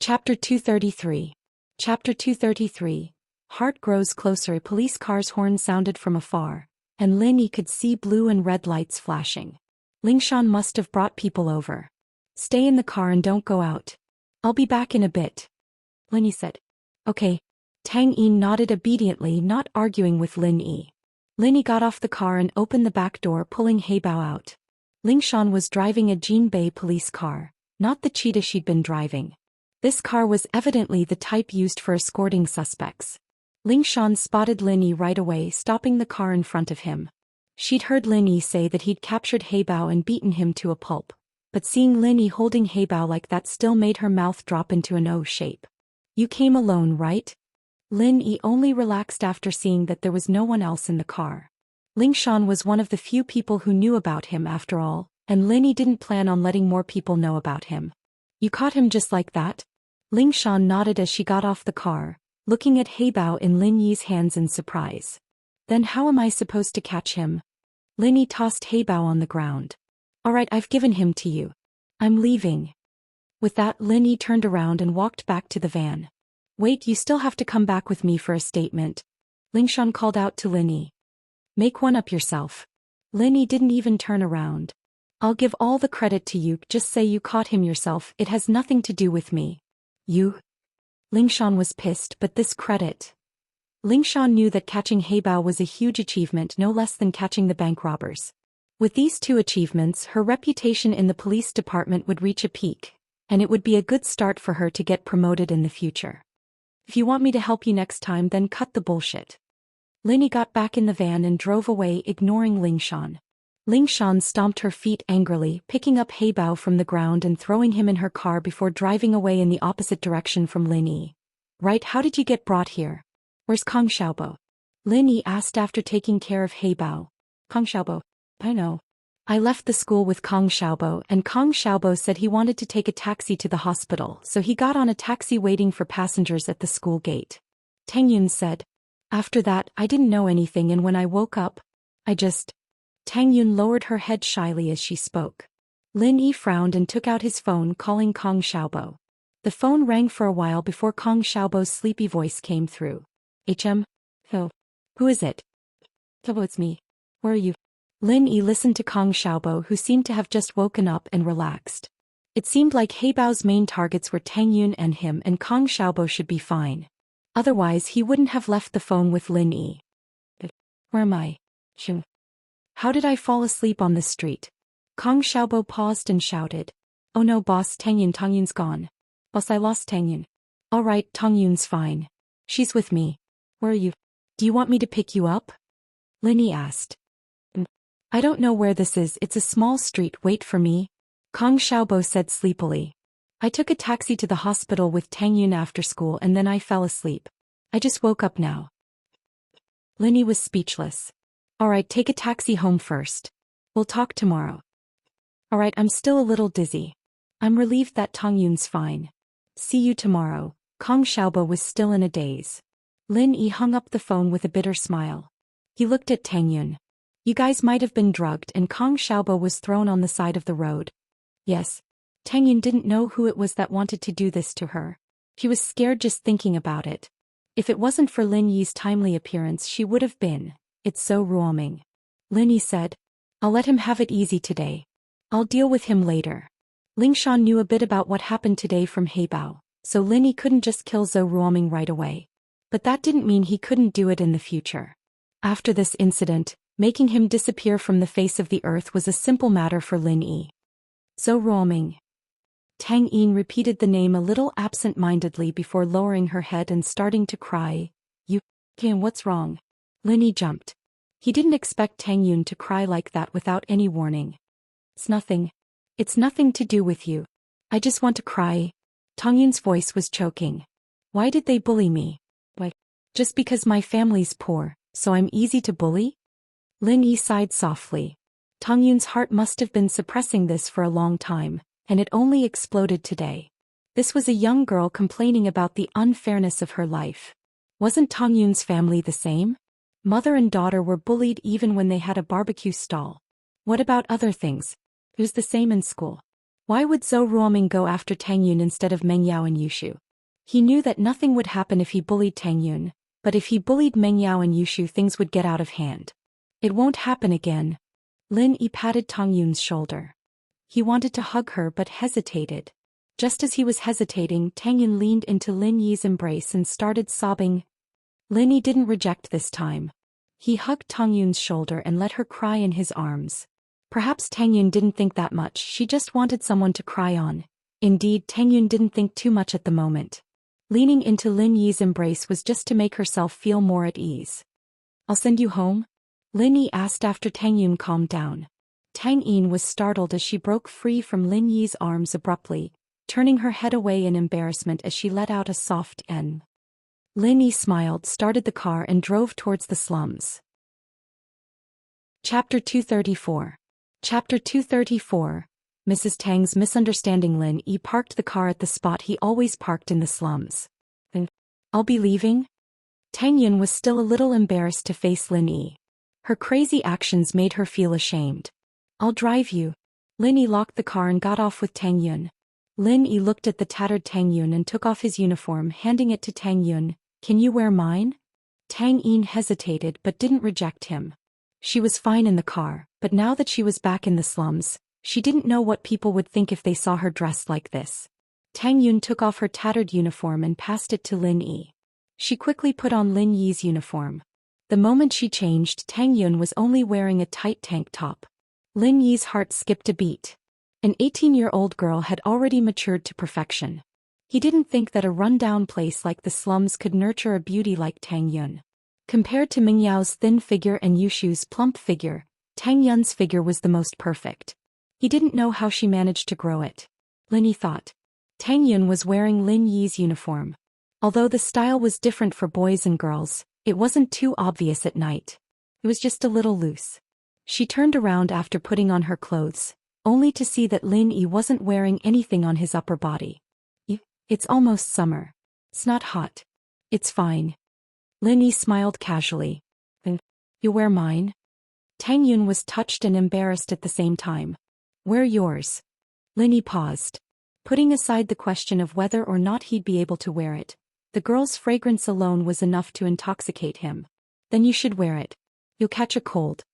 Chapter 233. Chapter 233. Heart grows closer. A police car's horn sounded from afar, and Lin Yi could see blue and red lights flashing. Lingshan must have brought people over. Stay in the car and don't go out. I'll be back in a bit, Lin Yi said. Okay. Tang Yin nodded obediently, not arguing with Lin Yi. Lin Yi got off the car and opened the back door, pulling Heibao out. Lingshan was driving a Jinbei police car, not the cheetah she'd been driving. This car was evidently the type used for escorting suspects. Lingshan spotted Lin Yi right away, stopping the car in front of him. She'd heard Lin Yi say that he'd captured Heibao and beaten him to a pulp, but seeing Lin Yi holding Heibao like that still made her mouth drop into an O shape. You came alone, right? Lin Yi only relaxed after seeing that there was no one else in the car. Lingshan was one of the few people who knew about him after all, and Lin Yi didn't plan on letting more people know about him. You caught him just like that? Lingshan nodded as she got off the car, looking at Heibao in Lin Yi's hands in surprise. Then how am I supposed to catch him? Lin Yi tossed Heibao on the ground. Alright, I've given him to you. I'm leaving. With that, Lin Yi turned around and walked back to the van. Wait, you still have to come back with me for a statement. Lingshan called out to Lin Yi. Make one up yourself. Lin Yi didn't even turn around. I'll give all the credit to you, just say you caught him yourself, it has nothing to do with me. You? Lingshan was pissed, but this credit. Lingshan knew that catching Heibao was a huge achievement, no less than catching the bank robbers. With these two achievements, her reputation in the police department would reach a peak, and it would be a good start for her to get promoted in the future. If you want me to help you next time, then cut the bullshit. Lin Yi got back in the van and drove away, ignoring Lingshan. Lingshan stomped her feet angrily, picking up Heibao from the ground and throwing him in her car before driving away in the opposite direction from Lin Yi. Right, how did you get brought here? Where's Kong Xiaobo? Lin Yi asked after taking care of Heibao. Kong Xiaobo? I know. I left the school with Kong Xiaobo, and Kong Xiaobo said he wanted to take a taxi to the hospital, so he got on a taxi waiting for passengers at the school gate. Tang Yun said. After that, I didn't know anything, and when I woke up, Tang Yun lowered her head shyly as she spoke. Lin Yi frowned and took out his phone, calling Kong Xiaobo. The phone rang for a while before Kong Xiaobo's sleepy voice came through. Oh. Who is it? Oh, it's me. Where are you? Lin Yi listened to Kong Xiaobo, who seemed to have just woken up and relaxed. It seemed like Heibao's main targets were Tang Yun and him, and Kong Xiaobo should be fine. Otherwise he wouldn't have left the phone with Lin Yi. Where am I? How did I fall asleep on the street? Kong Xiaobo paused and shouted. Oh no, boss, Tang Yun's gone. Boss, I lost Tang Yun. Alright, Tang Yun's fine. She's with me. Where are you? Do you want me to pick you up? Lin Yi asked. I don't know where this is, it's a small street, wait for me. Kong Xiaobo said sleepily. I took a taxi to the hospital with Tang Yun after school and then I fell asleep. I just woke up now. Lin Yi was speechless. Alright, take a taxi home first. We'll talk tomorrow. Alright, I'm still a little dizzy. I'm relieved that Tang Yun's fine. See you tomorrow. Kong Xiaobo was still in a daze. Lin Yi hung up the phone with a bitter smile. He looked at Tang Yun. You guys might have been drugged, and Kong Xiaobo was thrown on the side of the road. Yes. Tang Yun didn't know who it was that wanted to do this to her. She was scared just thinking about it. If it wasn't for Lin Yi's timely appearance, she would have been. It's so wronging. Lin Yi said. I'll let him have it easy today. I'll deal with him later. Lingshan knew a bit about what happened today from Heibao, so Lin Yi couldn't just kill Zhou Ruoming right away. But that didn't mean he couldn't do it in the future. After this incident, making him disappear from the face of the earth was a simple matter for Lin Yi. Zhou Ruoming. Tang Yin repeated the name a little absent-mindedly before lowering her head and starting to cry. You, Ken, what's wrong? Lin Yi jumped. He didn't expect Tang Yun to cry like that without any warning. It's nothing. It's nothing to do with you. I just want to cry. Tang Yun's voice was choking. Why did they bully me? Why? Just because my family's poor, so I'm easy to bully? Lin Yi sighed softly. Tang Yun's heart must have been suppressing this for a long time, and it only exploded today. This was a young girl complaining about the unfairness of her life. Wasn't Tang Yun's family the same? Mother and daughter were bullied even when they had a barbecue stall. What about other things? It was the same in school. Why would Zhou Ruoming go after Tang Yun instead of Meng Yao and Yushu? He knew that nothing would happen if he bullied Tang Yun, but if he bullied Meng Yao and Yushu things would get out of hand. It won't happen again. Lin Yi patted Tang Yun's shoulder. He wanted to hug her but hesitated. Just as he was hesitating, Tang Yun leaned into Lin Yi's embrace and started sobbing. Lin Yi didn't reject this time. He hugged Tang Yun's shoulder and let her cry in his arms. Perhaps Tang Yun didn't think that much, she just wanted someone to cry on. Indeed, Tang Yun didn't think too much at the moment. Leaning into Lin Yi's embrace was just to make herself feel more at ease. I'll send you home? Lin Yi asked after Tang Yun calmed down. Tang Yin was startled as she broke free from Lin Yi's arms abruptly, turning her head away in embarrassment as she let out a soft "N." Lin Yi smiled, started the car and drove towards the slums. Chapter 234. Chapter 234. Mrs. Tang's misunderstanding. Lin Yi parked the car at the spot he always parked in the slums. I'll be leaving? Tang Yun was still a little embarrassed to face Lin Yi. Her crazy actions made her feel ashamed. I'll drive you. Lin Yi locked the car and got off with Tang Yun. Lin Yi looked at the tattered Tang Yun and took off his uniform, handing it to Tang Yun. Can you wear mine? Tang Yin hesitated but didn't reject him. She was fine in the car, but now that she was back in the slums, she didn't know what people would think if they saw her dressed like this. Tang Yun took off her tattered uniform and passed it to Lin Yi. She quickly put on Lin Yi's uniform. The moment she changed, Tang Yun was only wearing a tight tank top. Lin Yi's heart skipped a beat. An 18-year-old girl had already matured to perfection. He didn't think that a run-down place like the slums could nurture a beauty like Tang Yun. Compared to Meng Yao's thin figure and Yushu's plump figure, Tang Yun's figure was the most perfect. He didn't know how she managed to grow it. Lin Yi thought. Tang Yun was wearing Lin Yi's uniform. Although the style was different for boys and girls, it wasn't too obvious at night. It was just a little loose. She turned around after putting on her clothes, only to see that Lin Yi wasn't wearing anything on his upper body. It's almost summer. It's not hot. It's fine. Lin Yi smiled casually. You wear mine? Tang Yun was touched and embarrassed at the same time. Wear yours. Lin Yi paused. Putting aside the question of whether or not he'd be able to wear it, the girl's fragrance alone was enough to intoxicate him. Then you should wear it. You'll catch a cold.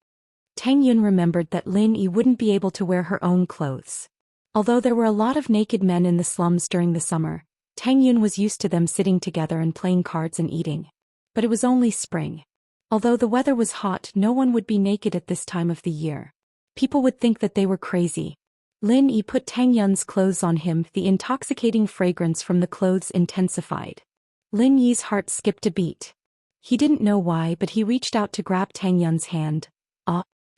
Tang Yun remembered that Lin Yi wouldn't be able to wear her own clothes. Although there were a lot of naked men in the slums during the summer, Tang Yun was used to them sitting together and playing cards and eating. But it was only spring. Although the weather was hot, no one would be naked at this time of the year. People would think that they were crazy. Lin Yi put Tang Yun's clothes on him. The intoxicating fragrance from the clothes intensified. Lin Yi's heart skipped a beat. He didn't know why, but he reached out to grab Tang Yun's hand.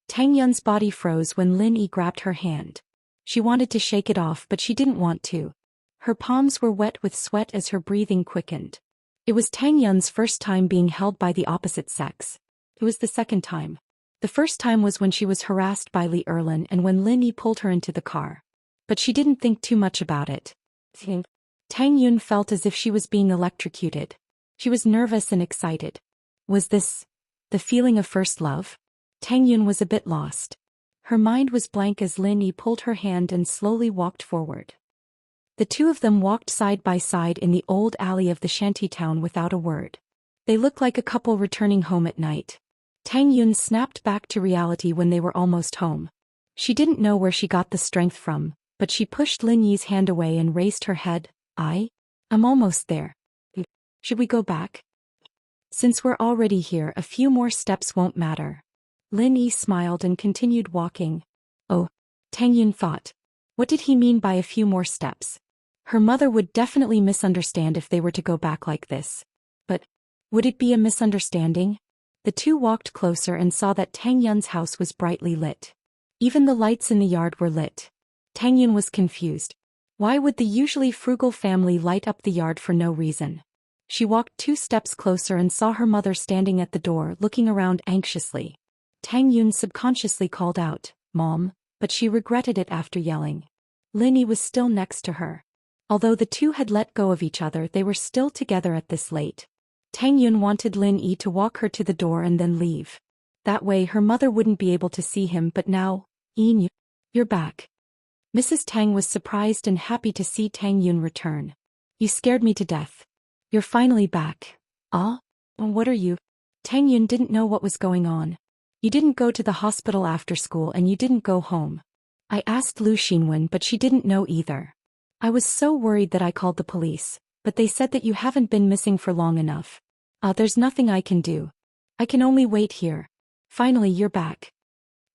Tang Yun's body froze when Lin Yi grabbed her hand. She wanted to shake it off, but she didn't want to. Her palms were wet with sweat as her breathing quickened. It was Tang Yun's first time being held by the opposite sex. It was the second time. The first time was when she was harassed by Li Erlin and when Lin Yi pulled her into the car. But she didn't think too much about it. Tang Yun felt as if she was being electrocuted. She was nervous and excited. Was this the feeling of first love? Tang Yun was a bit lost. Her mind was blank as Lin Yi pulled her hand and slowly walked forward. The two of them walked side by side in the old alley of the shantytown without a word. They looked like a couple returning home at night. Tang Yun snapped back to reality when they were almost home. She didn't know where she got the strength from, but she pushed Lin Yi's hand away and raised her head. I'm almost there. Should we go back? Since we're already here, a few more steps won't matter. Lin Yi smiled and continued walking. Oh, Tang Yun thought. What did he mean by a few more steps? Her mother would definitely misunderstand if they were to go back like this. But would it be a misunderstanding? The two walked closer and saw that Tang Yun's house was brightly lit. Even the lights in the yard were lit. Tang Yun was confused. Why would the usually frugal family light up the yard for no reason? She walked 2 steps closer and saw her mother standing at the door, looking around anxiously. Tang Yun subconsciously called out, "Mom," but she regretted it after yelling. Lin Yi was still next to her. Although the two had let go of each other, they were still together at this late. Tang Yun wanted Lin Yi to walk her to the door and then leave. That way her mother wouldn't be able to see him, but now, "Yin, you're back." Mrs. Tang was surprised and happy to see Tang Yun return. You scared me to death. You're finally back. Ah? What are you? Tang Yun didn't know what was going on. You didn't go to the hospital after school and you didn't go home. I asked Lu Xinwen but she didn't know either. I was so worried that I called the police, but they said that you haven't been missing for long enough. There's nothing I can do. I can only wait here. Finally you're back.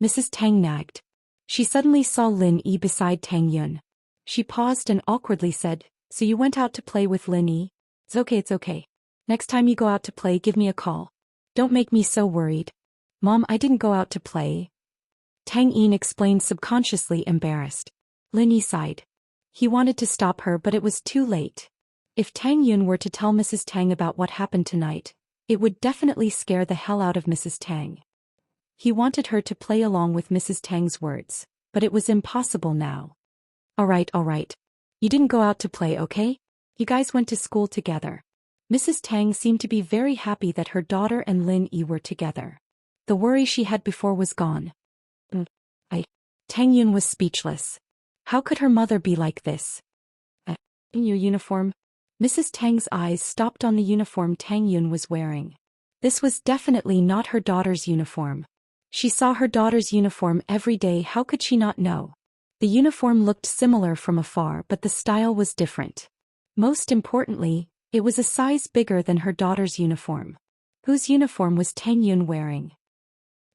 Mrs. Tang nagged. She suddenly saw Lin Yi beside Tang Yun. She paused and awkwardly said, So you went out to play with Lin Yi? It's okay. Next time you go out to play give me a call. Don't make me so worried. Mom, I didn't go out to play. Tang Yin explained, subconsciously embarrassed. Lin Yi sighed. He wanted to stop her but it was too late. If Tang Yun were to tell Mrs. Tang about what happened tonight, it would definitely scare the hell out of Mrs. Tang. He wanted her to play along with Mrs. Tang's words, but it was impossible now. All right. You didn't go out to play, okay? You guys went to school together. Mrs. Tang seemed to be very happy that her daughter and Lin Yi were together. The worry she had before was gone. Tang Yun was speechless. How could her mother be like this? In your uniform? Mrs. Tang's eyes stopped on the uniform Tang Yun was wearing. This was definitely not her daughter's uniform. She saw her daughter's uniform every day, how could she not know? The uniform looked similar from afar but the style was different. Most importantly, it was a size bigger than her daughter's uniform. Whose uniform was Tang Yun wearing?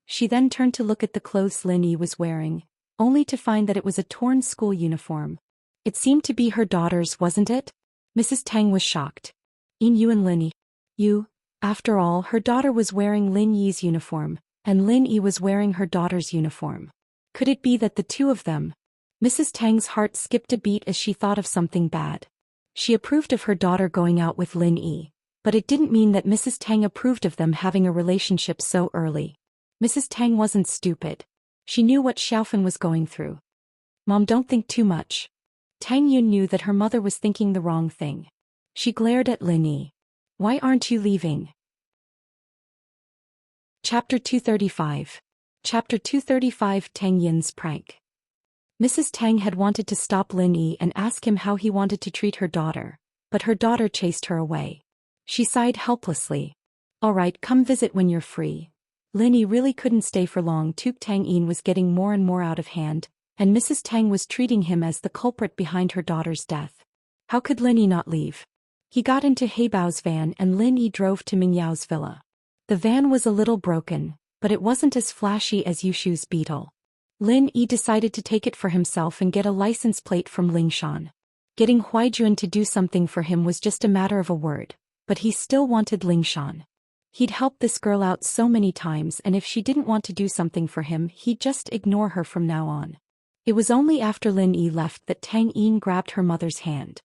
She then turned to look at the clothes Lin Yi was wearing, only to find that it was a torn school uniform. It seemed to be her daughter's, wasn't it? Mrs. Tang was shocked. You and Lin Yi. You, after all, her daughter was wearing Lin Yi's uniform, and Lin Yi was wearing her daughter's uniform. Could it be that the two of them? Mrs. Tang's heart skipped a beat as she thought of something bad. She approved of her daughter going out with Lin Yi, but it didn't mean that Mrs. Tang approved of them having a relationship so early. Mrs. Tang wasn't stupid. She knew what Xiaofan was going through. Mom, don't think too much. Tang Yun knew that her mother was thinking the wrong thing. She glared at Lin Yi. Why aren't you leaving? Chapter 235. Chapter 235, Tang Yin's prank. Mrs. Tang had wanted to stop Lin Yi and ask him how he wanted to treat her daughter, but her daughter chased her away. She sighed helplessly. All right, come visit when you're free. Lin Yi really couldn't stay for long. Tang Yin was getting more and more out of hand, and Mrs. Tang was treating him as the culprit behind her daughter's death. How could Lin Yi not leave? He got into Heibao's van and Lin Yi drove to Mingyao's villa. The van was a little broken, but it wasn't as flashy as Yushu's Beetle. Lin Yi decided to take it for himself and get a license plate from Lingshan. Getting Huaijuan to do something for him was just a matter of a word, but he still wanted Lingshan. He'd helped this girl out so many times, and if she didn't want to do something for him, he'd just ignore her from now on. It was only after Lin Yi left that Tang Yin grabbed her mother's hand.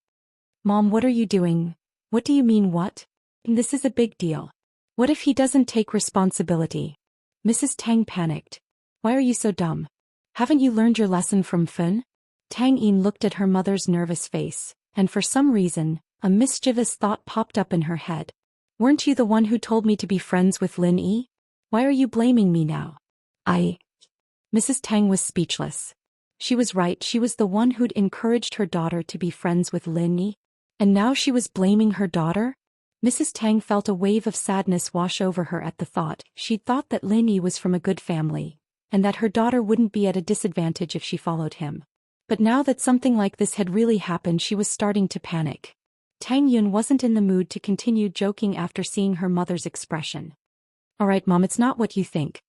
Mom, what are you doing? What do you mean what? This is a big deal. What if he doesn't take responsibility? Mrs. Tang panicked. Why are you so dumb? Haven't you learned your lesson from Fun? Tang Yin looked at her mother's nervous face, and for some reason, a mischievous thought popped up in her head. Weren't you the one who told me to be friends with Lin Yi? Why are you blaming me now? Mrs. Tang was speechless. She was right, she was the one who'd encouraged her daughter to be friends with Lin Yi, and now she was blaming her daughter? Mrs. Tang felt a wave of sadness wash over her at the thought. She'd thought that Lin Yi was from a good family, and that her daughter wouldn't be at a disadvantage if she followed him. But now that something like this had really happened, she was starting to panic. Tang Yun wasn't in the mood to continue joking after seeing her mother's expression. All right, Mom, it's not what you think.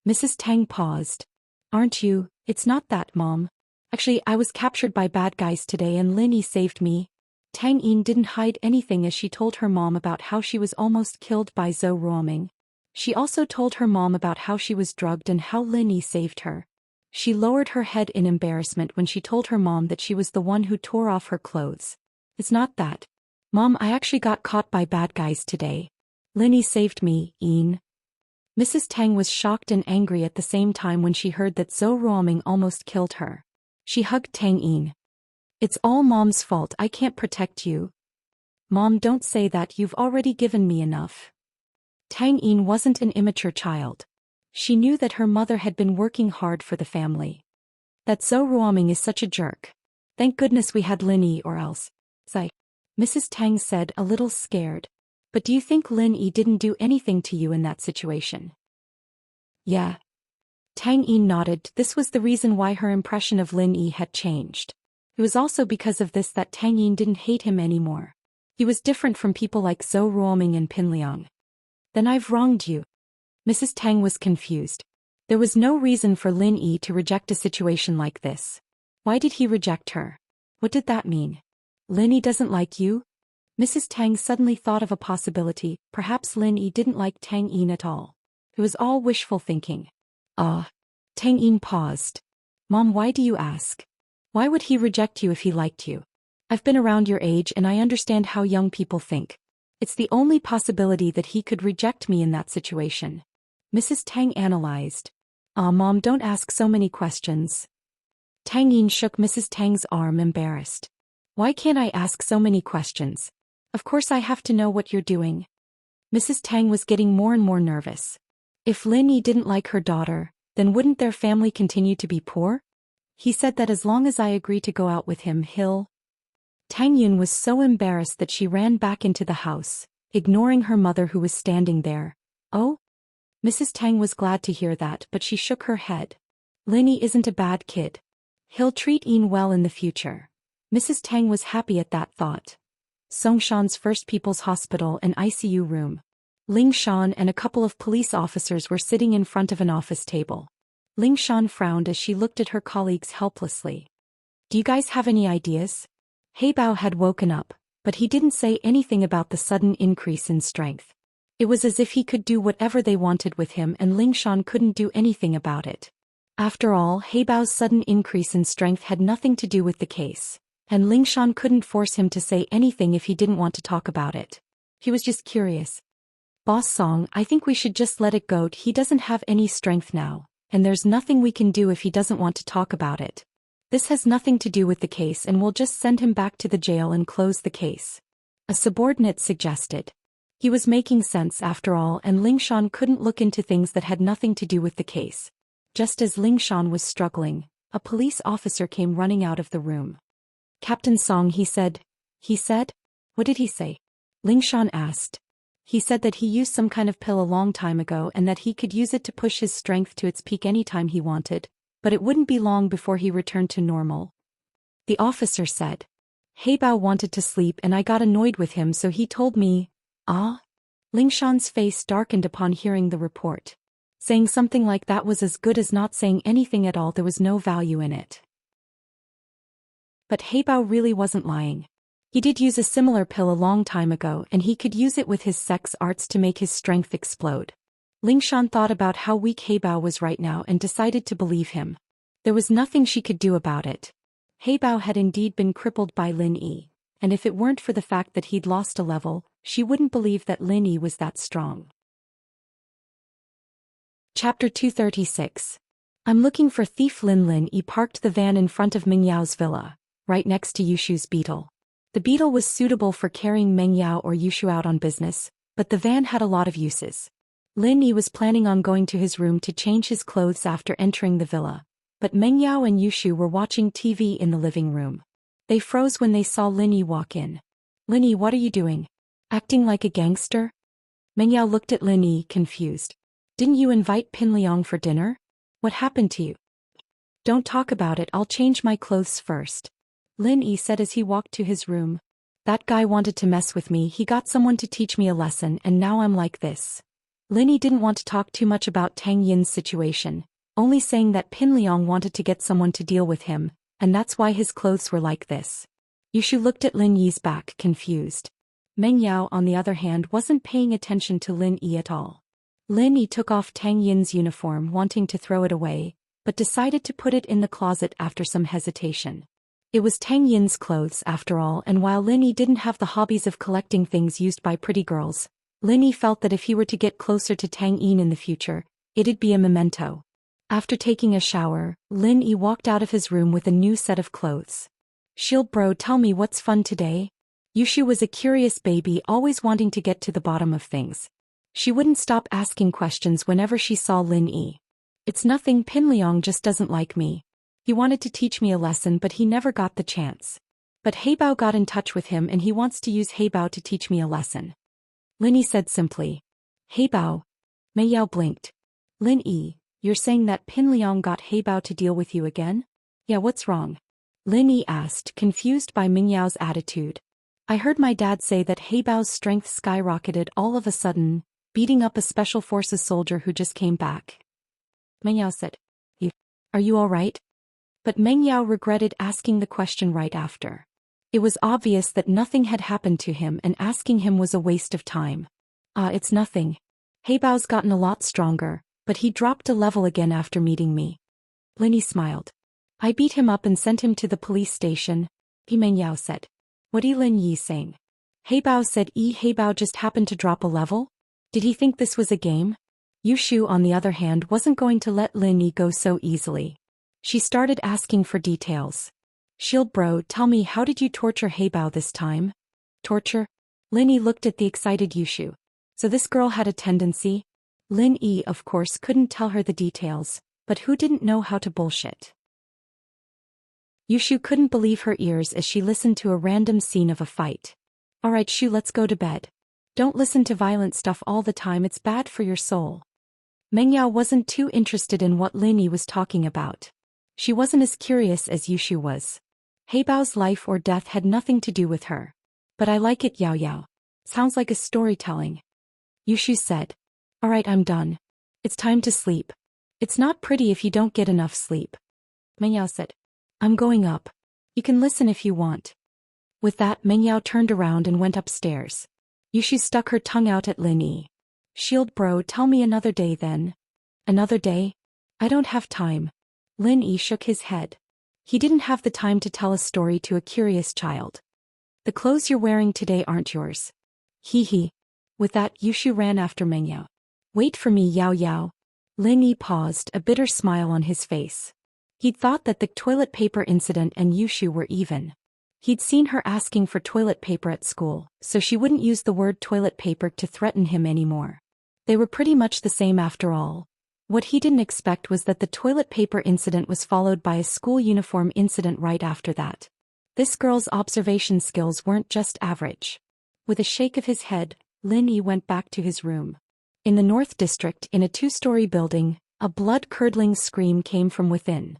Mrs. Tang paused. Aren't you? It's not that, Mom. Actually, I was captured by bad guys today and Lin Yi saved me. Tang Yin didn't hide anything as she told her mom about how she was almost killed by Zhou Ruoming. She also told her mom about how she was drugged and how Lin Yi saved her. She lowered her head in embarrassment when she told her mom that she was the one who tore off her clothes. It's not that. Mom, I actually got caught by bad guys today. Lin Yi saved me, Yin. Mrs. Tang was shocked and angry at the same time when she heard that Zhou Ruoming almost killed her. She hugged Tang Yin. It's all Mom's fault, I can't protect you. Mom, don't say that, you've already given me enough. Tang Yin wasn't an immature child. She knew that her mother had been working hard for the family. That Zhou Ruoming is such a jerk. Thank goodness we had Lin Yi or else. Sigh. Mrs. Tang said, a little scared. But do you think Lin Yi didn't do anything to you in that situation? Yeah. Tang Yi nodded. This was the reason why her impression of Lin Yi had changed. It was also because of this that Tang Yin didn't hate him anymore. He was different from people like Zhou Ruoming and Pin Liang. Then I've wronged you. Mrs. Tang was confused. There was no reason for Lin Yi to reject a situation like this. Why did he reject her? What did that mean? Lin Yi doesn't like you? Mrs. Tang suddenly thought of a possibility. Perhaps Lin Yi didn't like Tang Yin at all. It was all wishful thinking. Tang Yin paused. Mom, why do you ask? Why would he reject you if he liked you? I've been around your age and I understand how young people think. It's the only possibility that he could reject me in that situation. Mrs. Tang analyzed. Mom, don't ask so many questions. Tang Yin shook Mrs. Tang's arm, embarrassed. Why can't I ask so many questions? Of course I have to know what you're doing. Mrs. Tang was getting more and more nervous. If Lin Yi didn't like her daughter, then wouldn't their family continue to be poor? He said that as long as I agree to go out with him, he'll... Tang Yun was so embarrassed that she ran back into the house, ignoring her mother who was standing there. Oh? Mrs. Tang was glad to hear that, but she shook her head. Lin Yi isn't a bad kid. He'll treat Yin well in the future. Mrs. Tang was happy at that thought. Songshan's First People's Hospital and ICU room. Ling Shan and a couple of police officers were sitting in front of an office table. Ling Shan frowned as she looked at her colleagues helplessly. Do you guys have any ideas? He Bao had woken up, but he didn't say anything about the sudden increase in strength. It was as if he could do whatever they wanted with him and Ling Shan couldn't do anything about it. After all, He Bao's sudden increase in strength had nothing to do with the case, and Ling Shan couldn't force him to say anything if he didn't want to talk about it. He was just curious. Boss Song, I think we should just let it go. He doesn't have any strength now, and there's nothing we can do if he doesn't want to talk about it. This has nothing to do with the case and we'll just send him back to the jail and close the case. A subordinate suggested. He was making sense after all, and Ling Shan couldn't look into things that had nothing to do with the case. Just as Ling Shan was struggling, a police officer came running out of the room. Captain Song, he said. He said? What did he say? Ling Shan asked. He said that he used some kind of pill a long time ago and that he could use it to push his strength to its peak anytime he wanted, but it wouldn't be long before he returned to normal. The officer said. He Bao wanted to sleep and I got annoyed with him, so he told me. Ling Shan's face darkened upon hearing the report. Saying something like that was as good as not saying anything at all. There was no value in it. But He Bao really wasn't lying. He did use a similar pill a long time ago and he could use it with his sex arts to make his strength explode. Ling Shan thought about how weak He Bao was right now and decided to believe him. There was nothing she could do about it. He Bao had indeed been crippled by Lin Yi, and if it weren't for the fact that he'd lost a level, she wouldn't believe that Lin Yi was that strong. Chapter 236. I'm looking for thief. Lin Yi parked the van in front of Meng Yao's villa, right next to Yushu's beetle. The beetle was suitable for carrying Meng Yao or Yushu out on business, but the van had a lot of uses. Lin Yi was planning on going to his room to change his clothes after entering the villa, but Meng Yao and Yushu were watching TV in the living room. They froze when they saw Lin Yi walk in. Lin Yi, what are you doing? Acting like a gangster? Meng Yao looked at Lin Yi, confused. Didn't you invite Pin Liang for dinner? What happened to you? Don't talk about it, I'll change my clothes first. Lin Yi said as he walked to his room. That guy wanted to mess with me, he got someone to teach me a lesson and now I'm like this. Lin Yi didn't want to talk too much about Tang Yin's situation, only saying that Pin Liang wanted to get someone to deal with him, and that's why his clothes were like this. Yushu looked at Lin Yi's back, confused. Meng Yao, on the other hand, wasn't paying attention to Lin Yi at all. Lin Yi took off Tang Yin's uniform, wanting to throw it away, but decided to put it in the closet after some hesitation. It was Tang Yin's clothes after all, and while Lin Yi didn't have the hobbies of collecting things used by pretty girls, Lin Yi felt that if he were to get closer to Tang Yin in the future, it'd be a memento. After taking a shower, Lin Yi walked out of his room with a new set of clothes. Shield bro, tell me what's fun today? Yushu was a curious baby, always wanting to get to the bottom of things. She wouldn't stop asking questions whenever she saw Lin Yi. It's nothing, Pin Liang just doesn't like me. He wanted to teach me a lesson but he never got the chance. But Heibao got in touch with him and he wants to use Heibao to teach me a lesson. Lin Yi said simply. Heibao? Mei Yao blinked. Lin Yi, you're saying that Pin Liang got Heibao to deal with you again? Yeah, what's wrong? Lin Yi asked, confused by Ming Yao's attitude. I heard my dad say that Heibao's strength skyrocketed all of a sudden, beating up a special forces soldier who just came back. Meng Yao said. Are you alright? But Meng Yao regretted asking the question right after. It was obvious that nothing had happened to him and asking him was a waste of time. It's nothing. Heibao's gotten a lot stronger, but he dropped a level again after meeting me. Lin Yi smiled. I beat him up and sent him to the police station, Meng Yao said. What Lin Yi saying? Heibao said Heibao just happened to drop a level? Did he think this was a game? Yushu on the other hand wasn't going to let Lin Yi go so easily. She started asking for details. Shield bro, tell me, how did you torture Heibao this time? Torture? Lin Yi looked at the excited Yushu. So this girl had a tendency? Lin Yi of course couldn't tell her the details, but who didn't know how to bullshit? Yushu couldn't believe her ears as she listened to a random scene of a fight. Alright Shu, let's go to bed. Don't listen to violent stuff all the time, it's bad for your soul. Meng Yao wasn't too interested in what Lin Yi was talking about. She wasn't as curious as Yushu was. Heibao's life or death had nothing to do with her. But I like it, Yao Yao. Sounds like a storytelling. Yushu said. Alright, I'm done. It's time to sleep. It's not pretty if you don't get enough sleep. Meng Yao said. I'm going up. You can listen if you want. With that, Meng Yao turned around and went upstairs. Yushu stuck her tongue out at Lin Yi. Shield bro, tell me another day then. Another day? I don't have time. Lin Yi shook his head. He didn't have the time to tell a story to a curious child. The clothes you're wearing today aren't yours. Hee hee. With that, Yushu ran after Meng Yao. Wait for me, Yao Yao. Lin Yi paused, a bitter smile on his face. He'd thought that the toilet paper incident and Yushu were even. He'd seen her asking for toilet paper at school, so she wouldn't use the word toilet paper to threaten him anymore. They were pretty much the same after all. What he didn't expect was that the toilet paper incident was followed by a school uniform incident right after that. This girl's observation skills weren't just average. With a shake of his head, Lin Yi went back to his room. In the North District, in a two-story building, a blood-curdling scream came from within.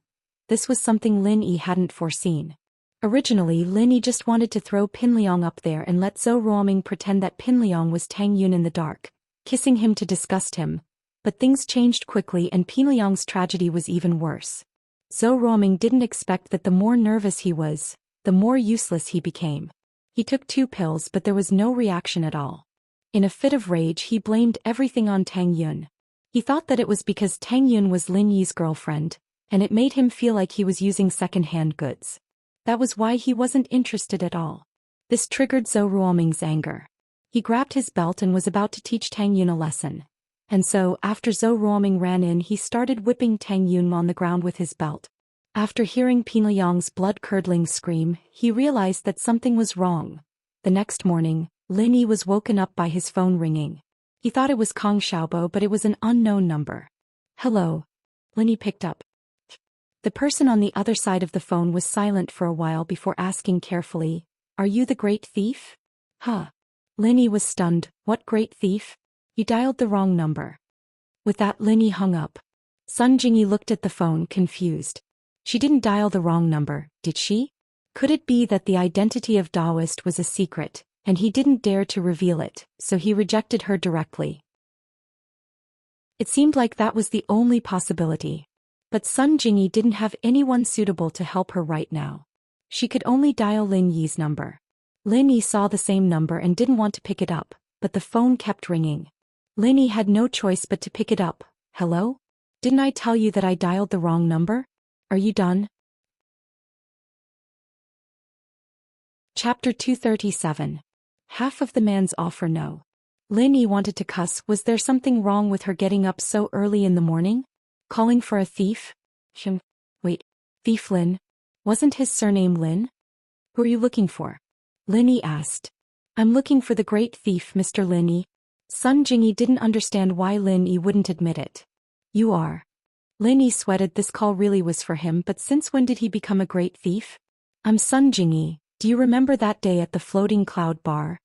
This was something Lin Yi hadn't foreseen. Originally, Lin Yi just wanted to throw Pin Liang up there and let Zhou Ruoming pretend that Pin Liang was Tang Yun in the dark, kissing him to disgust him. But things changed quickly and Pin Liang's tragedy was even worse. Zhou Ruoming didn't expect that the more nervous he was, the more useless he became. He took 2 pills but there was no reaction at all. In a fit of rage he blamed everything on Tang Yun. He thought that it was because Tang Yun was Lin Yi's girlfriend, and it made him feel like he was using second-hand goods. That was why he wasn't interested at all. This triggered Zhou Ruoming's anger. He grabbed his belt and was about to teach Tang Yun a lesson. And so, after Zhou Ruoming ran in, he started whipping Tang Yun on the ground with his belt. After hearing Pin Liang's blood-curdling scream, he realized that something was wrong. The next morning, Lin Yi was woken up by his phone ringing. He thought it was Kong Xiaobo, but it was an unknown number. Hello. Lin Yi picked up. The person on the other side of the phone was silent for a while before asking carefully, Are you the great thief? Huh. Lin Yi was stunned. What great thief? You dialed the wrong number. With that, Lin Yi hung up. Sun Jingyi looked at the phone, confused. She didn't dial the wrong number, did she? Could it be that the identity of Daoist was a secret, and he didn't dare to reveal it, so he rejected her directly? It seemed like that was the only possibility. But Sun Jingyi didn't have anyone suitable to help her right now. She could only dial Lin Yi's number. Lin Yi saw the same number and didn't want to pick it up, but the phone kept ringing. Lin Yi had no choice but to pick it up. Hello? Didn't I tell you that I dialed the wrong number? Are you done? Chapter 237. Half of the man's offer no. Lin Yi wanted to cuss. Was there something wrong with her getting up so early in the morning? Calling for a thief? Wait. Thief Lin? Wasn't his surname Lin? Who are you looking for? Lin Yi asked. I'm looking for the great thief, Mr. Lin Yi. Sun Jingyi didn't understand why Lin Yi wouldn't admit it. You are. Lin Yi sweated. This call really was for him, but since when did he become a great thief? I'm Sun Jingyi. Do you remember that day at the floating cloud bar?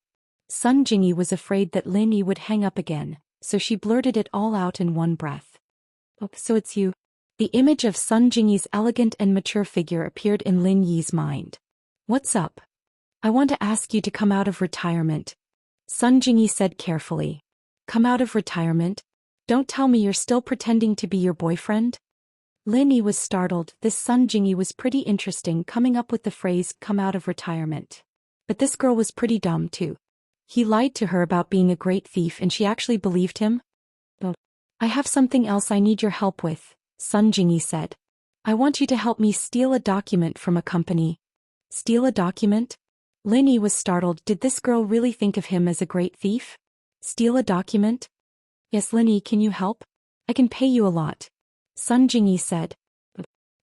Sun Jingyi was afraid that Lin Yi would hang up again, so she blurted it all out in one breath. Oh, so it's you. The image of Sun Jingyi's elegant and mature figure appeared in Lin Yi's mind. What's up? I want to ask you to come out of retirement. Sun Jingyi said carefully. Come out of retirement? Don't tell me you're still pretending to be your boyfriend? Lin Yi was startled. This Sun Jingyi was pretty interesting, coming up with the phrase, come out of retirement. But this girl was pretty dumb too. He lied to her about being a great thief and she actually believed him? Oh, I have something else I need your help with, Sun Jingyi said. I want you to help me steal a document from a company. Steal a document? Lin Yi was startled. Did this girl really think of him as a great thief? Steal a document? Yes, Lin Yi, can you help? I can pay you a lot, Sun Jingyi said.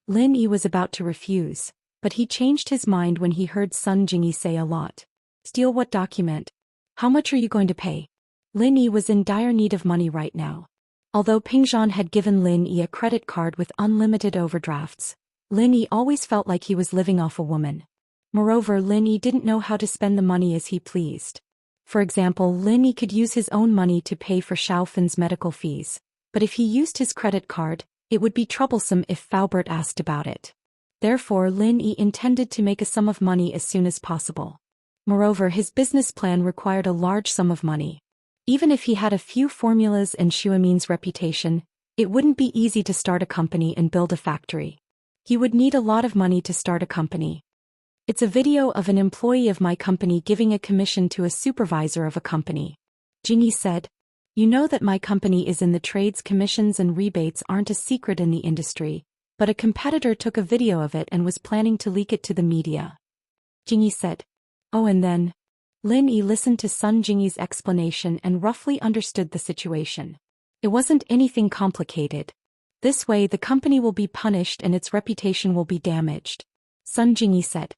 Lin Yi was about to refuse, but he changed his mind when he heard Sun Jingyi say a lot. Steal what document? How much are you going to pay? Lin Yi was in dire need of money right now. Although Pingzhan had given Lin Yi a credit card with unlimited overdrafts, Lin Yi always felt like he was living off a woman. Moreover, Lin Yi didn't know how to spend the money as he pleased. For example, Lin Yi could use his own money to pay for Xiaofan's medical fees, but if he used his credit card, it would be troublesome if Faubert asked about it. Therefore, Lin Yi intended to make a sum of money as soon as possible. Moreover, his business plan required a large sum of money. Even if he had a few formulas and Xuemin's reputation, it wouldn't be easy to start a company and build a factory. He would need a lot of money to start a company. It's a video of an employee of my company giving a commission to a supervisor of a company. Jingyi said. You know that my company is in the trades. Commissions and rebates aren't a secret in the industry, but a competitor took a video of it and was planning to leak it to the media. Jingyi said. Oh, and then? Lin Yi listened to Sun Jingyi's explanation and roughly understood the situation. It wasn't anything complicated. This way the company will be punished and its reputation will be damaged. Sun Jingyi said.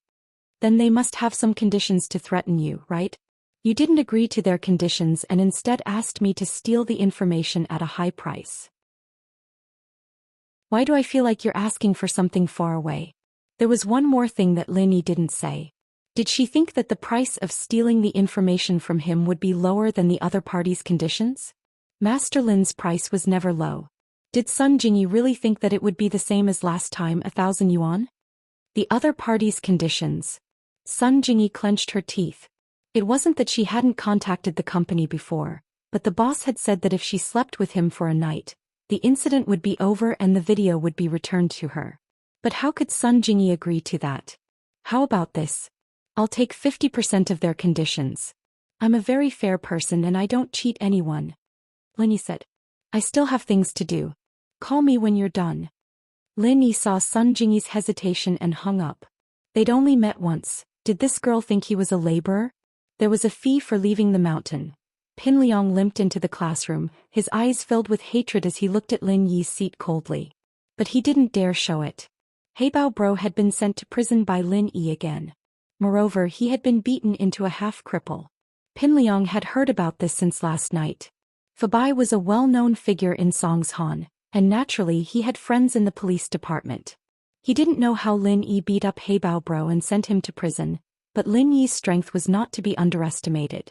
Then they must have some conditions to threaten you, right? You didn't agree to their conditions and instead asked me to steal the information at a high price. Why do I feel like you're asking for something far away? There was one more thing that Lin Yi didn't say. Did she think that the price of stealing the information from him would be lower than the other party's conditions? Master Lin's price was never low. Did Sun Jingyi really think that it would be the same as last time, 1,000 yuan? The other party's conditions. Sun Jingyi clenched her teeth. It wasn't that she hadn't contacted the company before, but the boss had said that if she slept with him for a night, the incident would be over and the video would be returned to her. But how could Sun Jingyi agree to that? How about this? I'll take 50% of their conditions. I'm a very fair person and I don't cheat anyone. Lin Yi said. I still have things to do. Call me when you're done. Lin Yi saw Sun Jingyi's hesitation and hung up. They'd only met once. Did this girl think he was a laborer? There was a fee for leaving the mountain. Pin Liang limped into the classroom, his eyes filled with hatred as he looked at Lin Yi's seat coldly. But he didn't dare show it. Heibao Bro had been sent to prison by Lin Yi again. Moreover, he had been beaten into a half-cripple. Pin Liang had heard about this since last night. Fabai was a well-known figure in Songshan, and naturally he had friends in the police department. He didn't know how Lin Yi beat up Heibao Bro and sent him to prison, but Lin Yi's strength was not to be underestimated.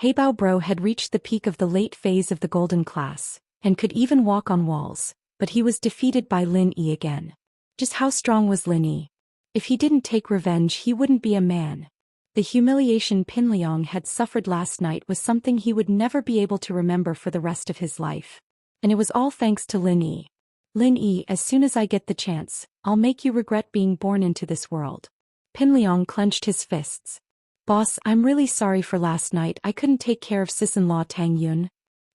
Heibao Bro had reached the peak of the late phase of the golden class, and could even walk on walls, but he was defeated by Lin Yi again. Just how strong was Lin Yi? If he didn't take revenge, he wouldn't be a man. The humiliation Pin Liang had suffered last night was something he would never be able to remember for the rest of his life. And it was all thanks to Lin Yi. Lin Yi, as soon as I get the chance, I'll make you regret being born into this world. Pin Liang clenched his fists. Boss, I'm really sorry for last night. I couldn't take care of sis-in-law Tang Yun.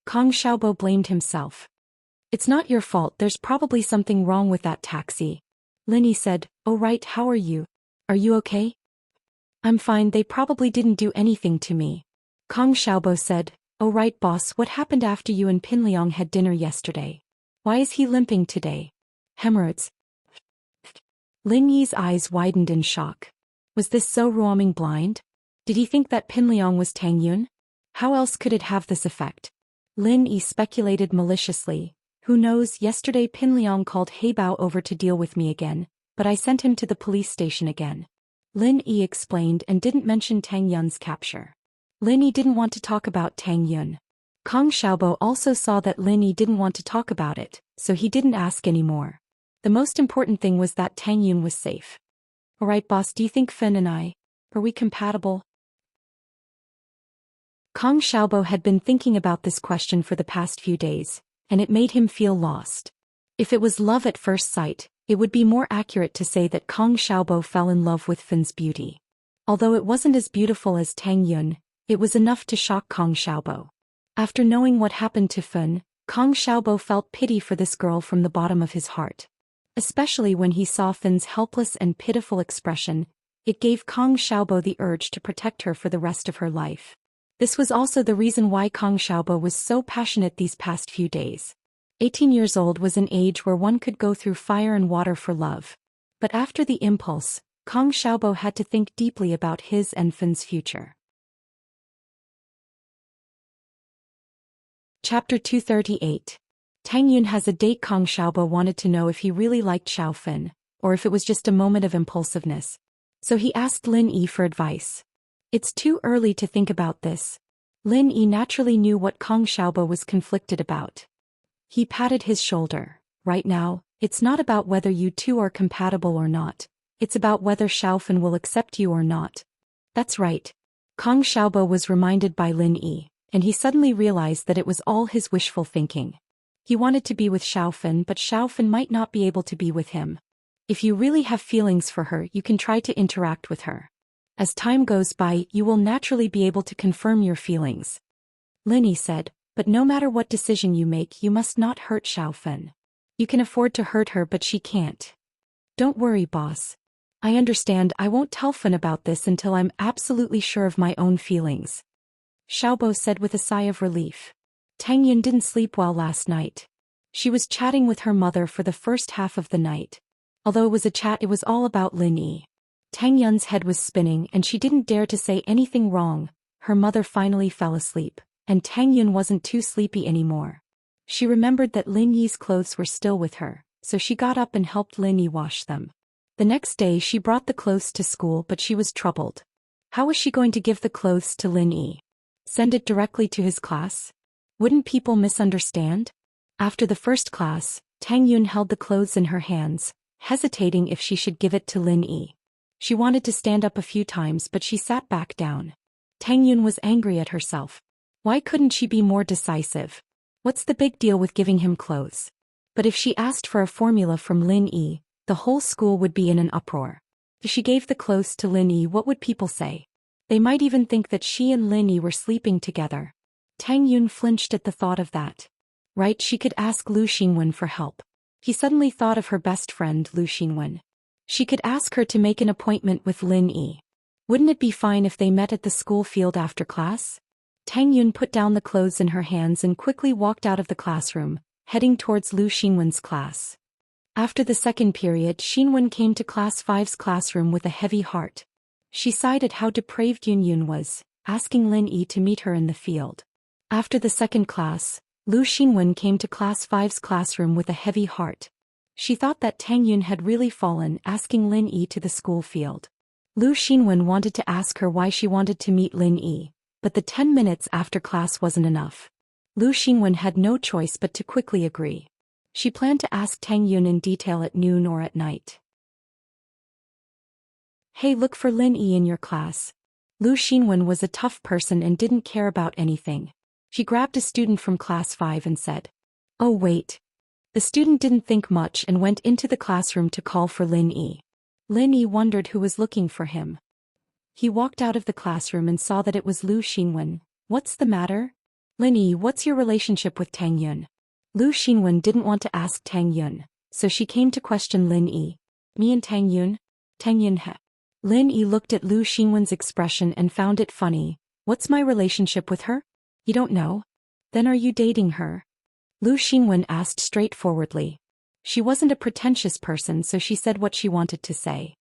Kong Xiaobo blamed himself. It's not your fault. There's probably something wrong with that taxi. Lin Yi said, oh right, how are you? Are you okay? I'm fine, they probably didn't do anything to me. Kong Xiaobo said, oh right boss, what happened after you and Pin Liang had dinner yesterday? Why is he limping today? Hemorrhoids. Lin Yi's eyes widened in shock. Was this so Ruoming blind? Did he think that Pin Liang was Tang Yun? How else could it have this effect? Lin Yi speculated maliciously. Who knows, yesterday Pin Liang called Heibao over to deal with me again, but I sent him to the police station again. Lin Yi explained and didn't mention Tang Yun's capture. Lin Yi didn't want to talk about Tang Yun. Kong Xiaobo also saw that Lin Yi didn't want to talk about it, so he didn't ask anymore. The most important thing was that Tang Yun was safe. Alright boss, do you think Fin and are we compatible? Kong Xiaobo had been thinking about this question for the past few days, and it made him feel lost. If it was love at first sight, it would be more accurate to say that Kong Xiaobo fell in love with Fin's beauty. Although it wasn't as beautiful as Tang Yun, it was enough to shock Kong Xiaobo. After knowing what happened to Fin, Kong Xiaobo felt pity for this girl from the bottom of his heart. Especially when he saw Fin's helpless and pitiful expression, it gave Kong Xiaobo the urge to protect her for the rest of her life. This was also the reason why Kong Xiaobo was so passionate these past few days. 18 years old was an age where one could go through fire and water for love. But after the impulse, Kong Xiaobo had to think deeply about his and Fin's future. Chapter 238. Tang Yun has a date. Kong Xiaobo wanted to know if he really liked Xiao Fin, or if it was just a moment of impulsiveness. So he asked Lin Yi for advice. It's too early to think about this. Lin Yi naturally knew what Kong Xiaobo was conflicted about. He patted his shoulder. Right now, it's not about whether you two are compatible or not. It's about whether Xiao Fin will accept you or not. That's right. Kong Xiaobo was reminded by Lin Yi, and he suddenly realized that it was all his wishful thinking. He wanted to be with Xiao Fin, but Xiao Fin might not be able to be with him. If you really have feelings for her, you can try to interact with her. As time goes by, you will naturally be able to confirm your feelings. Lin Yi said, but no matter what decision you make, you must not hurt Xiao Fin. You can afford to hurt her, but she can't. Don't worry, boss. I understand. I won't tell Fin about this until I'm absolutely sure of my own feelings. Xiaobo said with a sigh of relief. Tang Yun didn't sleep well last night. She was chatting with her mother for the first half of the night. Although it was a chat, it was all about Lin Yi. Tang Yun's head was spinning and she didn't dare to say anything wrong. Her mother finally fell asleep, and Tang Yun wasn't too sleepy anymore. She remembered that Lin Yi's clothes were still with her, so she got up and helped Lin Yi wash them. The next day she brought the clothes to school, but she was troubled. How was she going to give the clothes to Lin Yi? Send it directly to his class? Wouldn't people misunderstand? After the first class, Tang Yun held the clothes in her hands, hesitating if she should give it to Lin Yi. She wanted to stand up a few times, but she sat back down. Tang Yun was angry at herself. Why couldn't she be more decisive? What's the big deal with giving him clothes? But if she asked for a formula from Lin Yi, the whole school would be in an uproar. If she gave the clothes to Lin Yi, what would people say? They might even think that she and Lin Yi were sleeping together. Tang Yun flinched at the thought of that. Right, she could ask Lu Xingwen for help. He suddenly thought of her best friend Lu Xingwen. She could ask her to make an appointment with Lin Yi. Wouldn't it be fine if they met at the school field after class? Tang Yun put down the clothes in her hands and quickly walked out of the classroom, heading towards Lu Xingwen's class. After the second period, Xingwen came to Class 5's classroom with a heavy heart. She sighed at how depraved Yun Yun was, asking Lin Yi to meet her in the field. After the second class, Lu Xingwen came to Class 5's classroom with a heavy heart. She thought that Tang Yun had really fallen, asking Lin Yi to the school field. Lu Xingwen wanted to ask her why she wanted to meet Lin Yi, but the 10 minutes after class wasn't enough. Lu Xingwen had no choice but to quickly agree. She planned to ask Tang Yun in detail at noon or at night. Hey, look for Lin Yi in your class. Lu Xingwen was a tough person and didn't care about anything. She grabbed a student from Class 5 and said, "Oh wait." The student didn't think much and went into the classroom to call for Lin Yi. Lin Yi wondered who was looking for him. He walked out of the classroom and saw that it was Lu Xingwen. "What's the matter? Lin Yi, what's your relationship with Tang Yun?" Lu Xingwen didn't want to ask Tang Yun, so she came to question Lin Yi. "Me and Tang Yun? Tang Yun he." Lin Yi looked at Lu Xingwen's expression and found it funny. "What's my relationship with her? You don't know? Then are you dating her?" Lu Xingwen asked straightforwardly. She wasn't a pretentious person, so she said what she wanted to say.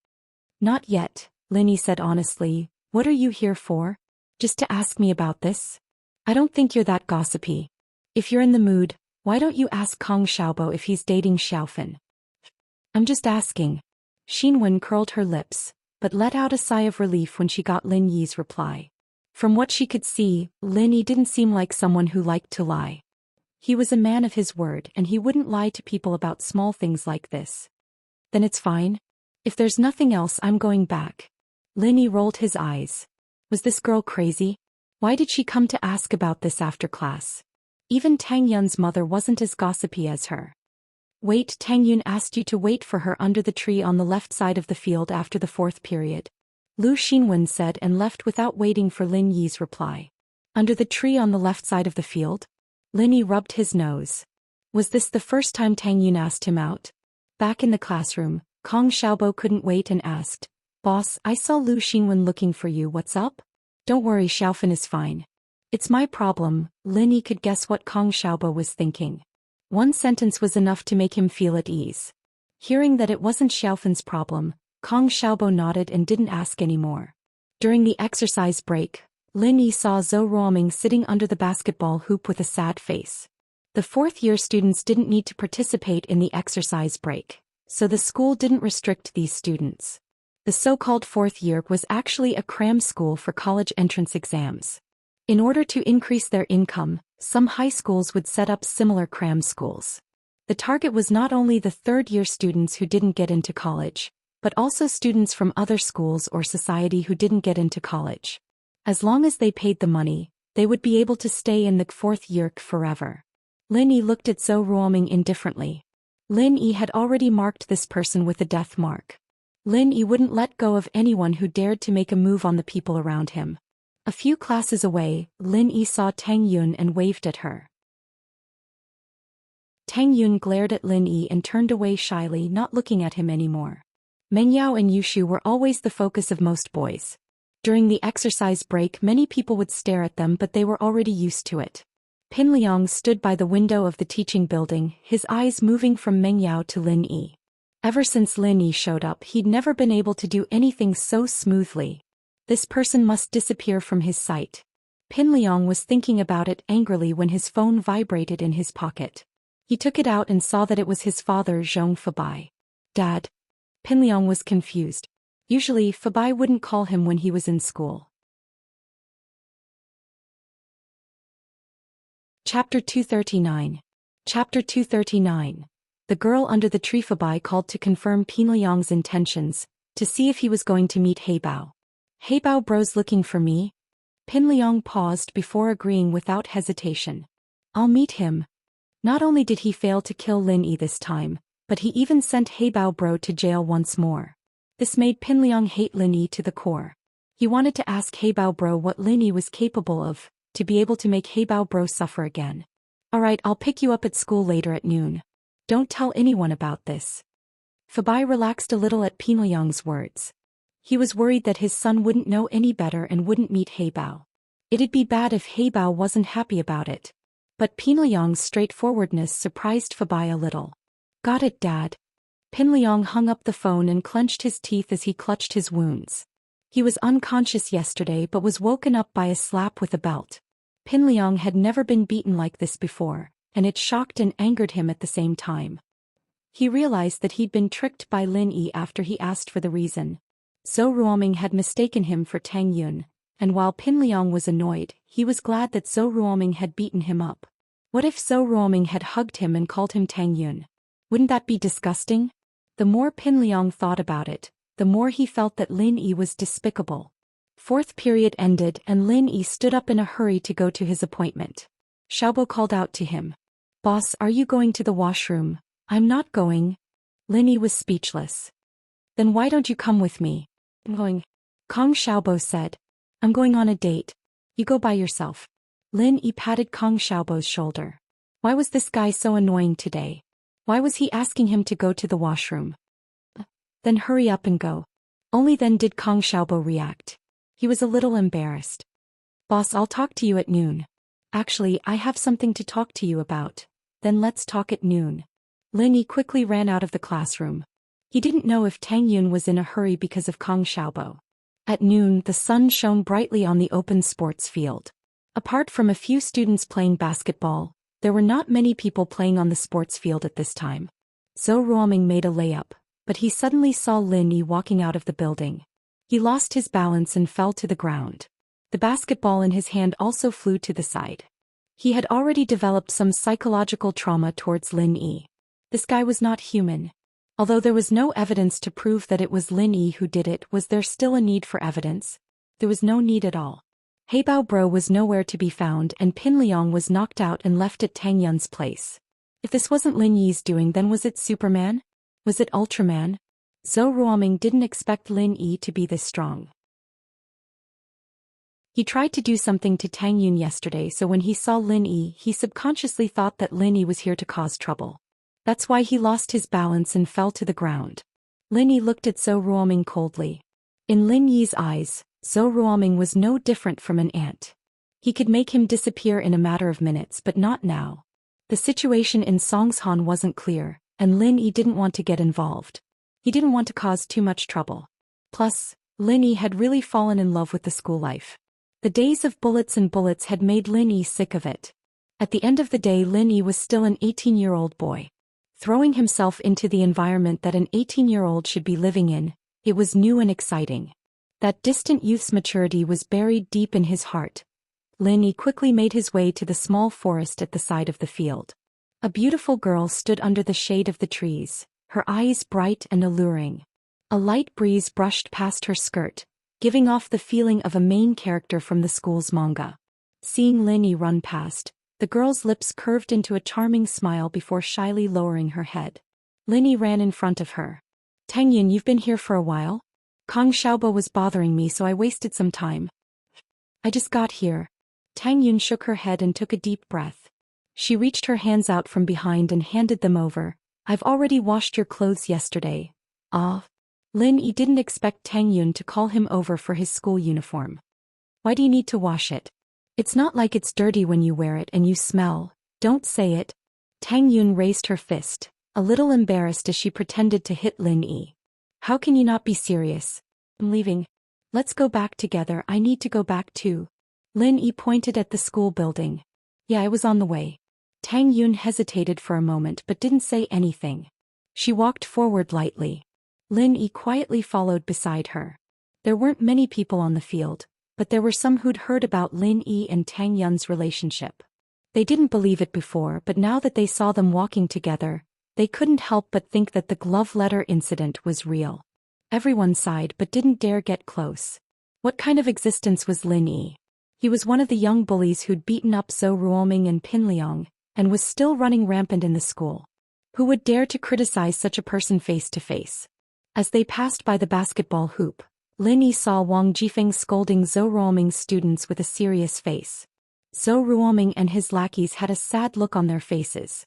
"Not yet," Lin Yi said honestly. "What are you here for? Just to ask me about this? I don't think you're that gossipy. If you're in the mood, Why don't you ask Kong Xiaobo if he's dating Xiaofan? I'm just asking. Xinwen curled her lips, but let out a sigh of relief when she got Lin Yi's reply. From what she could see, Lin Yi didn't seem like someone who liked to lie. He was a man of his word and he wouldn't lie to people about small things like this. Then it's fine. If there's nothing else, I'm going back. Lin Yi rolled his eyes. Was this girl crazy? Why did she come to ask about this after class? Even Tang Yun's mother wasn't as gossipy as her. Wait, Tang Yun asked you to wait for her under the tree on the left side of the field after the 4th period. Lu Xinwen said and left without waiting for Lin Yi's reply. Under the tree on the left side of the field? Lin Yi rubbed his nose. Was this the first time Tang Yun asked him out? Back in the classroom, Kong Xiaobo couldn't wait and asked, Boss, I saw Lu Xinwen looking for you, what's up? Don't worry, Xiaofan is fine. It's my problem. Lin Yi could guess what Kong Xiaobo was thinking. One sentence was enough to make him feel at ease. Hearing that it wasn't Xiaofan's problem, Kong Xiaobo nodded and didn't ask any more. During the exercise break, Lin Yi saw Zhou Ruoming sitting under the basketball hoop with a sad face. The 4th-year students didn't need to participate in the exercise break, so the school didn't restrict these students. The so-called 4th year was actually a cram school for college entrance exams. In order to increase their income, some high schools would set up similar cram schools. The target was not only the 3rd-year students who didn't get into college, but also students from other schools or society who didn't get into college. As long as they paid the money, they would be able to stay in the 4th year forever. Lin Yi looked at Zhou Ruoming indifferently. Lin Yi had already marked this person with a death mark. Lin Yi wouldn't let go of anyone who dared to make a move on the people around him. A few classes away, Lin Yi saw Tang Yun and waved at her. Tang Yun glared at Lin Yi and turned away shyly, not looking at him anymore. Meng Yao and Yushu were always the focus of most boys. During the exercise break, many people would stare at them, but they were already used to it. Pin Liang stood by the window of the teaching building, his eyes moving from Meng Yao to Lin Yi. Ever since Lin Yi showed up, he'd never been able to do anything so smoothly. This person must disappear from his sight. Pin Liang was thinking about it angrily when his phone vibrated in his pocket. He took it out and saw that it was his father, Zhong Fabai. Dad. Pin Liang was confused. Usually, Fabai wouldn't call him when he was in school. Chapter 239. Chapter 239. The girl under the tree. Fabai called to confirm Pin Liang's intentions, to see if he was going to meet Heibao. Heibao bro's looking for me? Pin Liang paused before agreeing without hesitation. I'll meet him. Not only did he fail to kill Lin Yi this time, but he even sent Heibao bro to jail once more. This made Pin Liang hate Lin Yi to the core. He wanted to ask Heibao bro what Lin Yi was capable of, to be able to make Heibao bro suffer again. Alright, I'll pick you up at school later at noon. Don't tell anyone about this. Fabai relaxed a little at Pin Liang's words. He was worried that his son wouldn't know any better and wouldn't meet Heibao. It'd be bad if Heibao wasn't happy about it. But Pin Liang's straightforwardness surprised Fabai a little. Got it, Dad. Pin Liang hung up the phone and clenched his teeth as he clutched his wounds. He was unconscious yesterday but was woken up by a slap with a belt. Pin Liang had never been beaten like this before, and it shocked and angered him at the same time. He realized that he'd been tricked by Lin Yi after he asked for the reason. Zhou Ruoming had mistaken him for Tang Yun, and while Pin Liang was annoyed, he was glad that Zhou Ruoming had beaten him up. What if Zhou Ruoming had hugged him and called him Tang Yun? Wouldn't that be disgusting? The more Pin Liang thought about it, the more he felt that Lin Yi was despicable. 4th period ended and Lin Yi stood up in a hurry to go to his appointment. Xiaobo called out to him. Boss, are you going to the washroom? I'm not going. Lin Yi was speechless. Then why don't you come with me? I'm going. Kong Xiaobo said. I'm going on a date. You go by yourself. Lin Yi patted Kong Xiaobo's shoulder. Why was this guy so annoying today? Why was he asking him to go to the washroom? Then hurry up and go. Only then did Kong Xiaobo react. He was a little embarrassed. Boss, I'll talk to you at noon. Actually, I have something to talk to you about. Then let's talk at noon. Lin Yi quickly ran out of the classroom. He didn't know if Tang Yun was in a hurry because of Kong Xiaobo. At noon, the sun shone brightly on the open sports field. Apart from a few students playing basketball, There were not many people playing on the sports field at this time. Zhou Ruoming made a layup, but he suddenly saw Lin Yi walking out of the building. He lost his balance and fell to the ground. The basketball in his hand also flew to the side. He had already developed some psychological trauma towards Lin Yi. This guy was not human. Although there was no evidence to prove that it was Lin Yi who did it, was there still a need for evidence? There was no need at all. Heibao Bro was nowhere to be found, and Pin Liang was knocked out and left at Tang Yun's place. If this wasn't Lin Yi's doing, then was it Superman? Was it Ultraman? Zhou Ruoming didn't expect Lin Yi to be this strong. He tried to do something to Tang Yun yesterday, so when he saw Lin Yi, he subconsciously thought that Lin Yi was here to cause trouble. That's why he lost his balance and fell to the ground. Lin Yi looked at Zhou Ruoming coldly. In Lin Yi's eyes, Zhou Ruoming was no different from an ant. He could make him disappear in a matter of minutes, but not now. The situation in Songshan wasn't clear, and Lin Yi didn't want to get involved. He didn't want to cause too much trouble. Plus, Lin Yi had really fallen in love with the school life. The days of bullets and bullets had made Lin Yi sick of it. At the end of the day, Lin Yi was still an 18-year-old boy. Throwing himself into the environment that an 18-year-old should be living in, it was new and exciting. That distant youth's maturity was buried deep in his heart. Lin Yi quickly made his way to the small forest at the side of the field. A beautiful girl stood under the shade of the trees, her eyes bright and alluring. A light breeze brushed past her skirt, giving off the feeling of a main character from the school's manga. Seeing Lin Yi run past, the girl's lips curved into a charming smile before shyly lowering her head. Lin Yi ran in front of her. Tang Yun, you've been here for a while? Kong Xiaobo was bothering me, so I wasted some time. I just got here. Tang Yun shook her head and took a deep breath. She reached her hands out from behind and handed them over. I've already washed your clothes yesterday. Ah. Lin Yi didn't expect Tang Yun to call him over for his school uniform. Why do you need to wash it? It's not like it's dirty when you wear it and you smell. Don't say it. Tang Yun raised her fist, a little embarrassed as she pretended to hit Lin Yi. How can you not be serious? I'm leaving. Let's go back together. I need to go back too. Lin Yi pointed at the school building. Yeah, I was on the way. Tang Yun hesitated for a moment but didn't say anything. She walked forward lightly. Lin Yi quietly followed beside her. There weren't many people on the field, but there were some who'd heard about Lin Yi and Tang Yun's relationship. They didn't believe it before, but now that they saw them walking together, they couldn't help but think that the glove letter incident was real. Everyone sighed but didn't dare get close. What kind of existence was Lin Yi? He was one of the young bullies who'd beaten up Zhou Ruoming and Pin Liang, and was still running rampant in the school. Who would dare to criticize such a person face to face? As they passed by the basketball hoop, Lin Yi saw Wang Jifeng scolding Zhou Ruoming's students with a serious face. Zhou Ruoming and his lackeys had a sad look on their faces.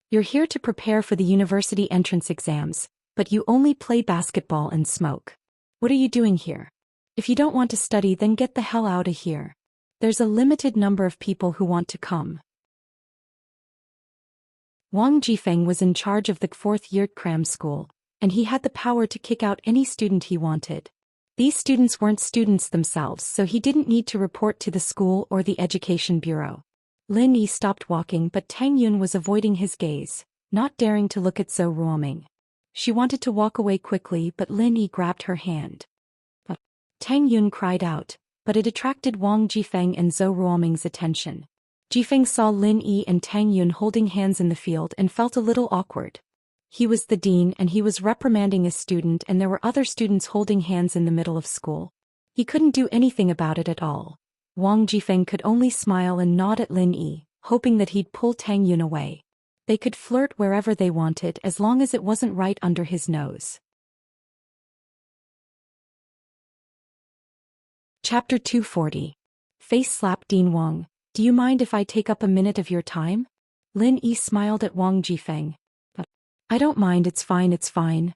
You're here to prepare for the university entrance exams, but you only play basketball and smoke. What are you doing here? If you don't want to study, then get the hell out of here. There's a limited number of people who want to come. Wang Jifeng was in charge of the fourth-year cram school, and he had the power to kick out any student he wanted. These students weren't students themselves, so he didn't need to report to the school or the education bureau. Lin Yi stopped walking, but Tang Yun was avoiding his gaze, not daring to look at Zhou Ruoming. She wanted to walk away quickly, but Lin Yi grabbed her hand. Tang Yun cried out, but it attracted Wang Jifeng and Zhou Ruoming's attention. Jifeng saw Lin Yi and Tang Yun holding hands in the field and felt a little awkward. He was the dean and he was reprimanding a student, and there were other students holding hands in the middle of school. He couldn't do anything about it at all. Wang Jifeng could only smile and nod at Lin Yi, hoping that he'd pull Tang Yun away. They could flirt wherever they wanted as long as it wasn't right under his nose. Chapter 240. Face slap. Dean Wang, do you mind if I take up a minute of your time? Lin Yi smiled at Wang Jifeng. I don't mind, it's fine, it's fine.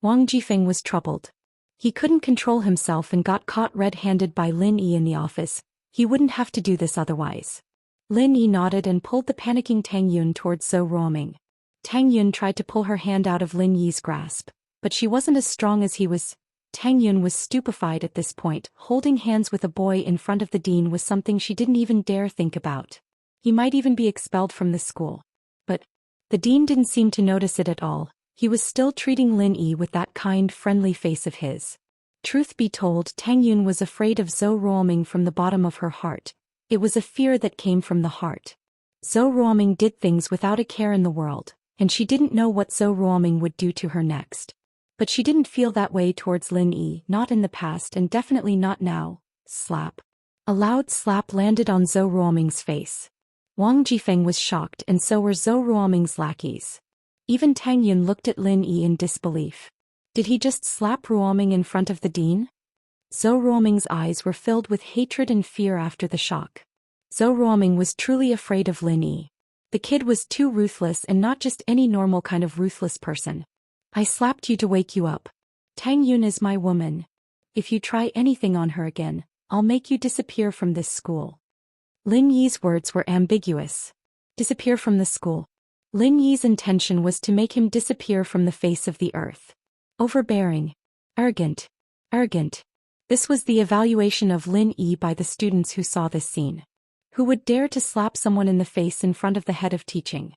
Wang Jifeng was troubled. He couldn't control himself and got caught red-handed by Lin Yi in the office. He wouldn't have to do this otherwise. Lin Yi nodded and pulled the panicking Tang Yun towards Zhou Ruoming. Tang Yun tried to pull her hand out of Lin Yi's grasp, but she wasn't as strong as he was. Tang Yun was stupefied at this point. Holding hands with a boy in front of the dean was something she didn't even dare think about. He might even be expelled from the school. But the dean didn't seem to notice it at all. He was still treating Lin Yi with that kind, friendly face of his. Truth be told, Tang Yun was afraid of Zhou Ruoming from the bottom of her heart. It was a fear that came from the heart. Zhou Ruoming did things without a care in the world, and she didn't know what Zhou Ruoming would do to her next. But she didn't feel that way towards Lin Yi, not in the past and definitely not now. Slap. A loud slap landed on Zhou Ruoming's face. Wang Jifeng was shocked, and so were Zhou Ruoming's lackeys. Even Tang Yun looked at Lin Yi in disbelief. Did he just slap Ruoming in front of the dean? Zhou Ruoming's eyes were filled with hatred and fear after the shock. Zhou Ruoming was truly afraid of Lin Yi. The kid was too ruthless, and not just any normal kind of ruthless person. I slapped you to wake you up. Tang Yun is my woman. If you try anything on her again, I'll make you disappear from this school. Lin Yi's words were ambiguous. Disappear from the school. Lin Yi's intention was to make him disappear from the face of the earth. Overbearing. Arrogant. Arrogant. This was the evaluation of Lin Yi by the students who saw this scene. Who would dare to slap someone in the face in front of the head of teaching?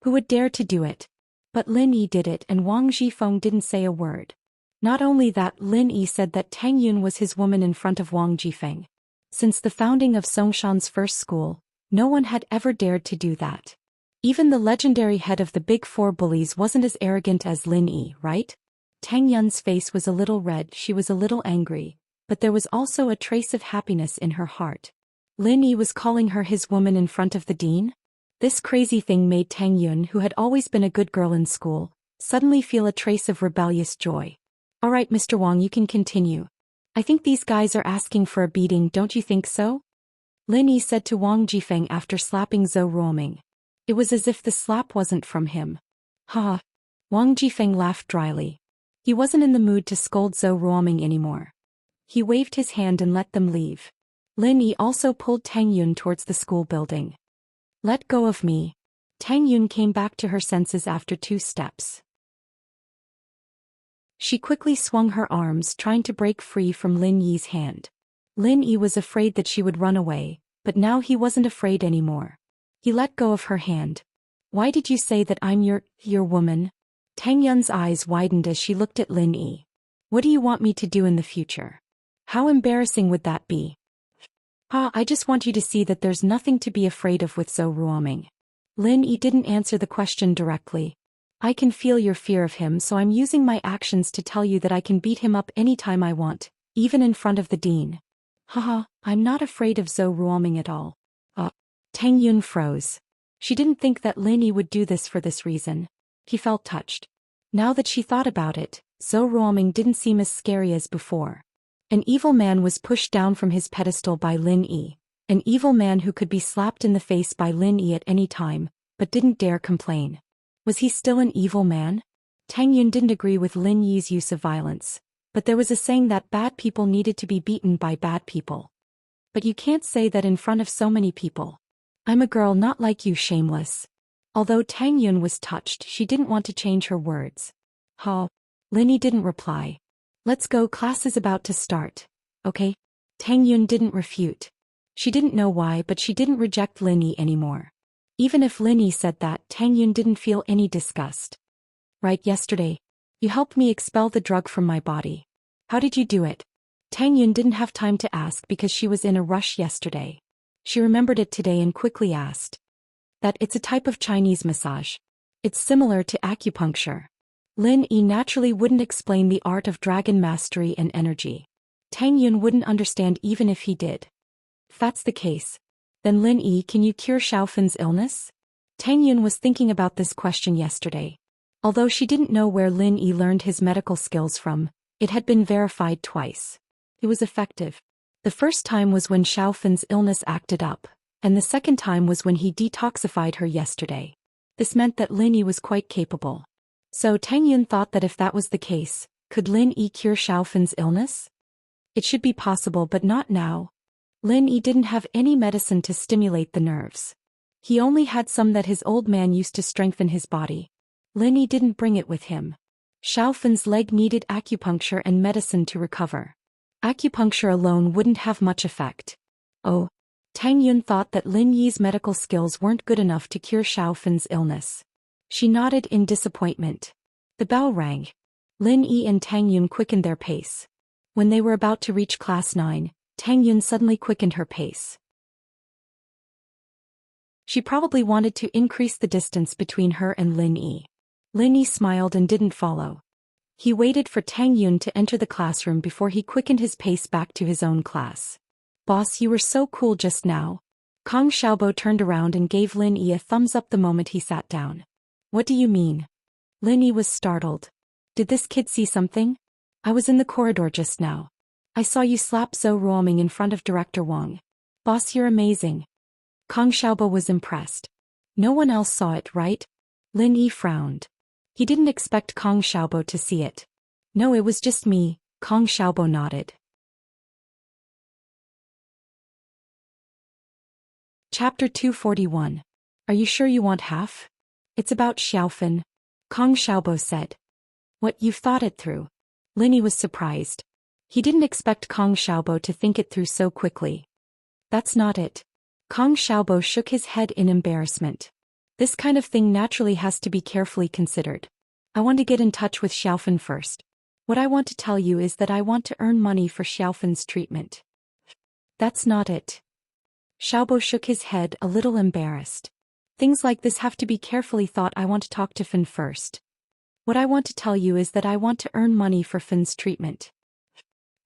Who would dare to do it? But Lin Yi did it, and Wang Jifeng didn't say a word. Not only that, Lin Yi said that Tang Yun was his woman in front of Wang Jifeng. Since the founding of Songshan's first school, no one had ever dared to do that. Even the legendary head of the Big Four bullies wasn't as arrogant as Lin Yi, right? Tang Yun's face was a little red, she was a little angry, but there was also a trace of happiness in her heart. Lin Yi was calling her his woman in front of the dean? This crazy thing made Tang Yun, who had always been a good girl in school, suddenly feel a trace of rebellious joy. Alright, Mr. Wang, you can continue. I think these guys are asking for a beating, don't you think so? Lin Yi said to Wang Jifeng after slapping Zhou Ruoming. It was as if the slap wasn't from him. Ha! Wang Jifeng laughed dryly. He wasn't in the mood to scold Zhou Ruoming anymore. He waved his hand and let them leave. Lin Yi also pulled Tang Yun towards the school building. Let go of me. Tang Yun came back to her senses after 2 steps. She quickly swung her arms, trying to break free from Lin Yi's hand. Lin Yi was afraid that she would run away, but now he wasn't afraid anymore. He let go of her hand. Why did you say that I'm your woman? Tang Yun's eyes widened as she looked at Lin Yi. What do you want me to do in the future? How embarrassing would that be? I just want you to see that there's nothing to be afraid of with Zhou Ruoming. Lin Yi didn't answer the question directly. I can feel your fear of him, so I'm using my actions to tell you that I can beat him up anytime I want, even in front of the dean. I'm not afraid of Zhou Ruoming at all. Tang Yun froze. She didn't think that Lin Yi would do this for this reason. He felt touched. Now that she thought about it, Zhou Ruoming didn't seem as scary as before. An evil man was pushed down from his pedestal by Lin Yi. An evil man who could be slapped in the face by Lin Yi at any time, but didn't dare complain. Was he still an evil man? Tang Yun didn't agree with Lin Yi's use of violence, but there was a saying that bad people needed to be beaten by bad people. But you can't say that in front of so many people. I'm a girl, not like you, shameless. Although Tang Yun was touched, she didn't want to change her words. Lin Yi didn't reply. Let's go, class is about to start. Okay? Tang Yun didn't refute. She didn't know why, but she didn't reject Lin Yi anymore. Even if Lin Yi said that, Tang Yun didn't feel any disgust. Right, yesterday. You helped me expel the drug from my body. How did you do it? Tang Yun didn't have time to ask because she was in a rush yesterday. She remembered it today and quickly asked. That it's a type of Chinese massage. It's similar to acupuncture. Lin Yi naturally wouldn't explain the art of dragon mastery and energy. Tang Yun wouldn't understand even if he did. If that's the case, then Lin Yi, can you cure Xiaofan's illness? Tang Yun was thinking about this question yesterday. Although she didn't know where Lin Yi learned his medical skills from, it had been verified twice. It was effective. The first time was when Xiaofan's illness acted up, and the second time was when he detoxified her yesterday. This meant that Lin Yi was quite capable. So Tang Yun thought that if that was the case, could Lin Yi cure Xiaofan's illness? It should be possible, but not now. Lin Yi didn't have any medicine to stimulate the nerves. He only had some that his old man used to strengthen his body. Lin Yi didn't bring it with him. Xiaofan's leg needed acupuncture and medicine to recover. Acupuncture alone wouldn't have much effect. Tang Yun thought that Lin Yi's medical skills weren't good enough to cure Xiaofen's illness. She nodded in disappointment. The bell rang. Lin Yi and Tang Yun quickened their pace. When they were about to reach class 9, Tang Yun suddenly quickened her pace. She probably wanted to increase the distance between her and Lin Yi. Lin Yi smiled and didn't follow. He waited for Tang Yun to enter the classroom before he quickened his pace back to his own class. "Boss, you were so cool just now." Kong Xiaobo turned around and gave Lin Yi a thumbs up the moment he sat down. "What do you mean?" Lin Yi was startled. "Did this kid see something? I was in the corridor just now. I saw you slap Zhou Ruoming in front of Director Wang. Boss, you're amazing." Kong Xiaobo was impressed. "No one else saw it, right?" Lin Yi frowned. He didn't expect Kong Xiaobo to see it. "No, it was just me," Kong Xiaobo nodded. Chapter 241. Are you sure you want half? It's about Xiaofen, Kong Xiaobo said. "What, you've thought it through?" Lin Yi was surprised. He didn't expect Kong Xiaobo to think it through so quickly. "That's not it." Kong Xiaobo shook his head in embarrassment. "This kind of thing naturally has to be carefully considered. I want to get in touch with Xiaofen first. What I want to tell you is that I want to earn money for Xiaofen's treatment." "That's not it." Xiaobo shook his head, a little embarrassed. "Things like this have to be carefully thought. I want to talk to Fin first. What I want to tell you is that I want to earn money for Fin's treatment."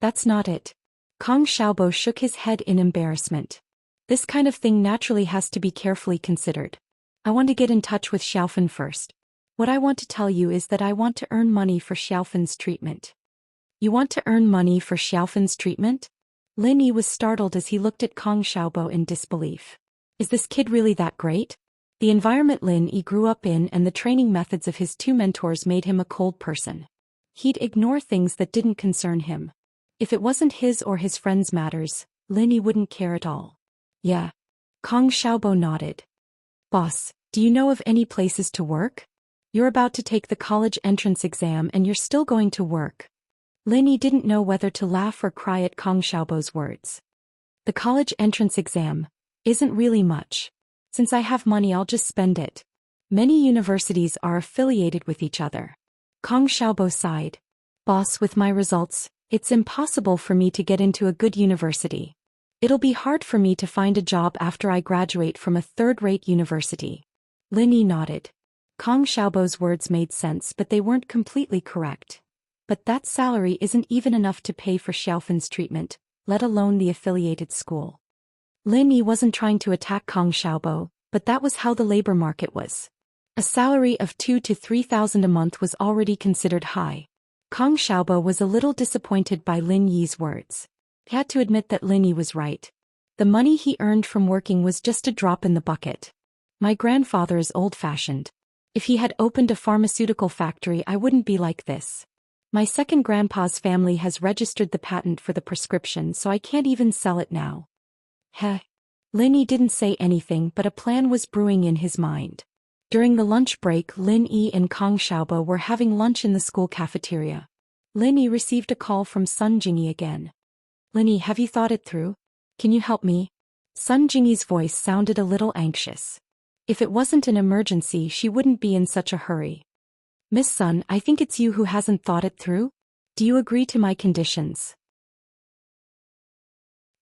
"That's not it." Kong Xiaobo shook his head in embarrassment. "This kind of thing naturally has to be carefully considered. I want to get in touch with Xiaofen first. What I want to tell you is that I want to earn money for Xiaofen's treatment." "You want to earn money for Xiaofen's treatment?" Lin Yi was startled as he looked at Kong Xiaobo in disbelief. Is this kid really that great? The environment Lin Yi grew up in and the training methods of his two mentors made him a cold person. He'd ignore things that didn't concern him. If it wasn't his or his friends' matters, Lin Yi wouldn't care at all. "Yeah." Kong Xiaobo nodded. "Boss, do you know of any places to work? You're about to take the college entrance exam and you're still going to work." Lin Yi didn't know whether to laugh or cry at Kong Xiaobo's words. "The college entrance exam isn't really much. Since I have money, I'll just spend it. Many universities are affiliated with each other." Kong Xiaobo sighed. "Boss, with my results, it's impossible for me to get into a good university. It'll be hard for me to find a job after I graduate from a third-rate university." Lin Yi nodded. Kong Xiaobo's words made sense, but they weren't completely correct. But that salary isn't even enough to pay for Xiaofen's treatment, let alone the affiliated school. Lin Yi wasn't trying to attack Kong Xiaobo, but that was how the labor market was. A salary of 2,000 to 3,000 a month was already considered high. Kong Xiaobo was a little disappointed by Lin Yi's words. He had to admit that Lin Yi was right. The money he earned from working was just a drop in the bucket. "My grandfather is old-fashioned. If he had opened a pharmaceutical factory, I wouldn't be like this. My second grandpa's family has registered the patent for the prescription, so I can't even sell it now." Heh. Lin Yi didn't say anything, but a plan was brewing in his mind. During the lunch break, Lin Yi and Kong Xiaobo were having lunch in the school cafeteria. Lin Yi received a call from Sun Jingyi again. "Lin Yi, have you thought it through? Can you help me?" Sun Jingyi's voice sounded a little anxious. If it wasn't an emergency, she wouldn't be in such a hurry. "Miss Sun, I think it's you who hasn't thought it through. Do you agree to my conditions?"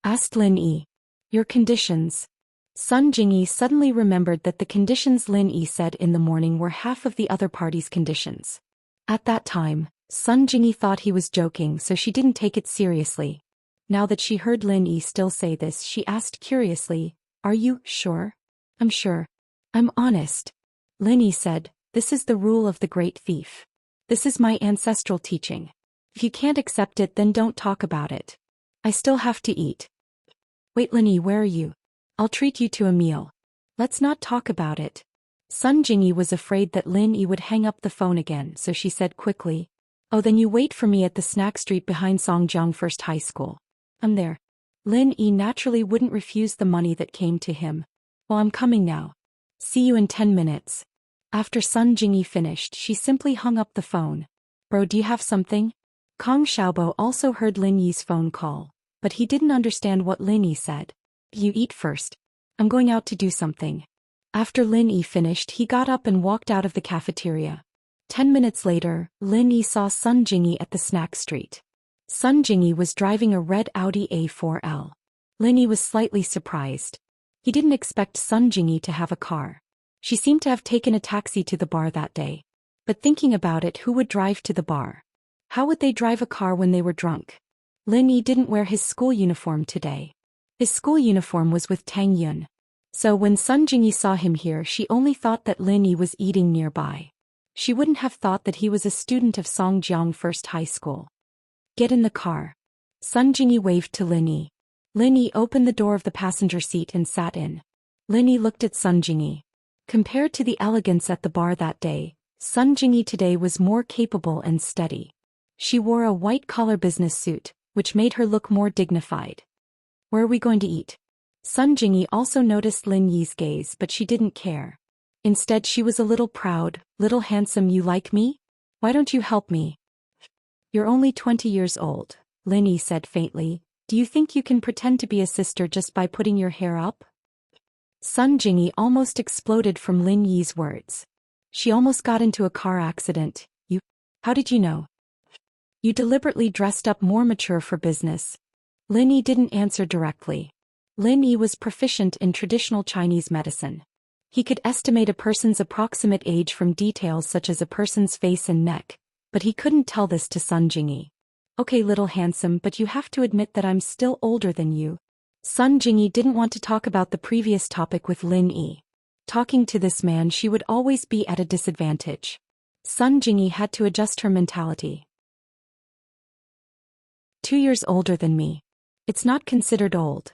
asked Lin Yi. "Your conditions?" Sun Jingyi suddenly remembered that the conditions Lin Yi said in the morning were half of the other party's conditions. At that time, Sun Jingyi thought he was joking, so she didn't take it seriously. Now that she heard Lin Yi still say this, she asked curiously, "Are you sure?" "I'm sure. I'm honest." Lin Yi said, "This is the rule of the great thief. This is my ancestral teaching. If you can't accept it, then don't talk about it. I still have to eat." "Wait, Lin Yi, where are you? I'll treat you to a meal. Let's not talk about it." Sun Jingyi was afraid that Lin Yi would hang up the phone again, so she said quickly, "Oh, then you wait for me at the snack street behind Songjiang First High School. I'm there." Lin Yi naturally wouldn't refuse the money that came to him. "Well, I'm coming now. See you in 10 minutes. After Sun Jingyi finished, she simply hung up the phone. "Bro, do you have something?" Kong Xiaobo also heard Lin Yi's phone call, but he didn't understand what Lin Yi said. You eat first. I'm going out to do something. After Lin Yi finished, he got up and walked out of the cafeteria. 10 minutes later, Lin Yi saw Sun Jingyi at the snack street. Sun Jingyi was driving a red Audi A4L. Lin Yi was slightly surprised. He didn't expect Sun Jingyi to have a car. She seemed to have taken a taxi to the bar that day. But thinking about it, who would drive to the bar? How would they drive a car when they were drunk? Lin Yi didn't wear his school uniform today. His school uniform was with Tang Yun. So when Sun Jingyi saw him here, she only thought that Lin Yi was eating nearby. She wouldn't have thought that he was a student of Songjiang First High School. Get in the car. Sun Jingyi waved to Lin Yi. Lin Yi opened the door of the passenger seat and sat in. Lin Yi looked at Sun Jingyi. Compared to the elegance at the bar that day, Sun Jingyi today was more capable and steady. She wore a white-collar business suit, which made her look more dignified. Where are we going to eat? Sun Jingyi also noticed Lin Yi's gaze, but she didn't care. Instead, she was a little proud. Little handsome, you like me? Why don't you help me? You're only 20 years old, Lin Yi said faintly. Do you think you can pretend to be a sister just by putting your hair up? Sun Jingyi almost exploded from Lin Yi's words. She almost got into a car accident. You? How did you know? You deliberately dressed up more mature for business. Lin Yi didn't answer directly. Lin Yi was proficient in traditional Chinese medicine. He could estimate a person's approximate age from details such as a person's face and neck, but he couldn't tell this to Sun Jingyi. Okay, little handsome, but you have to admit that I'm still older than you. Sun Jingyi didn't want to talk about the previous topic with Lin Yi. Talking to this man, she would always be at a disadvantage. Sun Jingyi had to adjust her mentality. 2 years older than me. It's not considered old.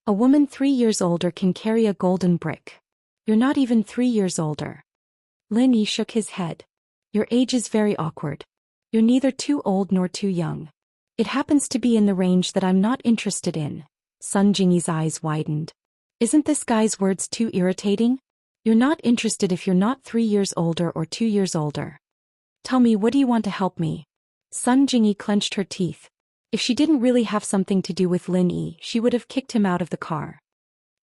A woman 3 years older can carry a golden brick. You're not even 3 years older. Lin Yi shook his head. Your age is very awkward. You're neither too old nor too young. It happens to be in the range that I'm not interested in. Sun Jingyi's eyes widened. Isn't this guy's words too irritating? You're not interested if you're not 3 years older or 2 years older. Tell me, what do you want to help me? Sun Jingyi clenched her teeth. If she didn't really have something to do with Lin Yi, she would have kicked him out of the car.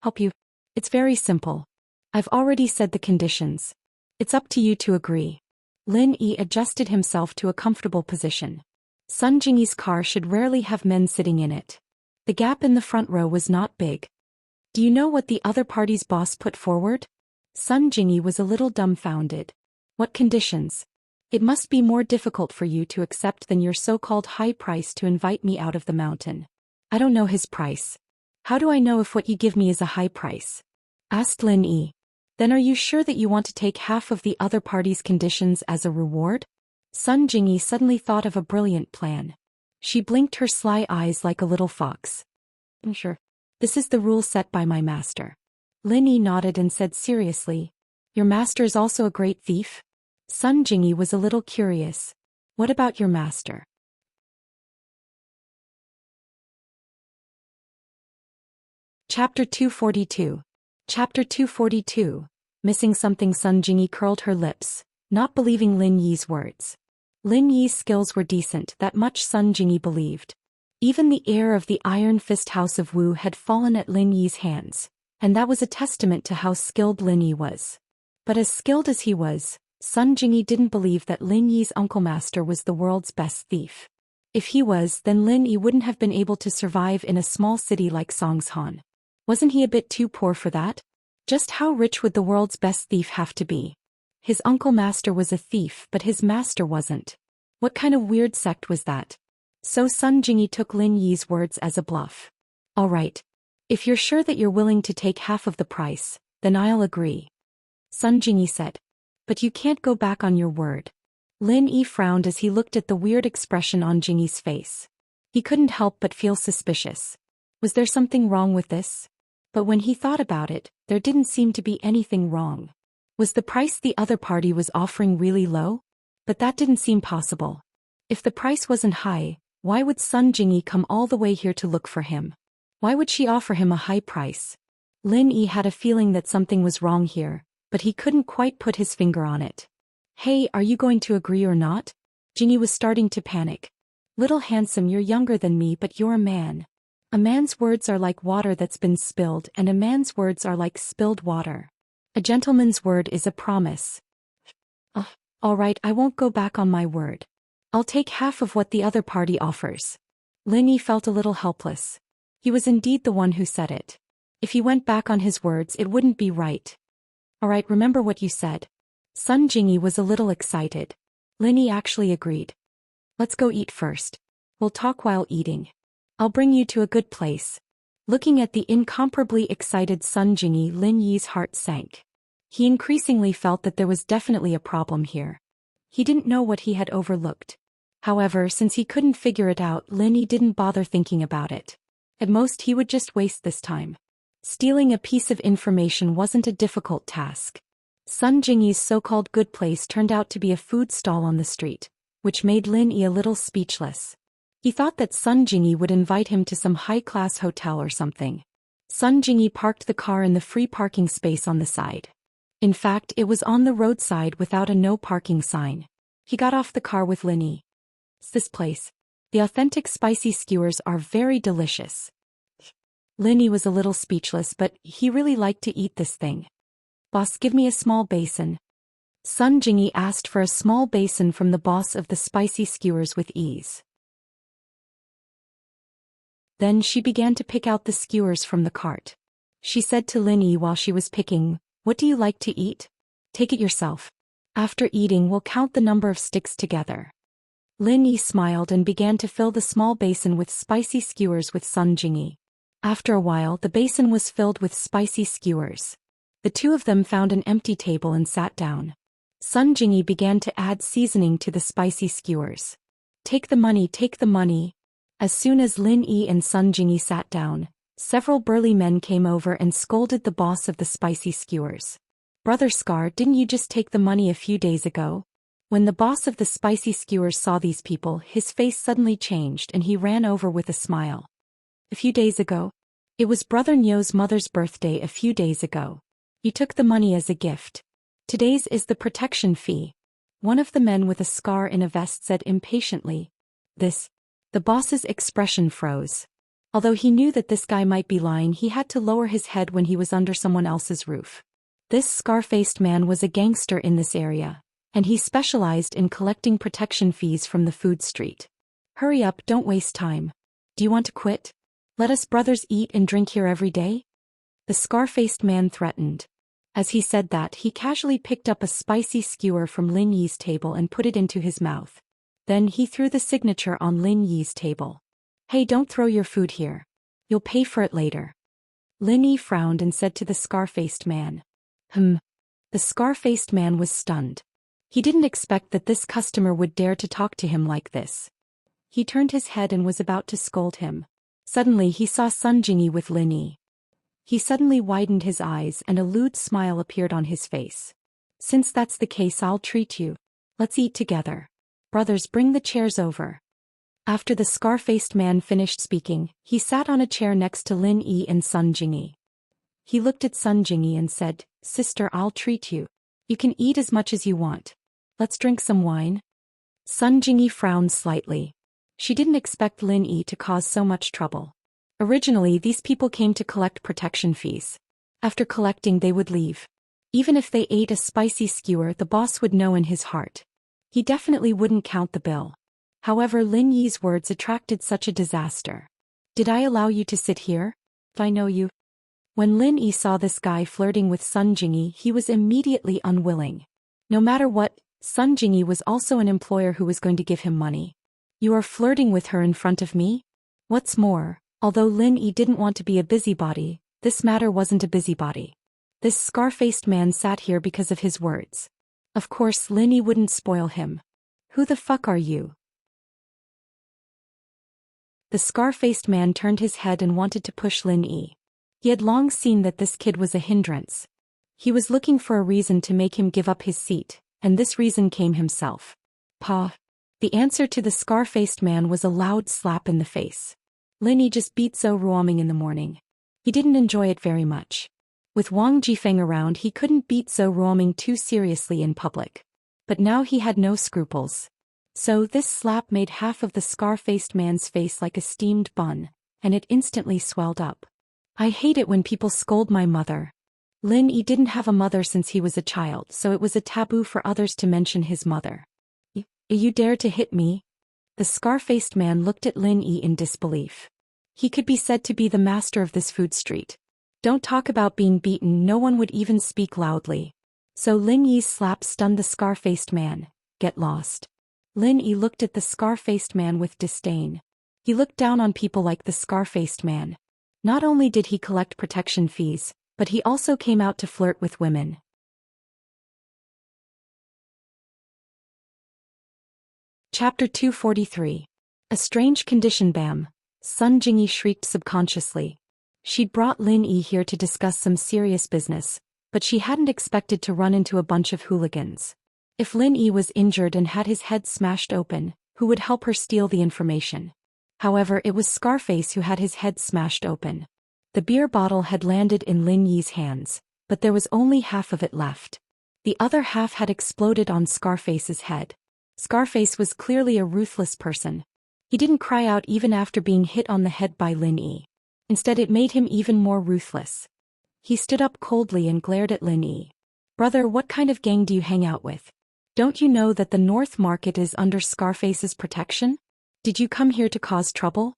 Help you? It's very simple. I've already said the conditions. It's up to you to agree. Lin Yi adjusted himself to a comfortable position. Sun Jingyi's car should rarely have men sitting in it. The gap in the front row was not big. Do you know what the other party's boss put forward? Sun Jingyi was a little dumbfounded. What conditions? It must be more difficult for you to accept than your so-called high price to invite me out of the mountain. I don't know his price. How do I know if what you give me is a high price? Asked Lin Yi. Then are you sure that you want to take half of the other party's conditions as a reward? Sun Jingyi suddenly thought of a brilliant plan. She blinked her sly eyes like a little fox. Sure. This is the rule set by my master. Lin Yi nodded and said seriously. Your master is also a great thief? Sun Jingyi was a little curious. What about your master? Chapter 242. Chapter 242. Missing something. Sun Jingyi curled her lips, not believing Lin Yi's words. Lin Yi's skills were decent, that much Sun Jingyi believed. Even the heir of the Iron Fist House of Wu had fallen at Lin Yi's hands, and that was a testament to how skilled Lin Yi was. But as skilled as he was, Sun Jingyi didn't believe that Lin Yi's uncle master was the world's best thief. If he was, then Lin Yi wouldn't have been able to survive in a small city like Songshan. Wasn't he a bit too poor for that? Just how rich would the world's best thief have to be? His uncle master was a thief, but his master wasn't. What kind of weird sect was that? So Sun Jingyi took Lin Yi's words as a bluff. All right. If you're sure that you're willing to take half of the price, then I'll agree. Sun Jingyi said. But you can't go back on your word. Lin Yi frowned as he looked at the weird expression on Jingyi's face. He couldn't help but feel suspicious. Was there something wrong with this? But when he thought about it, there didn't seem to be anything wrong. Was the price the other party was offering really low? But that didn't seem possible. If the price wasn't high, why would Sun Jingyi come all the way here to look for him? Why would she offer him a high price? Lin Yi had a feeling that something was wrong here, but he couldn't quite put his finger on it. Hey, are you going to agree or not? Jingyi was starting to panic. Little handsome, you're younger than me, but you're a man. A man's words are like water that's been spilled, and a man's words are like spilled water. A gentleman's word is a promise. All right, I won't go back on my word. I'll take half of what the other party offers. Lin felt a little helpless. He was indeed the one who said it. If he went back on his words, it wouldn't be right. All right, remember what you said. Sun Jingyi was a little excited. Lin actually agreed. Let's go eat first. We'll talk while eating. I'll bring you to a good place. Looking at the incomparably excited Sun Jingyi, Lin Yi's heart sank. He increasingly felt that there was definitely a problem here. He didn't know what he had overlooked. However, since he couldn't figure it out, Lin Yi didn't bother thinking about it. At most he would just waste this time. Stealing a piece of information wasn't a difficult task. Sun Jingyi's so-called good place turned out to be a food stall on the street, which made Lin Yi a little speechless. He thought that Sun Jingyi would invite him to some high-class hotel or something. Sun Jingyi parked the car in the free parking space on the side. In fact, it was on the roadside without a no parking sign. He got off the car with Lin Yi. It's this place. The authentic spicy skewers are very delicious. Lin Yi was a little speechless, but he really liked to eat this thing. Boss, give me a small basin. Sun Jingyi asked for a small basin from the boss of the spicy skewers with ease. Then she began to pick out the skewers from the cart. She said to Lin Yi while she was picking, "What do you like to eat? Take it yourself. After eating, we'll count the number of sticks together." Lin Yi smiled and began to fill the small basin with spicy skewers with Sun Jingyi. After a while, the basin was filled with spicy skewers. The two of them found an empty table and sat down. Sun Jingyi began to add seasoning to the spicy skewers. Take the money, take the money." As soon as Lin Yi and Sun Jingyi sat down, several burly men came over and scolded the boss of the spicy skewers. "Brother Scar, didn't you just take the money a few days ago?" When the boss of the spicy skewers saw these people, his face suddenly changed and he ran over with a smile. "A few days ago? It was Brother Nyo's mother's birthday a few days ago. You took the money as a gift. Today's is the protection fee." One of the men with a scar in a vest said impatiently. The boss's expression froze. Although he knew that this guy might be lying, he had to lower his head when he was under someone else's roof. This scar-faced man was a gangster in this area, and he specialized in collecting protection fees from the food street. "Hurry up, don't waste time. Do you want to quit? Let us brothers eat and drink here every day?" The scar-faced man threatened. As he said that, he casually picked up a spicy skewer from Lin Yi's table and put it into his mouth. Then he threw the signature on Lin Yi's table. "Hey, don't throw your food here. You'll pay for it later." Lin Yi frowned and said to the scar-faced man. The scar-faced man was stunned. He didn't expect that this customer would dare to talk to him like this. He turned his head and was about to scold him. Suddenly he saw Sun Jingyi with Lin Yi. He suddenly widened his eyes and a lewd smile appeared on his face. "Since that's the case, I'll treat you. Let's eat together. Brothers, bring the chairs over." After the scar-faced man finished speaking, he sat on a chair next to Lin Yi and Sun Jingyi. He looked at Sun Jingyi and said, "Sister, I'll treat you. You can eat as much as you want. Let's drink some wine." Sun Jingyi frowned slightly. She didn't expect Lin Yi to cause so much trouble. Originally, these people came to collect protection fees. After collecting, they would leave. Even if they ate a spicy skewer, the boss would know in his heart. He definitely wouldn't count the bill. However, Lin Yi's words attracted such a disaster. "Did I allow you to sit here? If I know you?" When Lin Yi saw this guy flirting with Sun Jingyi, he was immediately unwilling. No matter what, Sun Jingyi was also an employer who was going to give him money. "You are flirting with her in front of me?" What's more, although Lin Yi didn't want to be a busybody, this matter wasn't a busybody. This scar-faced man sat here because of his words. Of course, Lin Yi wouldn't spoil him. "Who the fuck are you?" The scar-faced man turned his head and wanted to push Lin Yi. He had long seen that this kid was a hindrance. He was looking for a reason to make him give up his seat, and this reason came himself. "Pa." The answer to the scar-faced man was a loud slap in the face. Lin Yi just beat Zhou Ruoming in the morning. He didn't enjoy it very much. With Wang Jifeng around, he couldn't beat Zhou Ruoming too seriously in public. But now he had no scruples. So this slap made half of the scar-faced man's face like a steamed bun, and it instantly swelled up. I hate it when people scold my mother. Lin Yi didn't have a mother since he was a child, so it was a taboo for others to mention his mother. You dare to hit me? The scar-faced man looked at Lin Yi in disbelief. He could be said to be the master of this food street. Don't talk about being beaten, no one would even speak loudly. So Lin Yi's slap stunned the scar-faced man. Get lost. Lin Yi looked at the scar-faced man with disdain. He looked down on people like the scar-faced man. Not only did he collect protection fees, but he also came out to flirt with women. Chapter 243. A strange condition. Bam. Sun Jingyi shrieked subconsciously. She'd brought Lin Yi here to discuss some serious business, but she hadn't expected to run into a bunch of hooligans. If Lin Yi was injured and had his head smashed open, who would help her steal the information? However, it was Scarface who had his head smashed open. The beer bottle had landed in Lin Yi's hands, but there was only half of it left. The other half had exploded on Scarface's head. Scarface was clearly a ruthless person. He didn't cry out even after being hit on the head by Lin Yi. Instead, it made him even more ruthless. He stood up coldly and glared at Lin Yi. Brother, what kind of gang do you hang out with? Don't you know that the North Market is under Scarface's protection? Did you come here to cause trouble?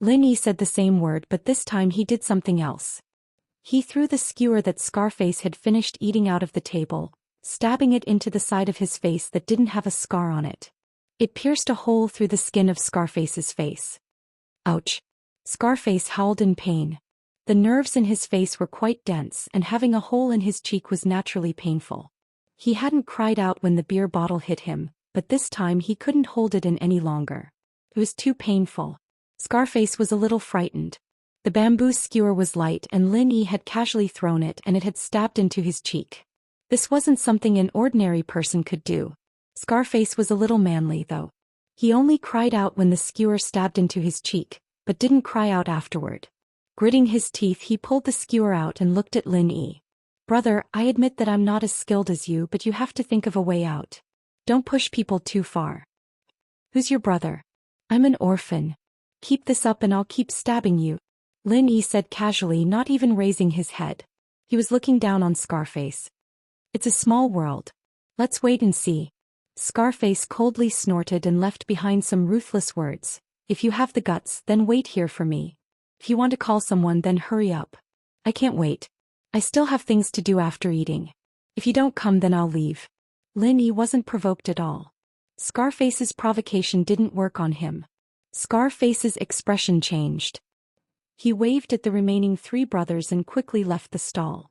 Lin Yi said the same word, but this time he did something else. He threw the skewer that Scarface had finished eating out of the table, stabbing it into the side of his face that didn't have a scar on it. It pierced a hole through the skin of Scarface's face. Ouch! Scarface howled in pain. The nerves in his face were quite dense, and having a hole in his cheek was naturally painful. He hadn't cried out when the beer bottle hit him, but this time he couldn't hold it in any longer. It was too painful. Scarface was a little frightened. The bamboo skewer was light and Lin Yi had casually thrown it and it had stabbed into his cheek. This wasn't something an ordinary person could do. Scarface was a little manly though. He only cried out when the skewer stabbed into his cheek, but didn't cry out afterward. Gritting his teeth, he pulled the skewer out and looked at Lin Yi. Brother, I admit that I'm not as skilled as you, but you have to think of a way out. Don't push people too far. Who's your brother? I'm an orphan. Keep this up and I'll keep stabbing you. Lin Yi said casually, not even raising his head. He was looking down on Scarface. It's a small world. Let's wait and see. Scarface coldly snorted and left behind some ruthless words. If you have the guts, then wait here for me. If you want to call someone, then hurry up. I can't wait. I still have things to do after eating. If you don't come, then I'll leave. Lin Yi wasn't provoked at all. Scarface's provocation didn't work on him. Scarface's expression changed. He waved at the remaining three brothers and quickly left the stall.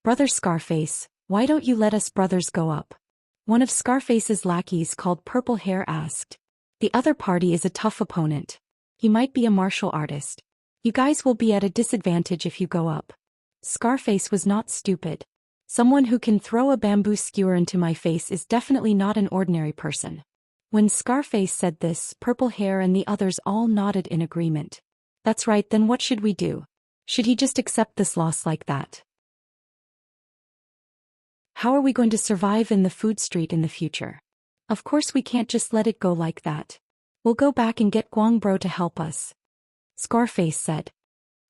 Brother Scarface, why don't you let us brothers go up? One of Scarface's lackeys called Purple Hair asked. The other party is a tough opponent. He might be a martial artist. You guys will be at a disadvantage if you go up. Scarface was not stupid. Someone who can throw a bamboo skewer into my face is definitely not an ordinary person. When Scarface said this, Purple Hair and the others all nodded in agreement. That's right, then what should we do? Should he just accept this loss like that? How are we going to survive in the food street in the future? Of course we can't just let it go like that. We'll go back and get Guangbro to help us. Scarface said.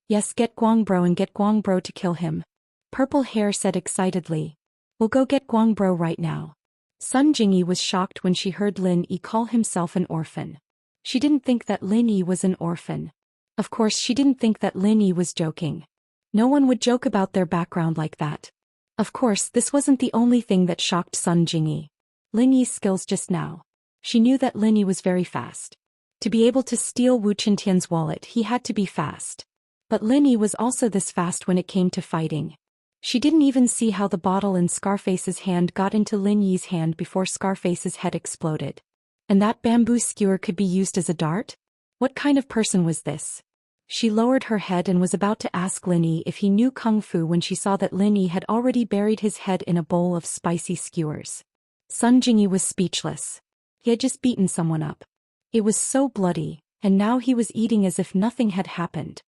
Yes, get Guangbro and get Guangbro to kill him. Purple Hair said excitedly. We'll go get Guangbro right now. Sun Jingyi was shocked when she heard Lin Yi call himself an orphan. She didn't think that Lin Yi was an orphan. Of course, she didn't think that Lin Yi was joking. No one would joke about their background like that. Of course, this wasn't the only thing that shocked Sun Jingyi. Lin Yi's skills just now. She knew that Lin Yi was very fast. To be able to steal Wu Qintian's wallet, he had to be fast. But Lin Yi was also this fast when it came to fighting. She didn't even see how the bottle in Scarface's hand got into Lin Yi's hand before Scarface's head exploded. And that bamboo skewer could be used as a dart? What kind of person was this? She lowered her head and was about to ask Lin Yi if he knew Kung Fu when she saw that Lin Yi had already buried his head in a bowl of spicy skewers. Sun Jingyi was speechless. He had just beaten someone up. It was so bloody, and now he was eating as if nothing had happened.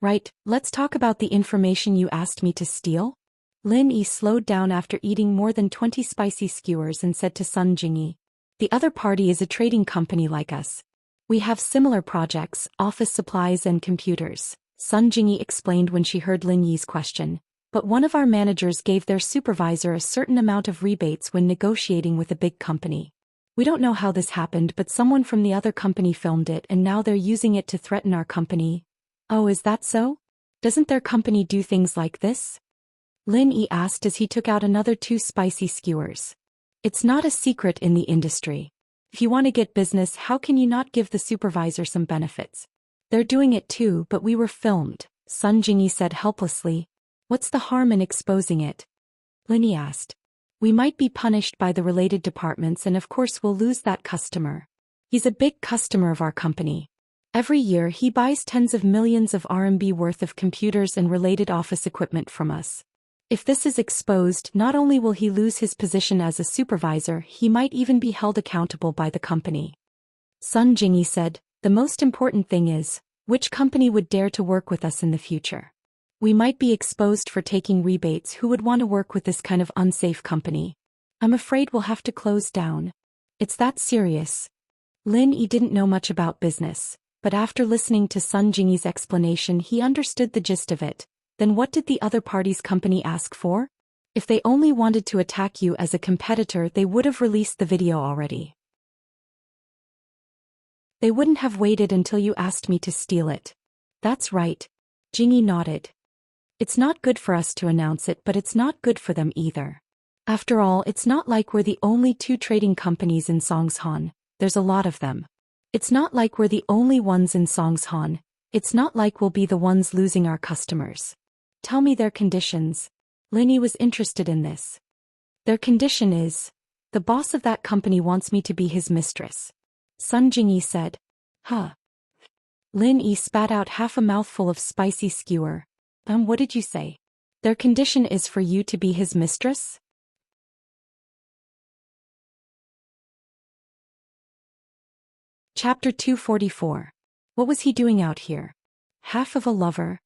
Right, let's talk about the information you asked me to steal? Lin Yi slowed down after eating more than 20 spicy skewers and said to Sun Jingyi. The other party is a trading company like us. We have similar projects, office supplies and computers, Sun Jingyi explained when she heard Lin Yi's question. But one of our managers gave their supervisor a certain amount of rebates when negotiating with a big company. We don't know how this happened, but someone from the other company filmed it and now they're using it to threaten our company. Oh, is that so? Doesn't their company do things like this? Lin Yi asked as he took out another 2 spicy skewers. It's not a secret in the industry. If you want to get business, how can you not give the supervisor some benefits? They're doing it too, but we were filmed, Sun Jingyi said helplessly. What's the harm in exposing it? Lin Yi asked. We might be punished by the related departments and of course we'll lose that customer. He's a big customer of our company. Every year he buys tens of millions of RMB worth of computers and related office equipment from us. If this is exposed, not only will he lose his position as a supervisor, he might even be held accountable by the company. Sun Jingyi said, the most important thing is, which company would dare to work with us in the future? We might be exposed for taking rebates. Who would want to work with this kind of unsafe company? I'm afraid we'll have to close down. It's that serious. Lin Yi didn't know much about business, but after listening to Sun Jingyi's explanation he understood the gist of it. Then what did the other party's company ask for? If they only wanted to attack you as a competitor, they would have released the video already. They wouldn't have waited until you asked me to steal it. That's right. Jingyi nodded. It's not good for us to announce it, but it's not good for them either. After all, it's not like we're the only 2 trading companies in Songshan. There's a lot of them. It's not like we're the only ones in Songshan. It's not like we'll be the ones losing our customers. Tell me their conditions. Lin Yi was interested in this. Their condition is, the boss of that company wants me to be his mistress. Sun Jingyi said. Huh. Lin Yi spat out half a mouthful of spicy skewer. What did you say? Their condition is for you to be his mistress? Chapter 244. What was he doing out here? Half of a lover?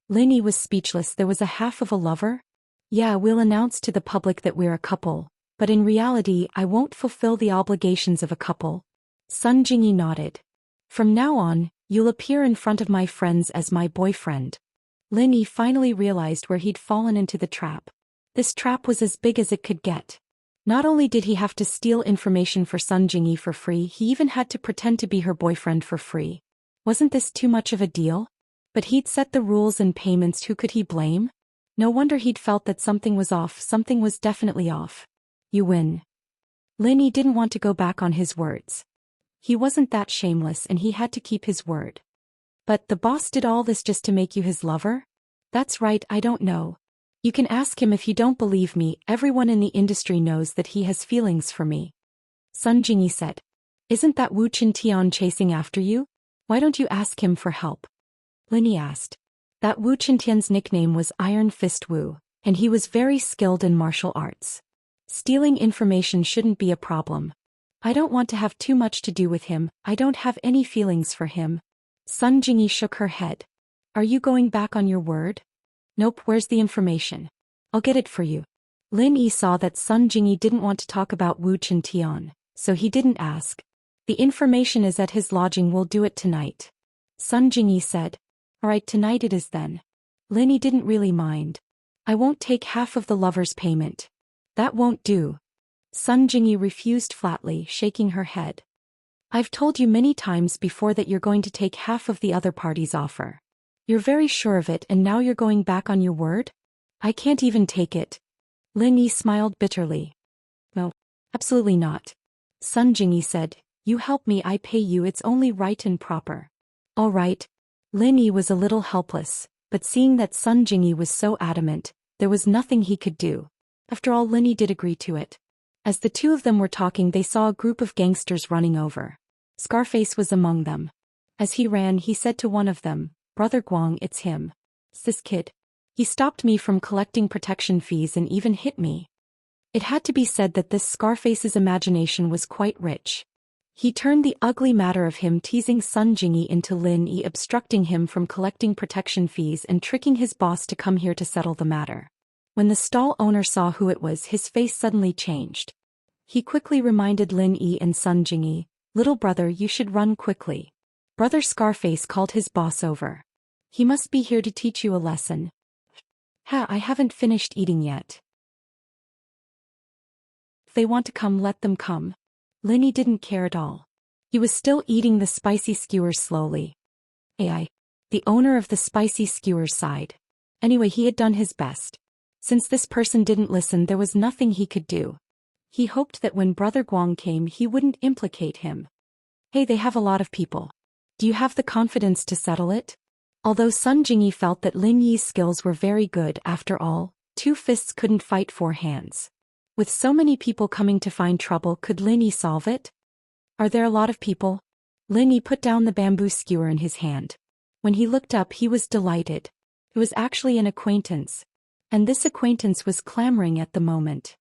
Lin Yi was speechless. There was a half of a lover? Yeah, we'll announce to the public that we're a couple, but in reality I won't fulfill the obligations of a couple. Sun Jingyi nodded. From now on, you'll appear in front of my friends as my boyfriend. Lin Yi finally realized where he'd fallen into the trap. This trap was as big as it could get. Not only did he have to steal information for Sun Jingyi for free, he even had to pretend to be her boyfriend for free. Wasn't this too much of a deal? But he'd set the rules and payments. Who could he blame? No wonder he'd felt that something was off. Something was definitely off. You win. Lin Yi didn't want to go back on his words. He wasn't that shameless and he had to keep his word. But the boss did all this just to make you his lover? That's right, I don't know. You can ask him if you don't believe me. Everyone in the industry knows that he has feelings for me. Sun Jingyi said. Isn't that Wu Qintian chasing after you? Why don't you ask him for help? Lin Yi asked. That Wu Qintian's nickname was Iron Fist Wu, and he was very skilled in martial arts. Stealing information shouldn't be a problem. I don't want to have too much to do with him. I don't have any feelings for him. Sun Jingyi shook her head. Are you going back on your word? Nope, where's the information? I'll get it for you. Lin Yi saw that Sun Jingyi didn't want to talk about Wu Qintian, so he didn't ask. The information is at his lodging. We'll do it tonight. Sun Jingyi said. Alright, tonight it is then. Lin Yi didn't really mind. I won't take half of the lover's payment. That won't do. Sun Jingyi refused flatly, shaking her head. I've told you many times before that you're going to take half of the other party's offer. You're very sure of it and now you're going back on your word? I can't even take it. Lin Yi smiled bitterly. No, absolutely not. Sun Jingyi said, you help me, I pay you, it's only right and proper. All right. Lin Yi was a little helpless, but seeing that Sun Jingyi was so adamant, there was nothing he could do. After all, Lin Yi did agree to it. As the two of them were talking, they saw a group of gangsters running over. Scarface was among them. As he ran, he said to one of them, Brother Guang, it's him. It's this kid. He stopped me from collecting protection fees and even hit me. It had to be said that this Scarface's imagination was quite rich. He turned the ugly matter of him teasing Sun Jingyi into Lin Yi obstructing him from collecting protection fees and tricking his boss to come here to settle the matter. When the stall owner saw who it was, his face suddenly changed. He quickly reminded Lin Yi and Sun Jingyi, Little brother, you should run quickly. Brother Scarface called his boss over. He must be here to teach you a lesson. I haven't finished eating yet. If they want to come, let them come. Linny didn't care at all. He was still eating the spicy skewers slowly. The owner of the spicy skewers sighed. Anyway, he had done his best. Since this person didn't listen, there was nothing he could do. He hoped that when Brother Guang came, he wouldn't implicate him. Hey, they have a lot of people. Do you have the confidence to settle it? Although Sun Jingyi felt that Lin Yi's skills were very good, after all, 2 fists couldn't fight 4 hands. With so many people coming to find trouble, could Lin Yi solve it? Are there a lot of people? Lin Yi put down the bamboo skewer in his hand. When he looked up, he was delighted. It was actually an acquaintance. And this acquaintance was clamoring at the moment.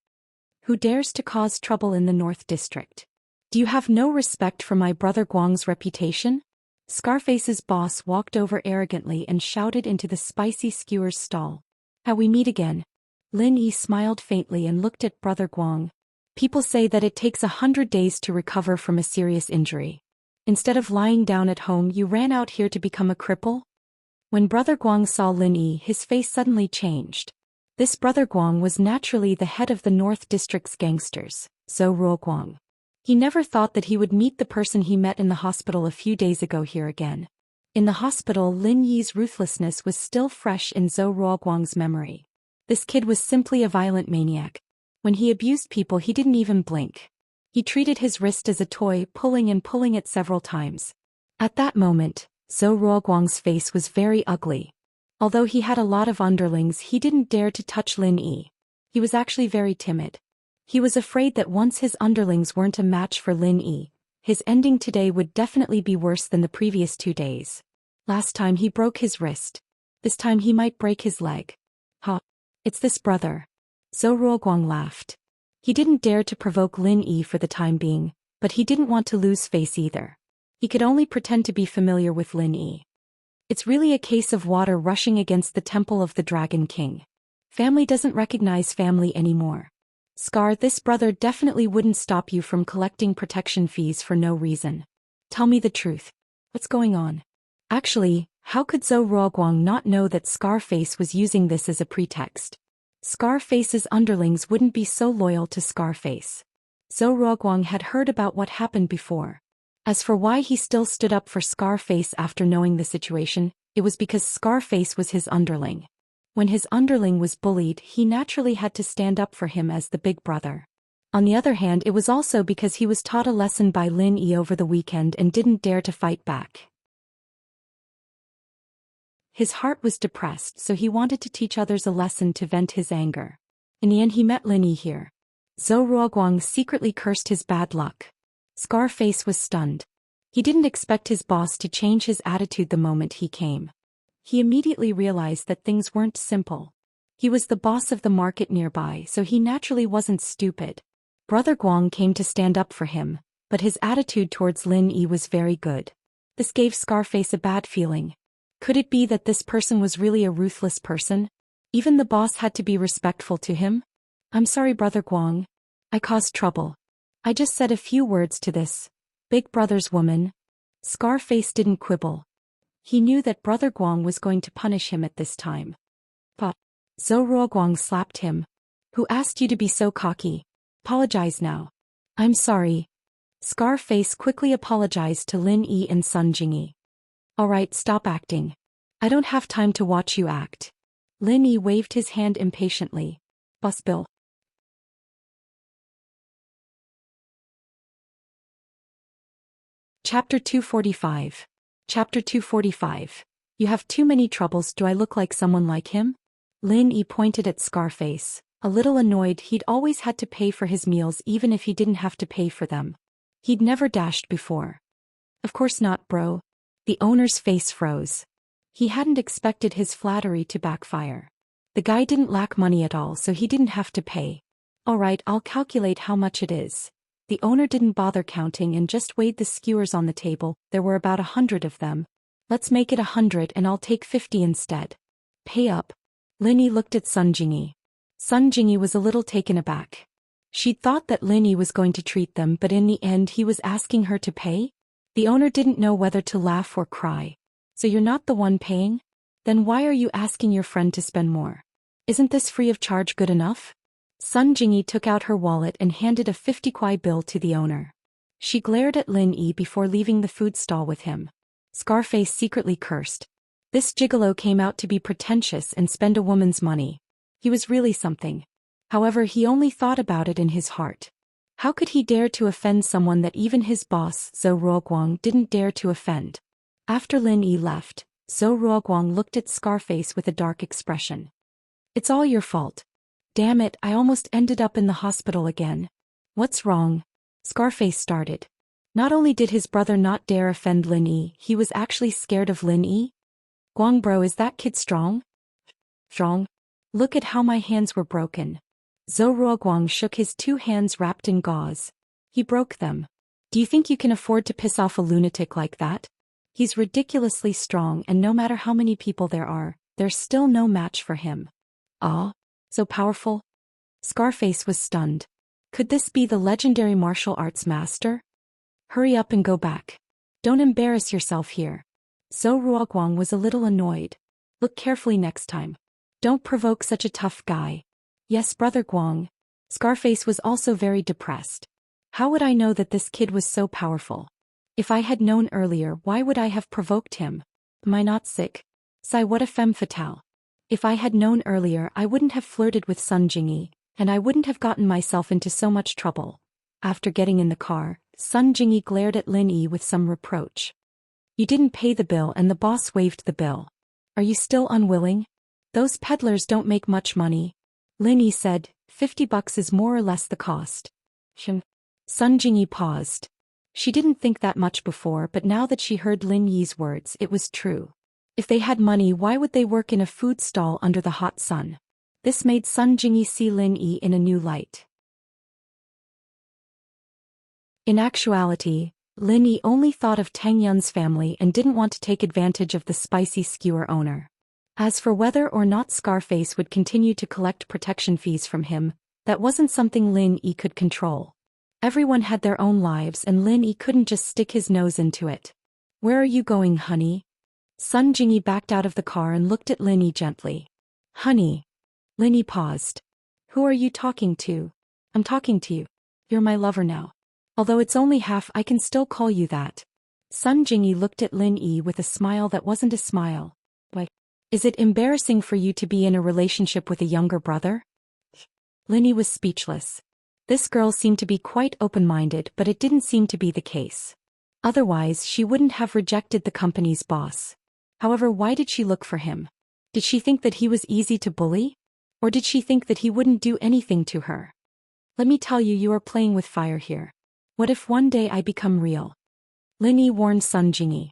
Who dares to cause trouble in the North District? Do you have no respect for my brother Guang's reputation? Scarface's boss walked over arrogantly and shouted into the spicy skewer's stall. How we meet again? Lin Yi smiled faintly and looked at Brother Guang. People say that it takes 100 days to recover from a serious injury. Instead of lying down at home, you ran out here to become a cripple? When Brother Guang saw Lin Yi, his face suddenly changed. This Brother Guang was naturally the head of the North District's gangsters, Zhou Ruoguang. He never thought that he would meet the person he met in the hospital a few days ago here again. In the hospital, Lin Yi's ruthlessness was still fresh in Zhou Ruoguang's memory. This kid was simply a violent maniac. When he abused people, he didn't even blink. He treated his wrist as a toy, pulling and pulling it several times. At that moment, Zhou Ruoguang's face was very ugly. Although he had a lot of underlings, he didn't dare to touch Lin Yi. He was actually very timid. He was afraid that once his underlings weren't a match for Lin Yi, his ending today would definitely be worse than the previous 2 days. Last time he broke his wrist. This time he might break his leg. It's this brother. Zhou Ruoguang laughed. He didn't dare to provoke Lin Yi for the time being, but he didn't want to lose face either. He could only pretend to be familiar with Lin Yi. It's really a case of water rushing against the temple of the Dragon King. Family doesn't recognize family anymore. Scar, this brother definitely wouldn't stop you from collecting protection fees for no reason. Tell me the truth. What's going on? Actually, how could Zhou Ruoguang not know that Scarface was using this as a pretext? Scarface's underlings wouldn't be so loyal to Scarface. Zhou Ruoguang had heard about what happened before. As for why he still stood up for Scarface after knowing the situation, it was because Scarface was his underling. When his underling was bullied, he naturally had to stand up for him as the big brother. On the other hand, it was also because he was taught a lesson by Lin Yi over the weekend and didn't dare to fight back. His heart was depressed, so he wanted to teach others a lesson to vent his anger. In the end, he met Lin Yi here. Zhou Ruoguang secretly cursed his bad luck. Scarface was stunned. He didn't expect his boss to change his attitude the moment he came. He immediately realized that things weren't simple. He was the boss of the market nearby, so he naturally wasn't stupid. Brother Guang came to stand up for him, but his attitude towards Lin Yi was very good. This gave Scarface a bad feeling. Could it be that this person was really a ruthless person? Even the boss had to be respectful to him? I'm sorry, Brother Guang. I caused trouble. I just said a few words to this big brother's woman. Scarface didn't quibble. He knew that Brother Guang was going to punish him at this time. Zhou Ruoguang slapped him. Who asked you to be so cocky? Apologize now. I'm sorry. Scarface quickly apologized to Lin Yi and Sun Jingyi. Alright, stop acting. I don't have time to watch you act. Lin Yi waved his hand impatiently. Boss Bill. Chapter 245. Chapter 245. You have too many troubles. Do I look like someone like him? Lin Yi pointed at Scarface. A little annoyed, he'd always had to pay for his meals even if he didn't have to pay for them. He'd never dashed before. Of course not, bro. The owner's face froze. He hadn't expected his flattery to backfire. The guy didn't lack money at all, so he didn't have to pay. Alright, I'll calculate how much it is. The owner didn't bother counting and just weighed the skewers on the table. There were about 100 of them. Let's make it 100 and I'll take 50 instead. Pay up. Lin Yi looked at Sun Jingyi. Sun Jingyi was a little taken aback. She'd thought that Lin Yi was going to treat them, but in the end he was asking her to pay? The owner didn't know whether to laugh or cry. So you're not the one paying? Then why are you asking your friend to spend more? Isn't this free of charge good enough? Sun Jingyi took out her wallet and handed a 50 kuai bill to the owner. She glared at Lin Yi before leaving the food stall with him. Scarface secretly cursed. This gigolo came out to be pretentious and spend a woman's money. He was really something. However, he only thought about it in his heart. How could he dare to offend someone that even his boss, Zhou Ruoguang, didn't dare to offend? After Lin Yi left, Zhou Ruoguang looked at Scarface with a dark expression. It's all your fault. Damn it, I almost ended up in the hospital again. What's wrong? Scarface started. Not only did his brother not dare offend Lin Yi, he was actually scared of Lin Yi. Guang bro, is that kid strong? Strong? Look at how my hands were broken. Zhou Ruoguang shook his 2 hands wrapped in gauze. He broke them. Do you think you can afford to piss off a lunatic like that? He's ridiculously strong, and no matter how many people there are, there's still no match for him. Ah? So powerful? Scarface was stunned. Could this be the legendary martial arts master? Hurry up and go back. Don't embarrass yourself here. Zhou Ruoguang was a little annoyed. Look carefully next time. Don't provoke such a tough guy. Yes, brother Guang. Scarface was also very depressed. How would I know that this kid was so powerful? If I had known earlier, why would I have provoked him? Am I not sick? Sigh, what a femme fatale. If I had known earlier, I wouldn't have flirted with Sun Jingyi, and I wouldn't have gotten myself into so much trouble. After getting in the car, Sun Jingyi glared at Lin Yi with some reproach. You didn't pay the bill and the boss waived the bill. Are you still unwilling? Those peddlers don't make much money. Lin Yi said, $50 is more or less the cost. Sun Jingyi paused. She didn't think that much before, but now that she heard Lin Yi's words, it was true. If they had money, why would they work in a food stall under the hot sun? This made Sun Jingyi see Lin Yi in a new light. In actuality, Lin Yi only thought of Tang Yun's family and didn't want to take advantage of the spicy skewer owner. As for whether or not Scarface would continue to collect protection fees from him, that wasn't something Lin Yi could control. Everyone had their own lives and Lin Yi couldn't just stick his nose into it. Where are you going, honey? Sun Jingyi backed out of the car and looked at Lin Yi gently. Honey. Lin Yi paused. Who are you talking to? I'm talking to you. You're my lover now. Although it's only half, I can still call you that. Sun Jingyi looked at Lin Yi with a smile that wasn't a smile. Why? Is it embarrassing for you to be in a relationship with a younger brother? Lin Yi was speechless. This girl seemed to be quite open-minded, but it didn't seem to be the case. Otherwise, she wouldn't have rejected the company's boss. However, why did she look for him? Did she think that he was easy to bully? Or did she think that he wouldn't do anything to her? Let me tell you, you are playing with fire here. What if one day I become real? Lin Yi warned Sun Jingyi.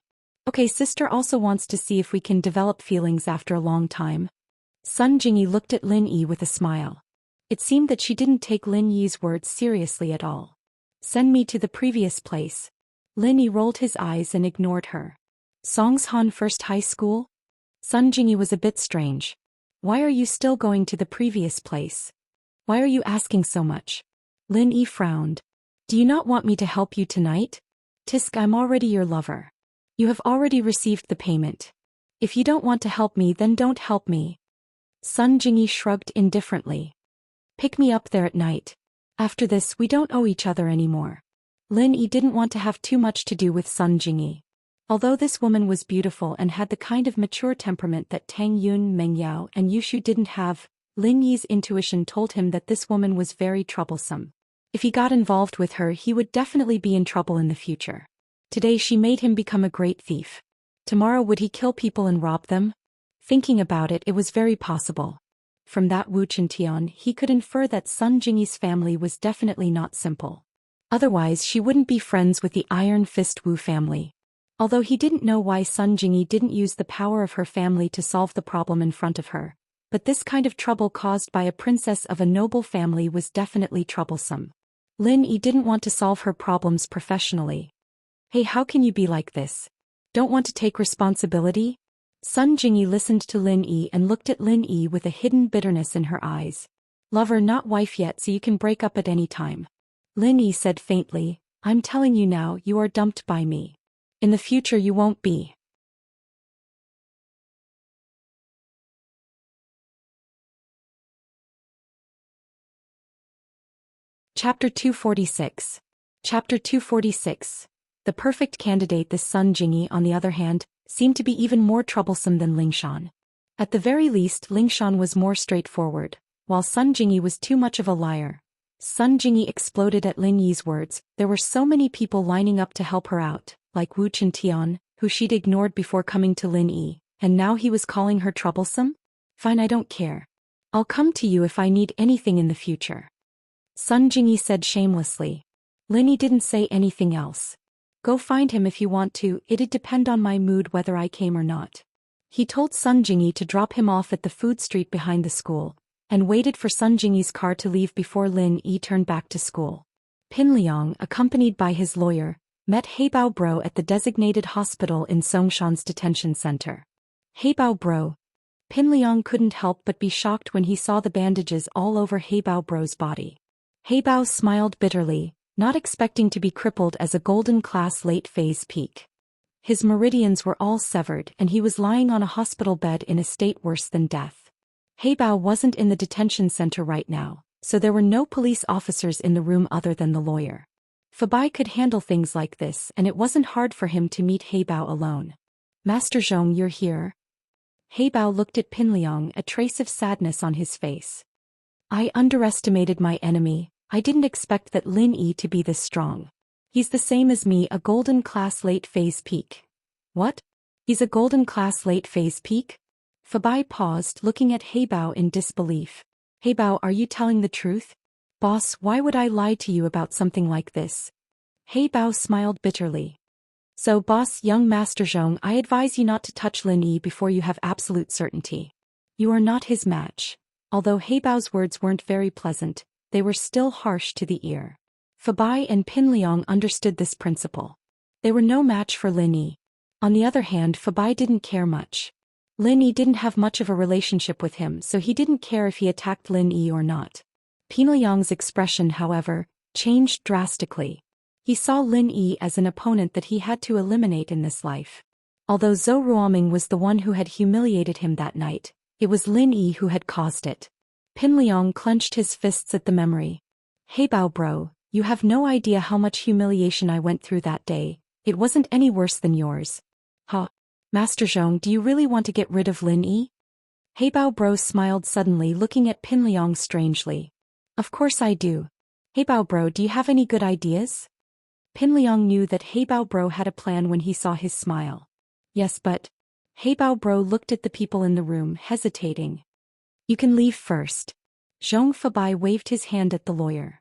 Okay, sister also wants to see if we can develop feelings after a long time. Sun Jingyi looked at Lin Yi with a smile. It seemed that she didn't take Lin Yi's words seriously at all. Send me to the previous place. Lin Yi rolled his eyes and ignored her. Songshan First High School? Sun Jingyi was a bit strange. Why are you still going to the previous place? Why are you asking so much? Lin Yi frowned. Do you not want me to help you tonight? Tisk, I'm already your lover. You have already received the payment. If you don't want to help me, then don't help me. Sun Jingyi shrugged indifferently. Pick me up there at night. After this, we don't owe each other anymore. Lin Yi didn't want to have too much to do with Sun Jingyi. Although this woman was beautiful and had the kind of mature temperament that Tang Yun, Meng Yao, and Yushu didn't have, Lin Yi's intuition told him that this woman was very troublesome. If he got involved with her, he would definitely be in trouble in the future. Today she made him become a great thief. Tomorrow would he kill people and rob them? Thinking about it, it was very possible. From that Wu Chintian, he could infer that Sun Jingyi's family was definitely not simple. Otherwise she wouldn't be friends with the Iron Fist Wu family. Although he didn't know why Sun Jingyi didn't use the power of her family to solve the problem in front of her, but this kind of trouble caused by a princess of a noble family was definitely troublesome. Lin Yi didn't want to solve her problems professionally. Hey, how can you be like this? Don't want to take responsibility? Sun Jingyi listened to Lin Yi and looked at Lin Yi with a hidden bitterness in her eyes. Lover not wife yet, so you can break up at any time. Lin Yi said faintly, I'm telling you now, you are dumped by me. In the future you won't be. Chapter 246. Chapter 246. The perfect candidate. This Sun Jingyi, on the other hand, seemed to be even more troublesome than Lingshan. At the very least, Lingshan was more straightforward, while Sun Jingyi was too much of a liar. Sun Jingyi exploded at Lin Yi's words. There were so many people lining up to help her out, like Wu Chintian, who she'd ignored before coming to Lin Yi, and now he was calling her troublesome? Fine, I don't care. I'll come to you if I need anything in the future. Sun Jingyi said shamelessly. Lin Yi didn't say anything else. Go find him if you want to, it'd depend on my mood whether I came or not. He told Sun Jingyi to drop him off at the food street behind the school, and waited for Sun Jingyi's car to leave before Lin Yi turned back to school. Pin Liang, accompanied by his lawyer, met Heibao Bro at the designated hospital in Songshan's detention center. Heibao Bro. Pin Liang couldn't help but be shocked when he saw the bandages all over Heibao Bro's body. Heibao smiled bitterly, not expecting to be crippled as a golden class late phase peak. His meridians were all severed and he was lying on a hospital bed in a state worse than death. Heibao wasn't in the detention center right now, so there were no police officers in the room other than the lawyer. Fabai could handle things like this, and it wasn't hard for him to meet Heibao alone. Master Zhong, you're here? Heibao looked at Pin Liang, a trace of sadness on his face. I underestimated my enemy. I didn't expect that Lin Yi to be this strong. He's the same as me, a golden class late phase peak. What? He's a golden class late phase peak? Fabai paused, looking at Heibao in disbelief. Heibao, are you telling the truth? Boss, why would I lie to you about something like this? Heibao smiled bitterly. So boss, young Master Zhong, I advise you not to touch Lin Yi before you have absolute certainty. You are not his match. Although Heibao's words weren't very pleasant, they were still harsh to the ear. Fabai and Pin Liang understood this principle. They were no match for Lin Yi. On the other hand, Fabai didn't care much. Lin Yi didn't have much of a relationship with him, so he didn't care if he attacked Lin Yi or not. Pin Liang's expression, however, changed drastically. He saw Lin Yi as an opponent that he had to eliminate in this life. Although Zhou Ruoming was the one who had humiliated him that night, it was Lin Yi who had caused it. Pin Liang clenched his fists at the memory. Heibao Bro, you have no idea how much humiliation I went through that day. It wasn't any worse than yours. Huh? Master Zhong, do you really want to get rid of Lin Yi? Heibao Bro smiled suddenly, looking at Pin Liang strangely. Of course I do. Heibao Bro, do you have any good ideas? Pin Liang knew that Heibao Bro had a plan when he saw his smile. Yes, but... Heibao Bro looked at the people in the room, hesitating. You can leave first. Zhong Fabai waved his hand at the lawyer.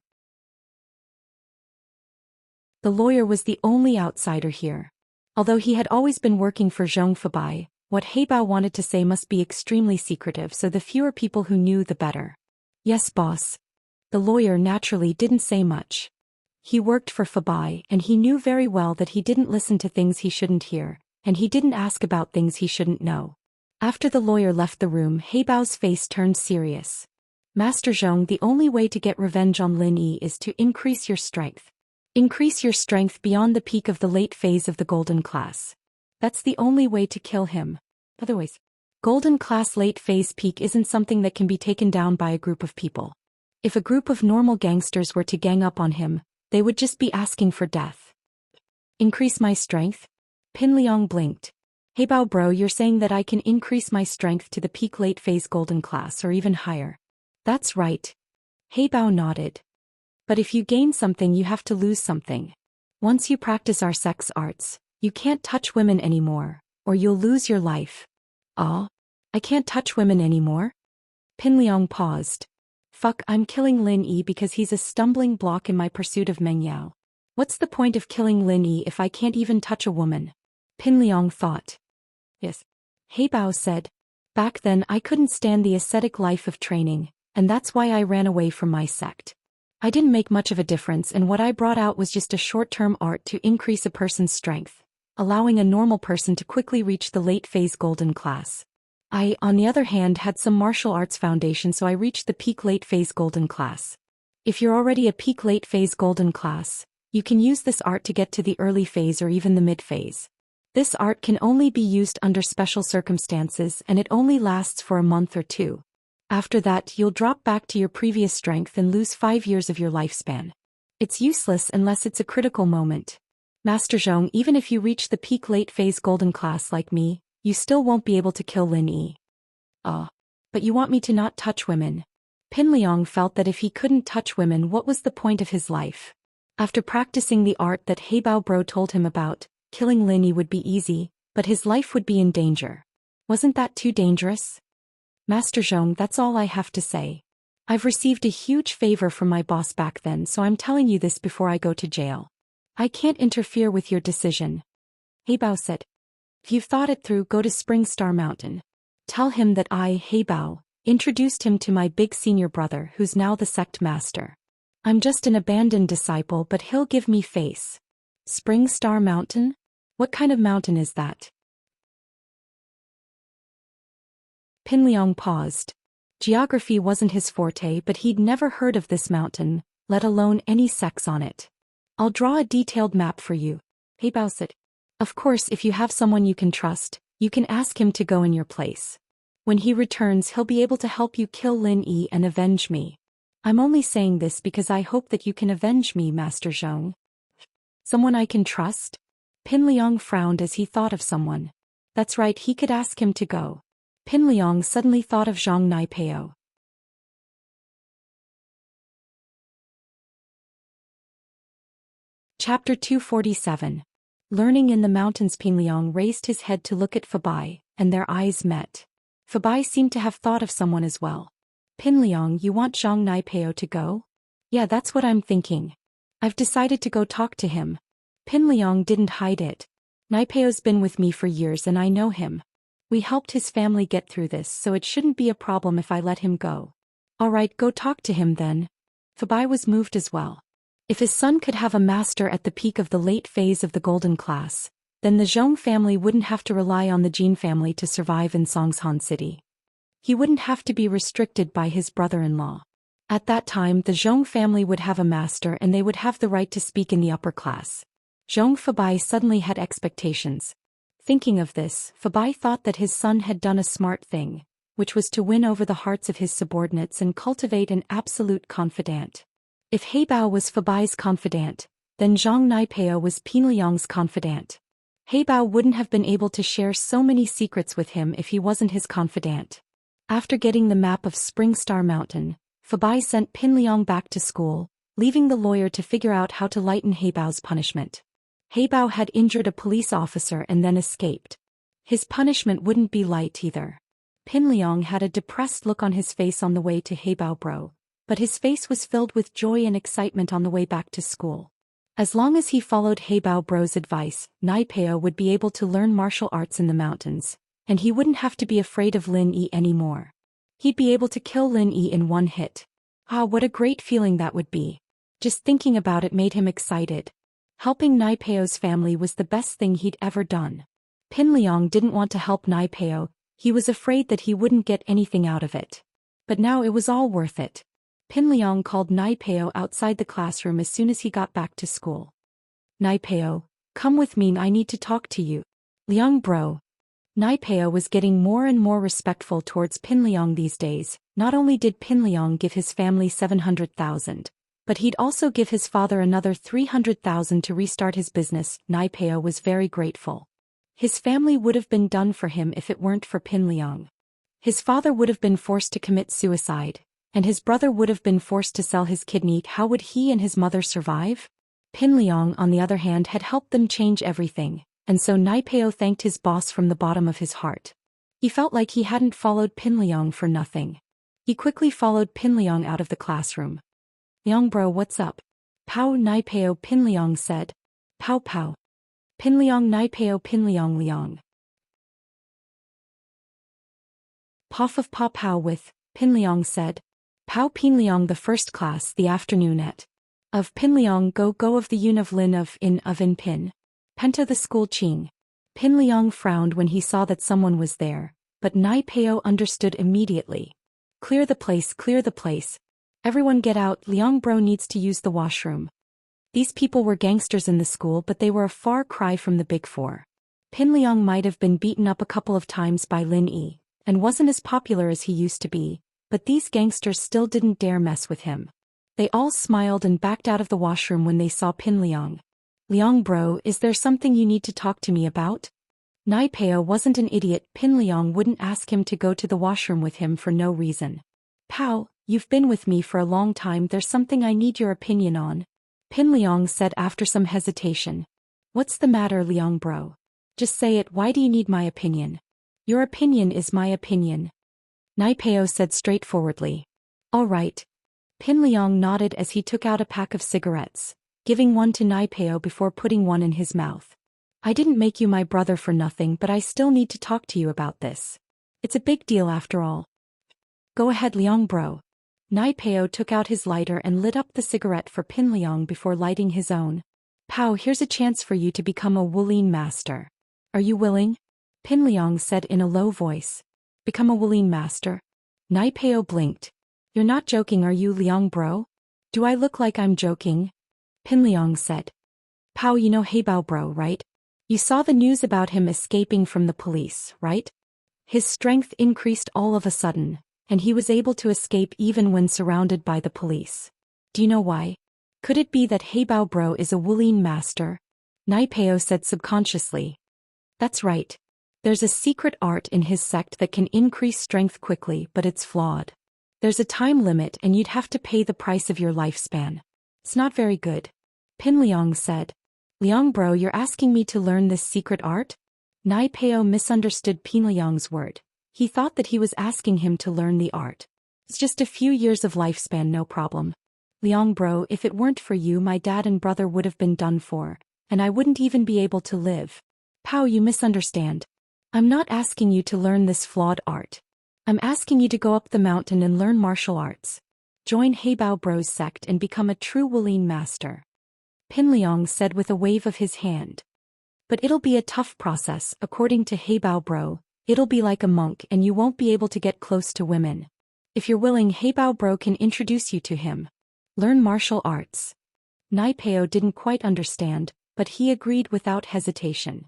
The lawyer was the only outsider here. Although he had always been working for Zhong Fabai, what Heibao wanted to say must be extremely secretive, so the fewer people who knew the better. Yes, boss. The lawyer naturally didn't say much. He worked for Fabai, and he knew very well that he didn't listen to things he shouldn't hear, and he didn't ask about things he shouldn't know. After the lawyer left the room, Heibao's face turned serious. Master Zhong, the only way to get revenge on Lin Yi is to increase your strength. Increase your strength beyond the peak of the late phase of the golden class. That's the only way to kill him. Otherwise, golden class late phase peak isn't something that can be taken down by a group of people. If a group of normal gangsters were to gang up on him, they would just be asking for death. Increase my strength? Pin Liang blinked. Heibao Bro, you're saying that I can increase my strength to the peak late phase golden class or even higher. That's right. Heibao nodded. But if you gain something, you have to lose something. Once you practice our sex arts, you can't touch women anymore, or you'll lose your life. Ah? I can't touch women anymore? Pin Liang paused. Fuck, I'm killing Lin Yi because he's a stumbling block in my pursuit of Meng Yao. What's the point of killing Lin Yi if I can't even touch a woman? Pin Liang thought. Yes. Heibao said. Back then I couldn't stand the ascetic life of training, and that's why I ran away from my sect. I didn't make much of a difference, and what I brought out was just a short-term art to increase a person's strength, allowing a normal person to quickly reach the late phase golden class. I, on the other hand, had some martial arts foundation, so I reached the peak late phase golden class. If you're already a peak late phase golden class, you can use this art to get to the early phase or even the mid phase. This art can only be used under special circumstances and it only lasts for a month or two. After that, you'll drop back to your previous strength and lose 5 years of your lifespan. It's useless unless it's a critical moment. Master Zhong, even if you reach the peak late phase golden class like me, you still won't be able to kill Lin Yi. But you want me to not touch women. Pin Liang felt that if he couldn't touch women, what was the point of his life? After practicing the art that Heibao Bro told him about, killing Lin Yi would be easy, but his life would be in danger. Wasn't that too dangerous? Master Zhong, that's all I have to say. I've received a huge favor from my boss back then, so I'm telling you this before I go to jail. I can't interfere with your decision. Heibao said. If you've thought it through, go to Spring Star Mountain. Tell him that I, Heibao, introduced him to my big senior brother who's now the sect master. I'm just an abandoned disciple, but he'll give me face. Spring Star Mountain? What kind of mountain is that? Pin Liang paused. Geography wasn't his forte, but he'd never heard of this mountain, let alone any sects on it. I'll draw a detailed map for you, Heibao said. Of course, if you have someone you can trust, you can ask him to go in your place. When he returns, he'll be able to help you kill Lin Yi and avenge me. I'm only saying this because I hope that you can avenge me, Master Zhong. Someone I can trust? Pin Liang frowned as he thought of someone. That's right, he could ask him to go. Pin Liang suddenly thought of Zhang Naipeo. Chapter 247. Learning in the Mountains. Pin Liang raised his head to look at Fabai, and their eyes met. Fabai seemed to have thought of someone as well. Pin Liang, you want Zhang Naipeo to go? Yeah, that's what I'm thinking. I've decided to go talk to him. Pin Liang didn't hide it. Naipeo's been with me for years and I know him. We helped his family get through this, so it shouldn't be a problem if I let him go. Alright, go talk to him then. Fabai was moved as well. If his son could have a master at the peak of the late phase of the golden class, then the Zhong family wouldn't have to rely on the Jin family to survive in Songshan City. He wouldn't have to be restricted by his brother-in-law. At that time, the Zhong family would have a master and they would have the right to speak in the upper class. Zhong Fabai suddenly had expectations. Thinking of this, Fabai thought that his son had done a smart thing, which was to win over the hearts of his subordinates and cultivate an absolute confidant. If Heibao was Fabai's confidant, then Zhang Naipeo was Pin Liang's confidant. Heibao wouldn't have been able to share so many secrets with him if he wasn't his confidant. After getting the map of Spring Star Mountain, Fabai sent Pin Liang back to school, leaving the lawyer to figure out how to lighten Heibao's punishment. Heibao had injured a police officer and then escaped. His punishment wouldn't be light either. Pin Liang had a depressed look on his face on the way to Heibao Bro, but his face was filled with joy and excitement on the way back to school. As long as he followed Heibao Bro's advice, Naipeo would be able to learn martial arts in the mountains, and he wouldn't have to be afraid of Lin Yi anymore. He'd be able to kill Lin Yi in one hit. Ah, what a great feeling that would be. Just thinking about it made him excited. Helping Naipeo's family was the best thing he'd ever done. Pin Liang didn't want to help Naipeo, he was afraid that he wouldn't get anything out of it. But now it was all worth it. Pin Liang called Naipeo outside the classroom as soon as he got back to school. Naipeo, come with me, I need to talk to you. Liang bro. Naipeo was getting more and more respectful towards Pin Liang these days. Not only did Pin Liang give his family 700,000, but he'd also give his father another 300,000 to restart his business. Naipeo was very grateful. His family would have been done for him if it weren't for Pin Liang. His father would have been forced to commit suicide, and his brother would have been forced to sell his kidney. How would he and his mother survive? Pin Liang, on the other hand, had helped them change everything, and so Naipeo thanked his boss from the bottom of his heart. He felt like he hadn't followed Pin Liang for nothing. He quickly followed Pin Liang out of the classroom. Liang bro, what's up? Pow Naipeo, Pin Liang said. Pow pow. Pin Liang Naipeo, Pin Liang Liang. Poff of paw pow with, Pin Liang said. Pow Pin Liang the first class the afternoon at. Of Pin Liang go go of the yun of lin of in pin. Penta the school ching. Pin Liang frowned when he saw that someone was there, but Nai Peo understood immediately. Clear the place, clear the place. Everyone get out, Liang Bro needs to use the washroom. These people were gangsters in the school, but they were a far cry from the Big Four. Pin Liang might have been beaten up a couple of times by Lin Yi, and wasn't as popular as he used to be, but these gangsters still didn't dare mess with him. They all smiled and backed out of the washroom when they saw Pin Liang. Liang Bro, is there something you need to talk to me about? Nai Peo wasn't an idiot. Pin Liang wouldn't ask him to go to the washroom with him for no reason. Pow, you've been with me for a long time, there's something I need your opinion on. Pin Liang said after some hesitation. What's the matter, Liang Bro? Just say it, why do you need my opinion? Your opinion is my opinion. Nai Peo said straightforwardly. All right. Pin Liang nodded as he took out a pack of cigarettes, giving one to Nai Peo before putting one in his mouth. I didn't make you my brother for nothing, but I still need to talk to you about this. It's a big deal after all. Go ahead, Liang Bro. Nai Peo took out his lighter and lit up the cigarette for Pin Liang before lighting his own. Pow, here's a chance for you to become a Wulin master. Are you willing? Pin Liang said in a low voice. Become a Wulin master? Nai Peo blinked. You're not joking, are you, Liang Bro? Do I look like I'm joking? Pin Liang said. Pow, you know Heibao Bro, right? You saw the news about him escaping from the police, right? His strength increased all of a sudden, and he was able to escape even when surrounded by the police. Do you know why? Could it be that Heibao Bro is a Wulin master? Nai Peo said subconsciously. That's right. There's a secret art in his sect that can increase strength quickly, but it's flawed. There's a time limit and you'd have to pay the price of your lifespan. It's not very good. Pin Liang said. Liang Bro, you're asking me to learn this secret art? Nai Peo misunderstood Pin Liang's word. He thought that he was asking him to learn the art. It's just a few years of lifespan, no problem. Liang Bro, if it weren't for you, my dad and brother would have been done for, and I wouldn't even be able to live. Pow, you misunderstand. I'm not asking you to learn this flawed art. I'm asking you to go up the mountain and learn martial arts. Join Heibao Bro's sect and become a true Wulin master. Pin Liang said with a wave of his hand. But it'll be a tough process, according to Heibao Bro. It'll be like a monk and you won't be able to get close to women. If you're willing, Heibao Bro can introduce you to him. Learn martial arts. Nai Peo didn't quite understand, but he agreed without hesitation.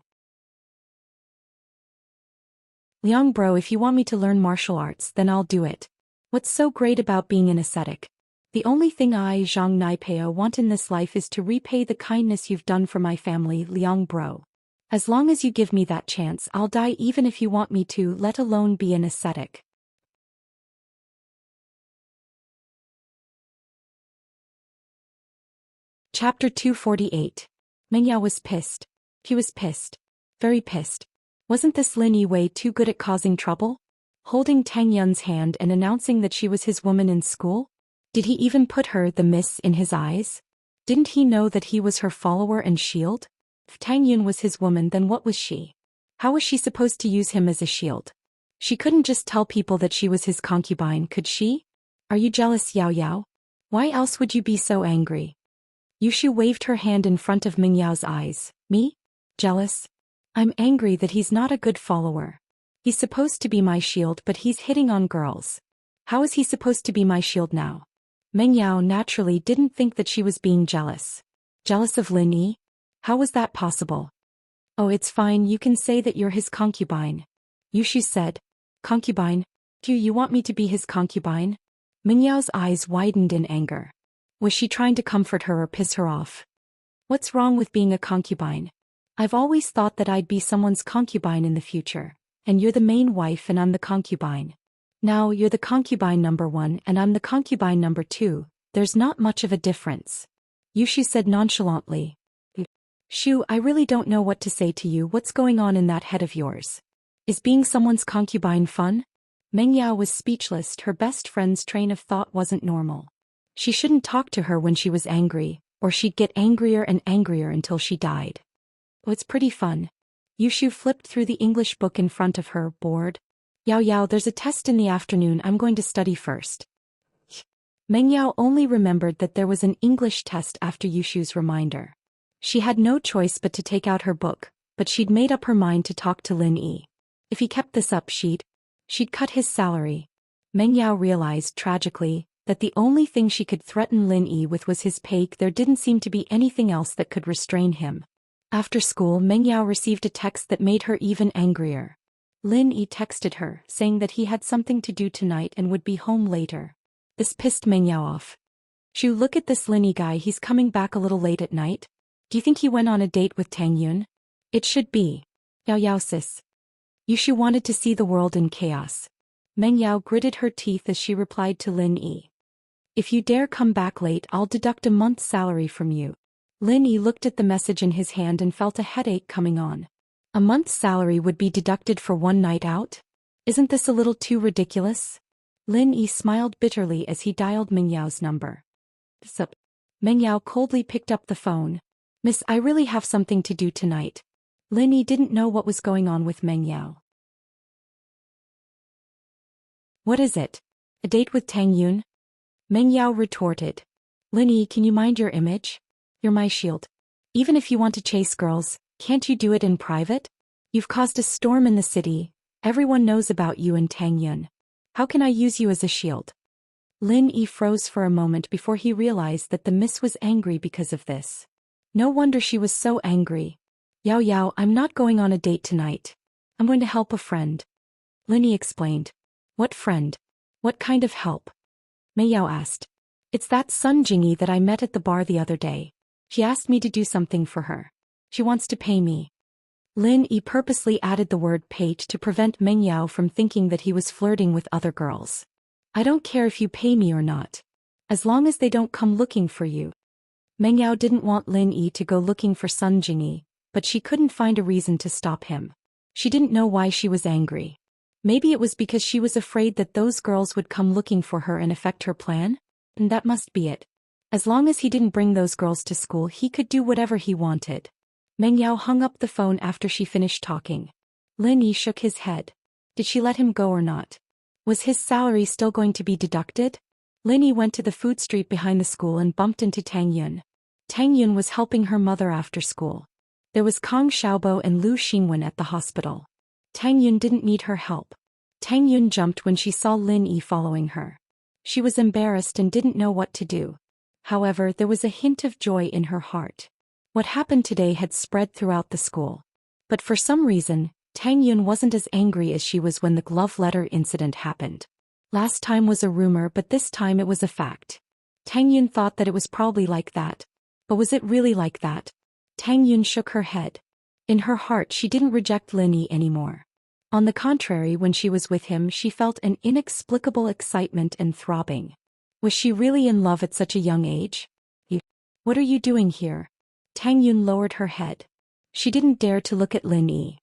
Liang Bro, if you want me to learn martial arts, then I'll do it. What's so great about being an ascetic? The only thing I, Zhang Nai Peo, want in this life is to repay the kindness you've done for my family, Liang Bro. As long as you give me that chance, I'll die even if you want me to, let alone be an ascetic. Chapter 248. Meng Yao was pissed. He was pissed. Very pissed. Wasn't this Lin Yi too good at causing trouble? Holding Tang Yun's hand and announcing that she was his woman in school? Did he even put her, the miss, in his eyes? Didn't he know that he was her follower and shield? If Tang Yun was his woman, then what was she? How was she supposed to use him as a shield? She couldn't just tell people that she was his concubine, could she? Are you jealous, Yao Yao? Why else would you be so angry? Yushu waved her hand in front of Meng Yao's eyes. Me? Jealous? I'm angry that he's not a good follower. He's supposed to be my shield, but he's hitting on girls. How is he supposed to be my shield now? Meng Yao naturally didn't think that she was being jealous. Jealous of Lin Yi? How was that possible? Oh, it's fine, you can say that you're his concubine. Yushu said. Concubine? Do you want me to be his concubine? Meng Yao's eyes widened in anger. Was she trying to comfort her or piss her off? What's wrong with being a concubine? I've always thought that I'd be someone's concubine in the future, and you're the main wife and I'm the concubine. Now you're the concubine number 1 and I'm the concubine number 2, there's not much of a difference. Yushu said nonchalantly. Shu, I really don't know what to say to you. What's going on in that head of yours? Is being someone's concubine fun? Meng Yao was speechless. Her best friend's train of thought wasn't normal. She shouldn't talk to her when she was angry, or she'd get angrier and angrier until she died. Oh, it's pretty fun. Yushu flipped through the English book in front of her, bored. Yao Yao, there's a test in the afternoon, I'm going to study first. Meng Yao only remembered that there was an English test after Yushu's reminder. She had no choice but to take out her book, but she'd made up her mind to talk to Lin Yi. If he kept this up, she'd She'd cut his salary. Meng Yao realized, tragically, that the only thing she could threaten Lin Yi with was his pay. There didn't seem to be anything else that could restrain him. After school, Meng Yao received a text that made her even angrier. Lin Yi texted her, saying that he had something to do tonight and would be home later. This pissed Meng Yao off. Shoo, look at this Lin Yi guy, he's coming back a little late at night. Do you think he went on a date with Tang Yun? It should be. Yao Yao sis. Yushu wanted to see the world in chaos. Meng Yao gritted her teeth as she replied to Lin Yi. If you dare come back late, I'll deduct a month's salary from you. Lin Yi looked at the message in his hand and felt a headache coming on. A month's salary would be deducted for one night out? Isn't this a little too ridiculous? Lin Yi smiled bitterly as he dialed Meng Yao's number. Sup? Meng Yao coldly picked up the phone. Miss, I really have something to do tonight. Lin Yi didn't know what was going on with Meng Yao. What is it? A date with Tang Yun? Meng Yao retorted. Lin Yi, can you mind your image? You're my shield. Even if you want to chase girls, can't you do it in private? You've caused a storm in the city. Everyone knows about you and Tang Yun. How can I use you as a shield? Lin Yi froze for a moment before he realized that the miss was angry because of this. No wonder she was so angry. Yao Yao, I'm not going on a date tonight. I'm going to help a friend. Lin Yi explained. What friend? What kind of help? Mei Yao asked. It's that Sun Jingyi that I met at the bar the other day. She asked me to do something for her. She wants to pay me. Lin Yi purposely added the word page to prevent Meng Yao from thinking that he was flirting with other girls. I don't care if you pay me or not. As long as they don't come looking for you. Meng Yao didn't want Lin Yi to go looking for Sun Jingyi, but she couldn't find a reason to stop him. She didn't know why she was angry. Maybe it was because she was afraid that those girls would come looking for her and affect her plan? And that must be it. As long as he didn't bring those girls to school, he could do whatever he wanted. Meng Yao hung up the phone after she finished talking. Lin Yi shook his head. Did she let him go or not? Was his salary still going to be deducted? Lin Yi went to the food street behind the school and bumped into Tang Yun. Tang Yun was helping her mother after school. There was Kong Xiaobo and Lu Xingwen at the hospital. Tang Yun didn't need her help. Tang Yun jumped when she saw Lin Yi following her. She was embarrassed and didn't know what to do. However, there was a hint of joy in her heart. What happened today had spread throughout the school. But for some reason, Tang Yun wasn't as angry as she was when the glove letter incident happened. Last time was a rumor, but this time it was a fact. Tang Yun thought that it was probably like that. But was it really like that? Tang Yun shook her head. In her heart, she didn't reject Lin Yi anymore. On the contrary, when she was with him, she felt an inexplicable excitement and throbbing. Was she really in love at such a young age? What are you doing here? Tang Yun lowered her head. She didn't dare to look at Lin Yi.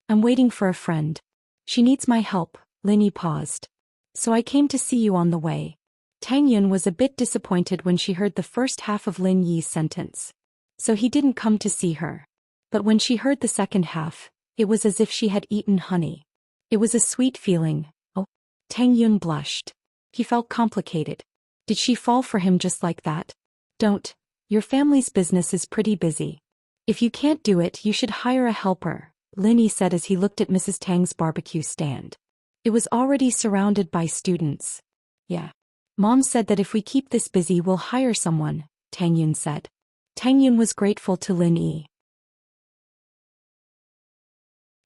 I'm waiting for a friend. She needs my help. Lin Yi paused. So I came to see you on the way. Tang Yun was a bit disappointed when she heard the first half of Lin Yi's sentence. So he didn't come to see her. But when she heard the second half, it was as if she had eaten honey. It was a sweet feeling. Oh. Tang Yun blushed. He felt complicated. Did she fall for him just like that? Don't. Your family's business is pretty busy. If you can't do it, you should hire a helper, Lin Yi said as he looked at Mrs. Tang's barbecue stand. It was already surrounded by students. Yeah. Mom said that if we keep this busy, we'll hire someone, Tang Yun said. Tang Yun was grateful to Lin Yi.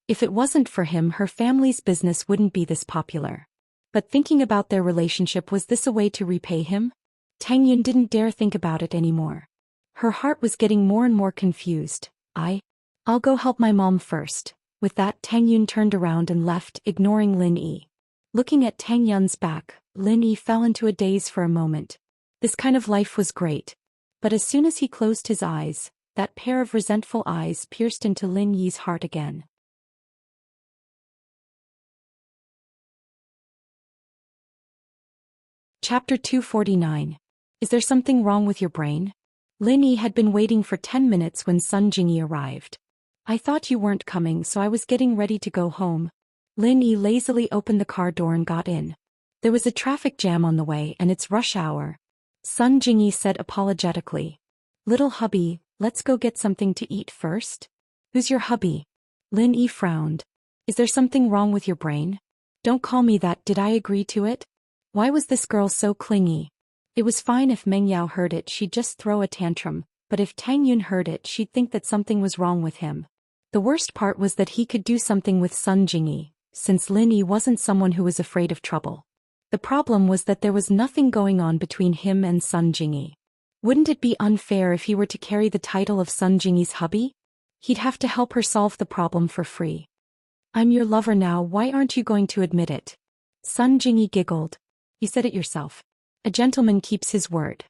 If it wasn't for him, her family's business wouldn't be this popular. But thinking about their relationship, was this a way to repay him? Tang Yun didn't dare think about it anymore. Her heart was getting more and more confused. I'll go help my mom first. With that, Tang Yun turned around and left, ignoring Lin Yi. Looking at Tang Yun's back, Lin Yi fell into a daze for a moment. This kind of life was great. But as soon as he closed his eyes, that pair of resentful eyes pierced into Lin Yi's heart again. Chapter 249. Is there something wrong with your brain? Lin Yi had been waiting for 10 minutes when Sun Jingyi arrived. I thought you weren't coming, so I was getting ready to go home. Lin Yi lazily opened the car door and got in. There was a traffic jam on the way and it's rush hour. Sun Jingyi said apologetically. Little hubby, let's go get something to eat first? Who's your hubby? Lin Yi frowned. Is there something wrong with your brain? Don't call me that, did I agree to it? Why was this girl so clingy? It was fine if Meng Yao heard it, she'd just throw a tantrum, but if Tang Yun heard it, she'd think that something was wrong with him. The worst part was that he could do something with Sun Jingyi, since Lin Yi wasn't someone who was afraid of trouble. The problem was that there was nothing going on between him and Sun Jingyi. Wouldn't it be unfair if he were to carry the title of Sun Jingyi's hubby? He'd have to help her solve the problem for free. I'm your lover now, why aren't you going to admit it? Sun Jingyi giggled. You said it yourself. A gentleman keeps his word.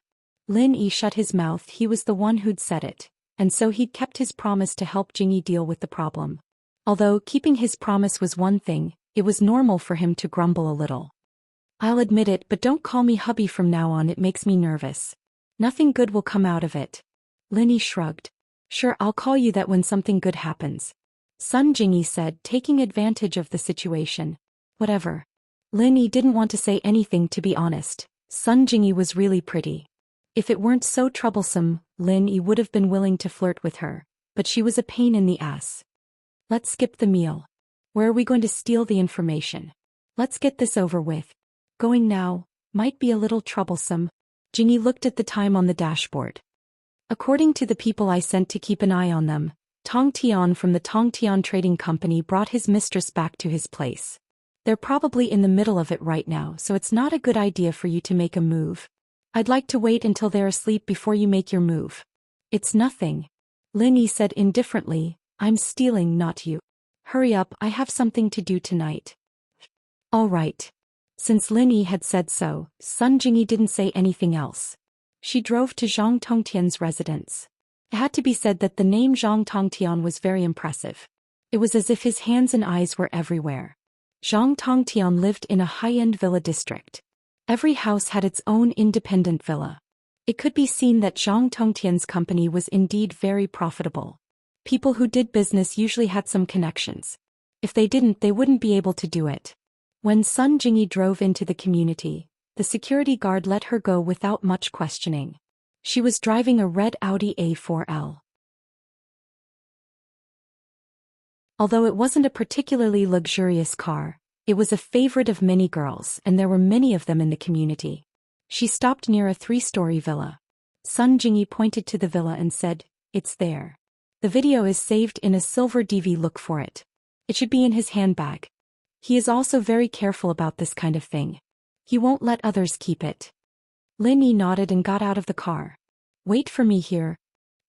Lin Yi shut his mouth, he was the one who'd said it, and so he'd kept his promise to help Jingyi deal with the problem. Although keeping his promise was one thing, it was normal for him to grumble a little. I'll admit it, but don't call me hubby from now on, it makes me nervous. Nothing good will come out of it. Lin Yi shrugged. Sure, I'll call you that when something good happens. Sun Jingyi said, taking advantage of the situation. Whatever. Lin Yi didn't want to say anything, to be honest. Sun Jingyi was really pretty. If it weren't so troublesome, Lin Yi would have been willing to flirt with her, but she was a pain in the ass. Let's skip the meal. Where are we going to steal the information? Let's get this over with. Going now might be a little troublesome. Jingyi looked at the time on the dashboard. According to the people I sent to keep an eye on them, Tong Tian from the Tong Tian Trading Company brought his mistress back to his place. They're probably in the middle of it right now, so it's not a good idea for you to make a move. I'd like to wait until they're asleep before you make your move. It's nothing. Lin Yi said indifferently, I'm stealing, not you. Hurry up, I have something to do tonight. All right. Since Lin Yi had said so, Sun Jingyi didn't say anything else. She drove to Zhang Tongtian's residence. It had to be said that the name Zhang Tongtian was very impressive. It was as if his hands and eyes were everywhere. Zhang Tongtian lived in a high-end villa district. Every house had its own independent villa. It could be seen that Zhang Tongtian's company was indeed very profitable. People who did business usually had some connections. If they didn't, they wouldn't be able to do it. When Sun Jingyi drove into the community, the security guard let her go without much questioning. She was driving a red Audi A4L. Although it wasn't a particularly luxurious car, it was a favorite of many girls, and there were many of them in the community. She stopped near a 3-story villa. Sun Jingyi pointed to the villa and said, It's there. The video is saved in a silver DV, look for it. It should be in his handbag. He is also very careful about this kind of thing. He won't let others keep it. Lin Yi nodded and got out of the car. Wait for me here.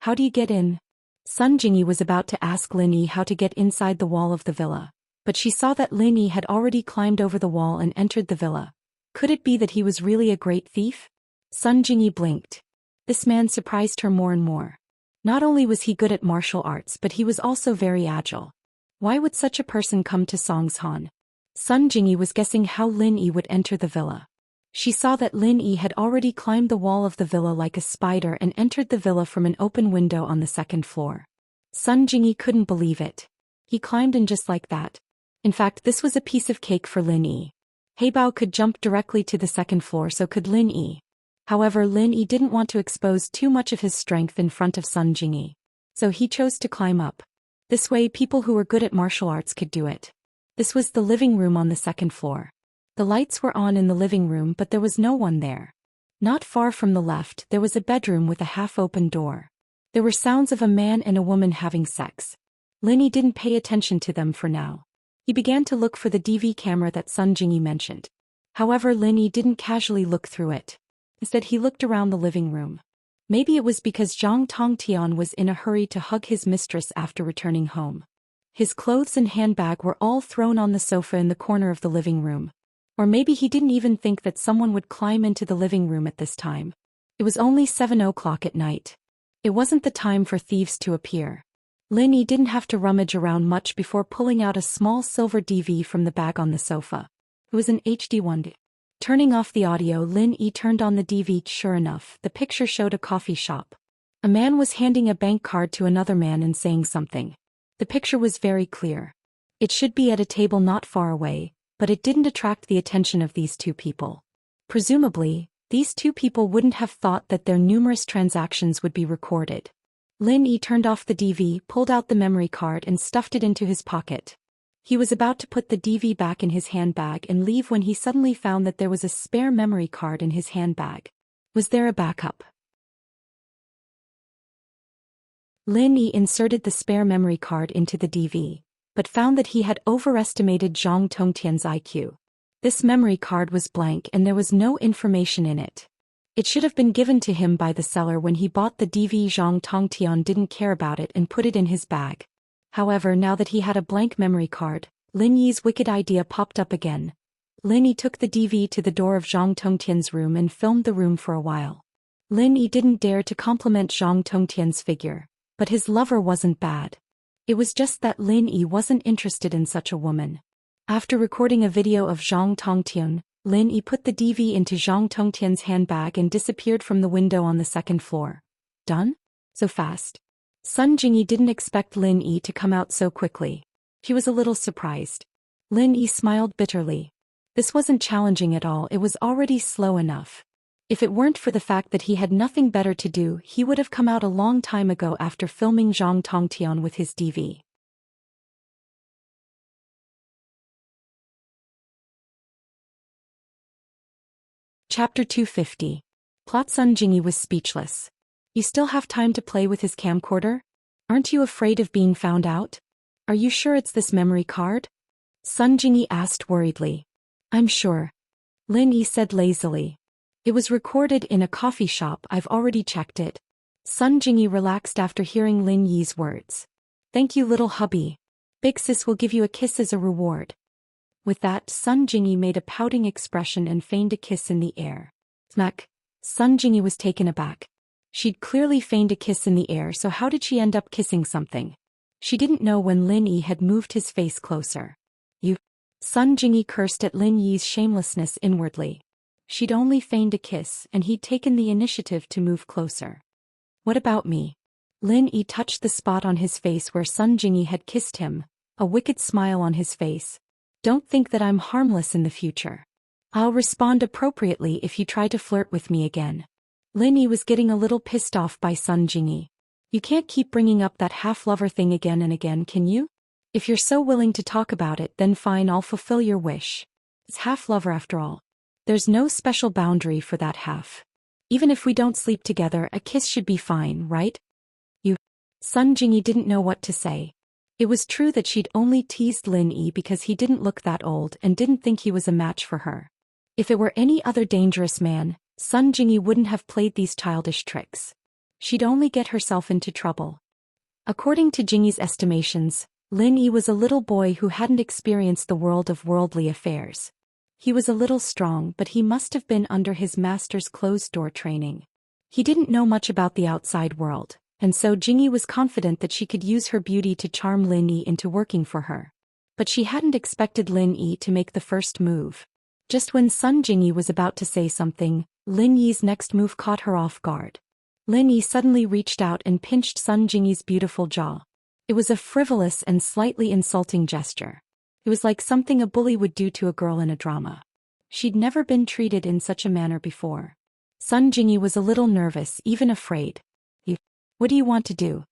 How do you get in? Sun Jingyi was about to ask Lin Yi how to get inside the wall of the villa, but she saw that Lin Yi had already climbed over the wall and entered the villa. Could it be that he was really a great thief? Sun Jingyi blinked. This man surprised her more and more. Not only was he good at martial arts, but he was also very agile. Why would such a person come to Songshan? Sun Jingyi was guessing how Lin Yi would enter the villa. She saw that Lin Yi had already climbed the wall of the villa like a spider and entered the villa from an open window on the 2nd floor. Sun Jingyi couldn't believe it. He climbed in just like that. In fact, this was a piece of cake for Lin Yi. Heibao could jump directly to the 2nd floor, so could Lin Yi. However, Lin Yi didn't want to expose too much of his strength in front of Sun Jingyi. So he chose to climb up. This way people who were good at martial arts could do it. This was the living room on the 2nd floor. The lights were on in the living room, but there was no one there. Not far from the left, there was a bedroom with a half-open door. There were sounds of a man and a woman having sex. Lin Yi didn't pay attention to them for now. He began to look for the DV camera that Sun Jingyi mentioned. However, Lin Yi didn't casually look through it. Instead, he looked around the living room. Maybe it was because Zhang Tongtian was in a hurry to hug his mistress after returning home. His clothes and handbag were all thrown on the sofa in the corner of the living room. Or maybe he didn't even think that someone would climb into the living room at this time. It was only 7 o'clock at night. It wasn't the time for thieves to appear. Lin Yi didn't have to rummage around much before pulling out a small silver DV from the bag on the sofa. It was an HD one. Turning off the audio, Lin Yi turned on the DV. Sure enough, the picture showed a coffee shop. A man was handing a bank card to another man and saying something. The picture was very clear. It should be at a table not far away, but it didn't attract the attention of these two people. Presumably, these two people wouldn't have thought that their numerous transactions would be recorded. Lin Yi turned off the DV, pulled out the memory card and stuffed it into his pocket. He was about to put the DV back in his handbag and leave when he suddenly found that there was a spare memory card in his handbag. Was there a backup? Lin Yi inserted the spare memory card into the DV, but found that he had overestimated Zhang Tongtian's IQ. This memory card was blank and there was no information in it. It should have been given to him by the seller when he bought the DV. Zhang Tongtian didn't care about it and put it in his bag. However, now that he had a blank memory card, Lin Yi's wicked idea popped up again. Lin Yi took the DV to the door of Zhang Tongtian's room and filmed the room for a while. Lin Yi didn't dare to compliment Zhang Tongtian's figure, but his lover wasn't bad. It was just that Lin Yi wasn't interested in such a woman. After recording a video of Zhang Tongtian, Lin Yi put the DV into Zhang Tongtian's handbag and disappeared from the window on the second floor. Done? So fast. Sun Jingyi didn't expect Lin Yi to come out so quickly. He was a little surprised. Lin Yi smiled bitterly. This wasn't challenging at all, it was already slow enough. If it weren't for the fact that he had nothing better to do, he would have come out a long time ago after filming Zhang Tongtian with his DV. Chapter 250. Plot. Sun Jingyi was speechless. You still have time to play with his camcorder? Aren't you afraid of being found out? Are you sure it's this memory card? Sun Jingyi asked worriedly. I'm sure. Lin Yi said lazily. It was recorded in a coffee shop, I've already checked it. Sun Jingyi relaxed after hearing Lin Yi's words. Thank you, little hubby. Big sis will give you a kiss as a reward. With that, Sun Jingyi made a pouting expression and feigned a kiss in the air. Smack. Sun Jingyi was taken aback. She'd clearly feigned a kiss in the air, so how did she end up kissing something? She didn't know when Lin Yi had moved his face closer. You. Sun Jingyi cursed at Lin Yi's shamelessness inwardly. She'd only feigned a kiss and he'd taken the initiative to move closer. What about me? Lin Yi touched the spot on his face where Sun Jingyi had kissed him, a wicked smile on his face. Don't think that I'm harmless in the future. I'll respond appropriately if you try to flirt with me again. Lin Yi was getting a little pissed off by Sun Jingyi. You can't keep bringing up that half-lover thing again and again, can you? If you're so willing to talk about it, then fine, I'll fulfill your wish. It's half-lover after all. There's no special boundary for that half. Even if we don't sleep together, a kiss should be fine, right? You. Sun Jingyi didn't know what to say. It was true that she'd only teased Lin Yi because he didn't look that old and didn't think he was a match for her. If it were any other dangerous man, Sun Jingyi wouldn't have played these childish tricks. She'd only get herself into trouble. According to Jingyi's estimations, Lin Yi was a little boy who hadn't experienced the world of worldly affairs. He was a little strong, but he must have been under his master's closed-door training. He didn't know much about the outside world, and so Jingyi was confident that she could use her beauty to charm Lin Yi into working for her. But she hadn't expected Lin Yi to make the first move. Just when Sun Jingyi was about to say something, Lin Yi's next move caught her off guard. Lin Yi suddenly reached out and pinched Sun Jingyi's beautiful jaw. It was a frivolous and slightly insulting gesture. It was like something a bully would do to a girl in a drama. She'd never been treated in such a manner before. Sun Jingyi was a little nervous, even afraid. What do you want to do?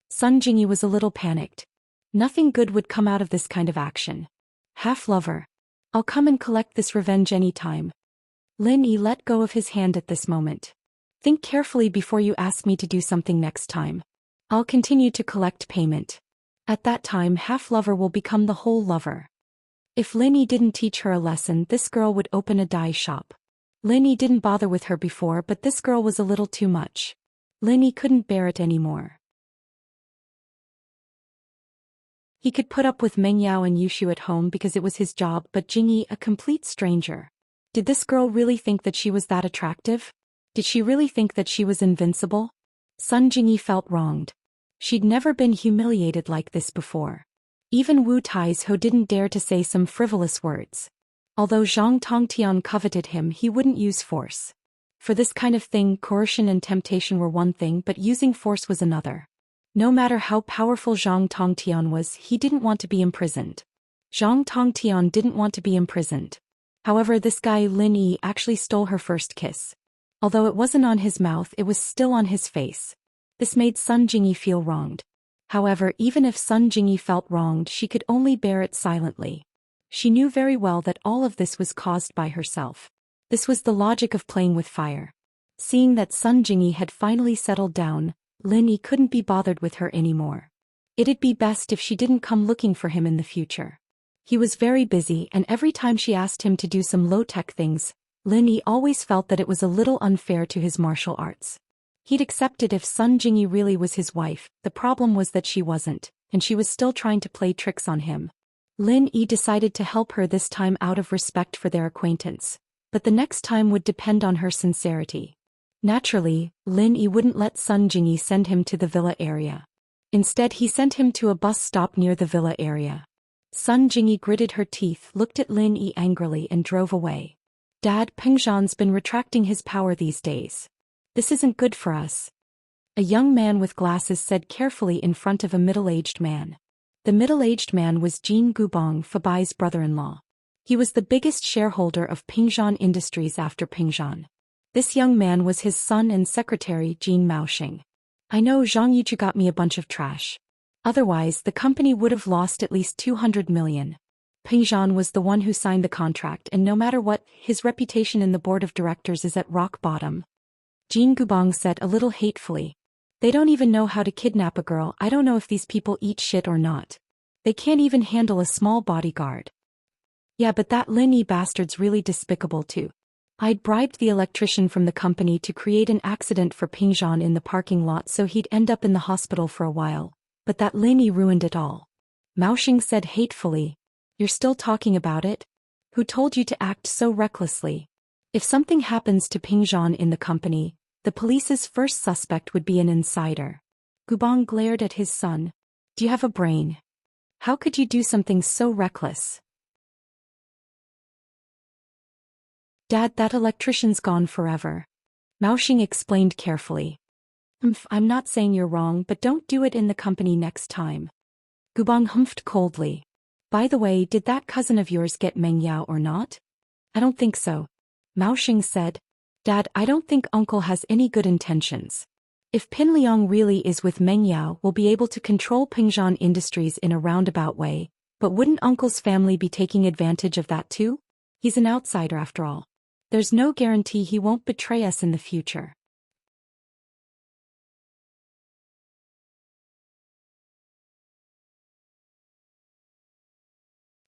Sun Jingyi was a little panicked. Nothing good would come out of this kind of action. Half-lover. I'll come and collect this revenge any time. Lin Yi let go of his hand at this moment. Think carefully before you ask me to do something next time. I'll continue to collect payment. At that time, half-lover will become the whole lover. If Lin Yi didn't teach her a lesson, this girl would open a dye shop. Lin Yi didn't bother with her before, but this girl was a little too much. Lin Yi couldn't bear it anymore. He could put up with Meng Yao and Yushu at home because it was his job, but Jingyi, a complete stranger. Did this girl really think that she was that attractive? Did she really think that she was invincible? Sun Jingyi felt wronged. She'd never been humiliated like this before. Even Wu Taizhou didn't dare to say some frivolous words. Although Zhang Tongtian coveted him, he wouldn't use force. For this kind of thing, coercion and temptation were one thing, but using force was another. No matter how powerful Zhang Tongtian was, he didn't want to be imprisoned. Zhang Tongtian didn't want to be imprisoned. However, this guy Lin Yi actually stole her first kiss. Although it wasn't on his mouth, it was still on his face. This made Sun Jingyi feel wronged. However, even if Sun Jingyi felt wronged, she could only bear it silently. She knew very well that all of this was caused by herself. This was the logic of playing with fire. Seeing that Sun Jingyi had finally settled down, Lin Yi couldn't be bothered with her anymore. It'd be best if she didn't come looking for him in the future. He was very busy, and every time she asked him to do some low-tech things, Lin Yi always felt that it was a little unfair to his martial arts. He'd accept it if Sun Jingyi really was his wife. The problem was that she wasn't, and she was still trying to play tricks on him. Lin Yi decided to help her this time out of respect for their acquaintance, but the next time would depend on her sincerity. Naturally, Lin Yi wouldn't let Sun Jingyi send him to the villa area. Instead, he sent him to a bus stop near the villa area. Sun Jingyi gritted her teeth, looked at Lin Yi angrily, and drove away. Dad, Pengzhan's been retracting his power these days. This isn't good for us. A young man with glasses said carefully in front of a middle-aged man. The middle-aged man was Jin Gubong, Fabai's brother-in-law. He was the biggest shareholder of Pengzhan Industries after Pengzhan. This young man was his son and secretary, Jin Maoxing. I know Zhang Yuchu got me a bunch of trash. Otherwise, the company would have lost at least 200 million. Pengzhan was the one who signed the contract, and no matter what, his reputation in the board of directors is at rock bottom. Jin Gubong said a little hatefully. They don't even know how to kidnap a girl. I don't know if these people eat shit or not. They can't even handle a small bodyguard. Yeah, but that Lin Yi bastard's really despicable too. I'd bribed the electrician from the company to create an accident for Pengzhan in the parking lot so he'd end up in the hospital for a while, but that Lin Yi ruined it all. Maoxing said hatefully. You're still talking about it? Who told you to act so recklessly? If something happens to Pengzhan in the company, the police's first suspect would be an insider. Gubong glared at his son. Do you have a brain? How could you do something so reckless? Dad, that electrician's gone forever. Maoxing explained carefully. I'm not saying you're wrong, but don't do it in the company next time. Gubong humphed coldly. By the way, did that cousin of yours get Meng Yao or not? I don't think so. Maoxing said. Dad, I don't think Uncle has any good intentions. If Pin Liang really is with Meng Yao, we'll be able to control Pengzhan Industries in a roundabout way, but wouldn't Uncle's family be taking advantage of that too? He's an outsider after all. There's no guarantee he won't betray us in the future.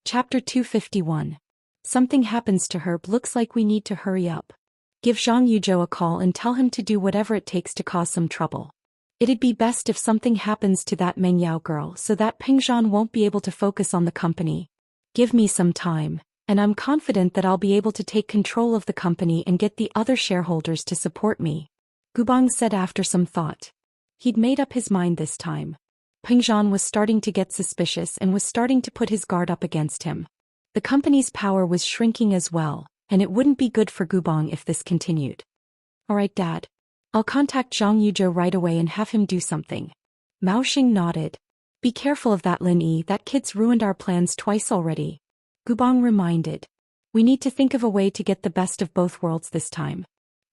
Chapter 251. Something happens to her. Looks like we need to hurry up. Give Zhang Yuzhou a call and tell him to do whatever it takes to cause some trouble. It'd be best if something happens to that Meng Yao girl so that Pengzhan won't be able to focus on the company. Give me some time, and I'm confident that I'll be able to take control of the company and get the other shareholders to support me. Gubong said after some thought. He'd made up his mind this time. Pengzhan was starting to get suspicious and was starting to put his guard up against him. The company's power was shrinking as well, and it wouldn't be good for Gubong if this continued. Alright, Dad. I'll contact Zhang Yuzhou right away and have him do something. Maoxing nodded. Be careful of that Lin Yi, that kid's ruined our plans twice already. Gubong reminded. We need to think of a way to get the best of both worlds this time.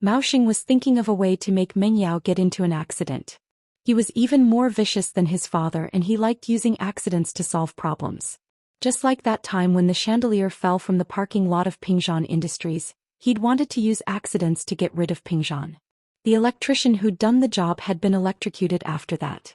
Maoxing was thinking of a way to make Meng Yao get into an accident. He was even more vicious than his father, and he liked using accidents to solve problems. Just like that time when the chandelier fell from the parking lot of Pengzhan Industries, he'd wanted to use accidents to get rid of Pengzhan. The electrician who'd done the job had been electrocuted after that.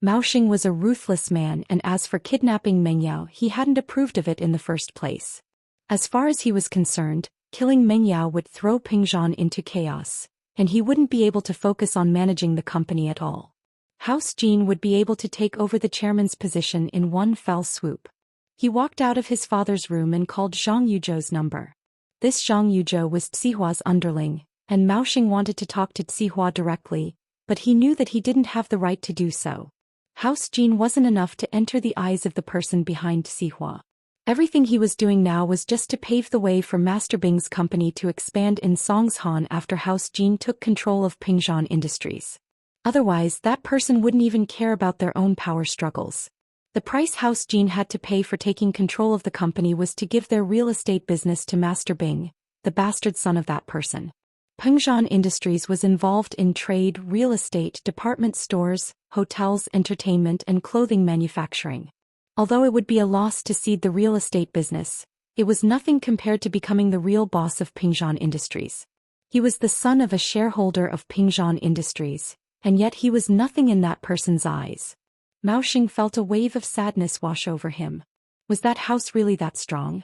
Maoxing was a ruthless man, and as for kidnapping Meng Yao, he hadn't approved of it in the first place. As far as he was concerned, killing Meng Yao would throw Pengzhan into chaos, and he wouldn't be able to focus on managing the company at all. House Jin would be able to take over the chairman's position in one fell swoop. He walked out of his father's room and called Zhang Yuzhou's number. This Zhang Yuzhou was Tsihua's underling, and Maoxing wanted to talk to Tsihua directly, but he knew that he didn't have the right to do so. House Jin wasn't enough to enter the eyes of the person behind Tsihua. Everything he was doing now was just to pave the way for Master Bing's company to expand in Songshan after House Jin took control of Pengzhan Industries. Otherwise, that person wouldn't even care about their own power struggles. The price House Jin had to pay for taking control of the company was to give their real estate business to Master Bing, the bastard son of that person. Pengzhan Industries was involved in trade, real estate, department stores, hotels, entertainment, and clothing manufacturing. Although it would be a loss to cede the real estate business, it was nothing compared to becoming the real boss of Pengzhan Industries. He was the son of a shareholder of Pengzhan Industries, and yet he was nothing in that person's eyes. Mao Xing felt a wave of sadness wash over him. Was that house really that strong?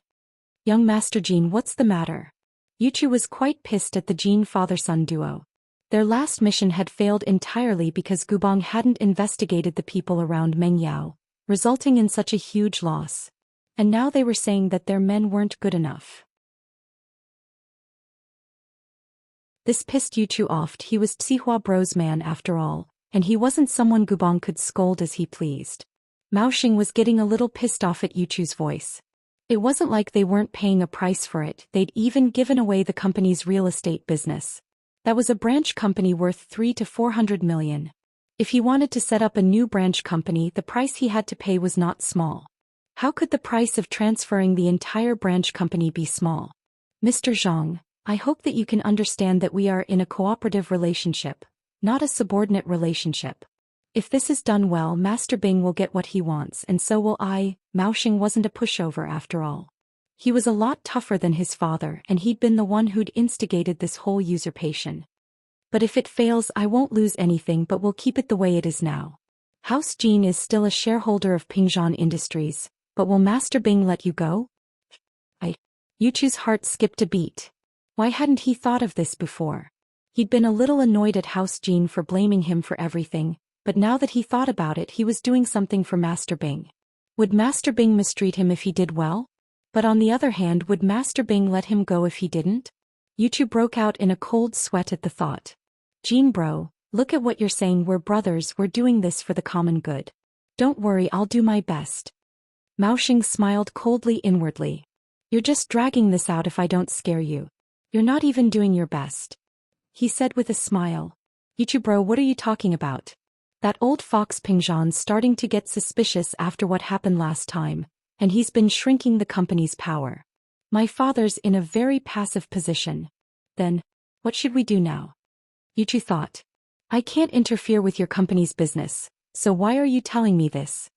Young Master Jean, what's the matter? Yuchu was quite pissed at the Jean father-son duo. Their last mission had failed entirely because Gubong hadn't investigated the people around Mengyao, resulting in such a huge loss. And now they were saying that their men weren't good enough. This pissed Yuchu off. He was Tsihua Bro's man after all, and he wasn't someone Gubong could scold as he pleased. Mao Xing was getting a little pissed off at Yuchu's voice. It wasn't like they weren't paying a price for it, they'd even given away the company's real estate business. That was a branch company worth 300 to 400 million. If he wanted to set up a new branch company, the price he had to pay was not small. How could the price of transferring the entire branch company be small? Mr. Zhang, I hope that you can understand that we are in a cooperative relationship, not a subordinate relationship. If this is done well, Master Bing will get what he wants, and so will I. Mao Xing wasn't a pushover after all. He was a lot tougher than his father, and he'd been the one who'd instigated this whole usurpation. But if it fails, I won't lose anything, but we'll keep it the way it is now. House Jean is still a shareholder of Pengzhan Industries, but will Master Bing let you go? Yuchu's heart skipped a beat. Why hadn't he thought of this before? He'd been a little annoyed at House Jean for blaming him for everything, but now that he thought about it, he was doing something for Master Bing. Would Master Bing mistreat him if he did well? But on the other hand, would Master Bing let him go if he didn't? Yuchu broke out in a cold sweat at the thought. Jean bro, look at what you're saying. We're brothers, we're doing this for the common good. Don't worry, I'll do my best. Mao Xing smiled coldly inwardly. You're just dragging this out if I don't scare you. You're not even doing your best. He said with a smile. Yuchu bro, what are you talking about? That old fox Pengzhan's starting to get suspicious after what happened last time, and he's been shrinking the company's power. My father's in a very passive position. Then, what should we do now? Yuchu thought. I can't interfere with your company's business, so why are you telling me this?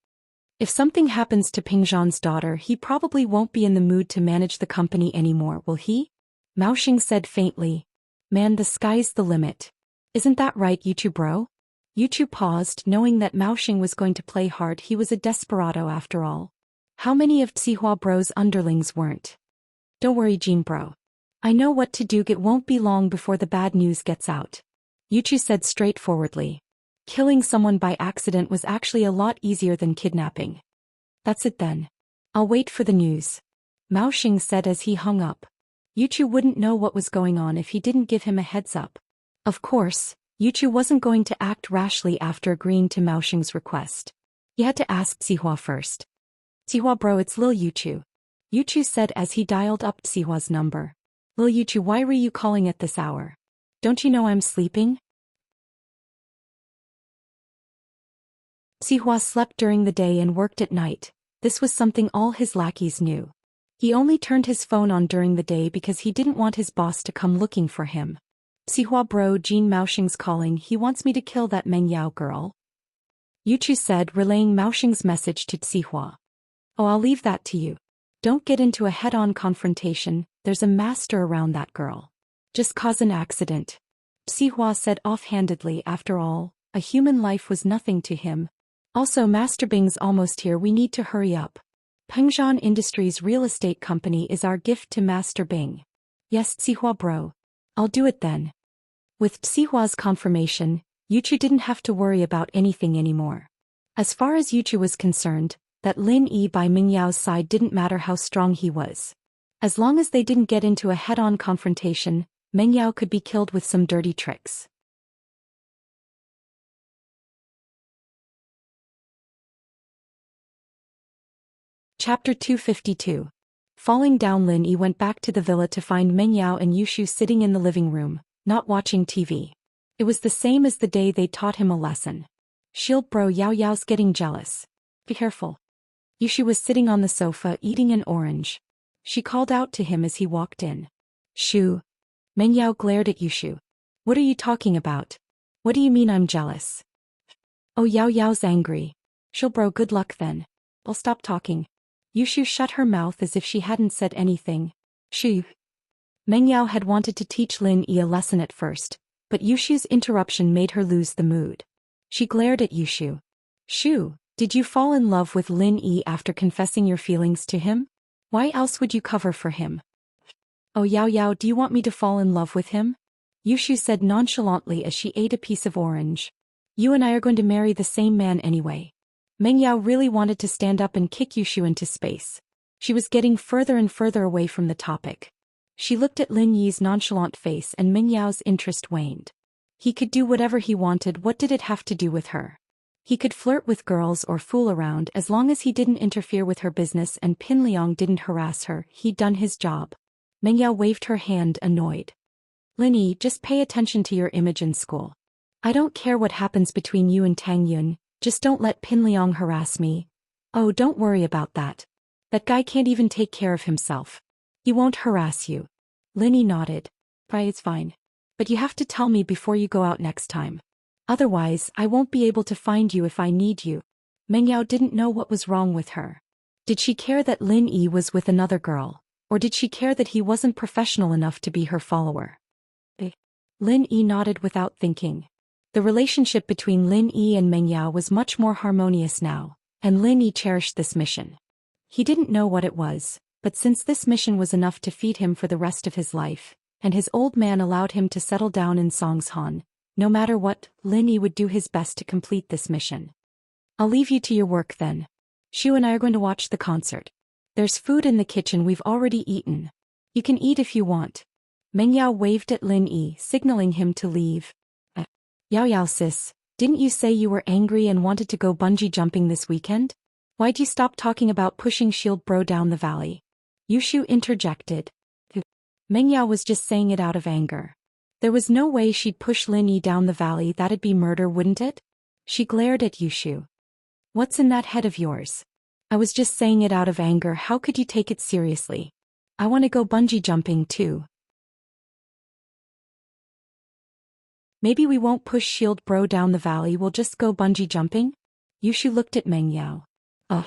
If something happens to Pengzhan's daughter, he probably won't be in the mood to manage the company anymore, will he? Mao Xing said faintly. Man, the sky's the limit. Isn't that right, Yuchu bro? Yuchu paused, knowing that Mao Xing was going to play hard. He was a desperado after all. How many of Tsihua Bro's underlings weren't? Don't worry, Jean bro. I know what to do. It won't be long before the bad news gets out. Yuchu said straightforwardly. Killing someone by accident was actually a lot easier than kidnapping. That's it then. I'll wait for the news. Mao Xing said as he hung up. Yuchu wouldn't know what was going on if he didn't give him a heads up. Of course, Yuchu wasn't going to act rashly after agreeing to Mao Xing's request. He had to ask Tsihua first. Tsihua bro, it's Lil Yuchu. Yuchu said as he dialed up Tsihua's number. Lil Yuchu, why were you calling at this hour? Don't you know I'm sleeping? Tsihua slept during the day and worked at night. This was something all his lackeys knew. He only turned his phone on during the day because he didn't want his boss to come looking for him. Tsihua bro, Jean Mao Xing's calling. He wants me to kill that Mengyao girl. Yuchu said, relaying Mao Xing's message to Tsihua. Oh, I'll leave that to you. Don't get into a head-on confrontation. There's a master around that girl. Just cause an accident. Tsihua said offhandedly. After all, a human life was nothing to him. Also, Master Bing's almost here. We need to hurry up. Pengzhan Industries real estate company is our gift to Master Bing. Yes, Tsihua bro. I'll do it then. With Tsihua's confirmation, Yuchu didn't have to worry about anything anymore. As far as Yuchu was concerned, that Lin Yi by Mingyao's side didn't matter how strong he was. As long as they didn't get into a head-on confrontation, Mengyao could be killed with some dirty tricks. Chapter 252. Falling down. Lin Yi went back to the villa to find Mengyao and Yushu sitting in the living room, not watching TV. It was the same as the day they taught him a lesson. Shield bro, Yao Yao's getting jealous. Be careful. Yushu was sitting on the sofa eating an orange. She called out to him as he walked in. Shoo. Meng Yao glared at Yushu. What are you talking about? What do you mean I'm jealous? Oh, Yao Yao's angry. She'll bro, good luck then. I'll stop talking. Yushu shut her mouth as if she hadn't said anything. Shoo. Meng Yao had wanted to teach Lin Yi a lesson at first, but Yushu's interruption made her lose the mood. She glared at Yushu. Shu, did you fall in love with Lin Yi after confessing your feelings to him? Why else would you cover for him? Oh, Yao Yao, do you want me to fall in love with him? Yushu said nonchalantly as she ate a piece of orange. You and I are going to marry the same man anyway. Meng Yao really wanted to stand up and kick Yushu into space. She was getting further and further away from the topic. She looked at Lin Yi's nonchalant face and Meng Yao's interest waned. He could do whatever he wanted, what did it have to do with her? He could flirt with girls or fool around as long as he didn't interfere with her business and Pin Liang didn't harass her, he'd done his job. Meng Yao waved her hand, annoyed. Lin Yi, just pay attention to your image in school. I don't care what happens between you and Tang Yun, just don't let Pin Liang harass me. Oh, don't worry about that. That guy can't even take care of himself. He won't harass you. Lin Yi nodded. Right, it's fine. But you have to tell me before you go out next time. Otherwise, I won't be able to find you if I need you. Meng Yao didn't know what was wrong with her. Did she care that Lin Yi was with another girl, or did she care that he wasn't professional enough to be her follower? Lin Yi nodded without thinking. The relationship between Lin Yi and Meng Yao was much more harmonious now, and Lin Yi cherished this mission. He didn't know what it was, but since this mission was enough to feed him for the rest of his life, and his old man allowed him to settle down in Songshan, no matter what, Lin Yi would do his best to complete this mission. I'll leave you to your work then. Shu and I are going to watch the concert. There's food in the kitchen, we've already eaten. You can eat if you want. Meng Yao waved at Lin Yi, signaling him to leave. Yao Yao sis, didn't you say you were angry and wanted to go bungee jumping this weekend? Why'd you stop talking about pushing Shield Bro down the valley? Yushu interjected. Meng Yao was just saying it out of anger. There was no way she'd push Lin Yi down the valley, that'd be murder, wouldn't it? She glared at Yushu. What's in that head of yours? I was just saying it out of anger, how could you take it seriously? I want to go bungee jumping too. Maybe we won't push Shield Bro down the valley, we'll just go bungee jumping? Yushu looked at Meng Yao. Ugh.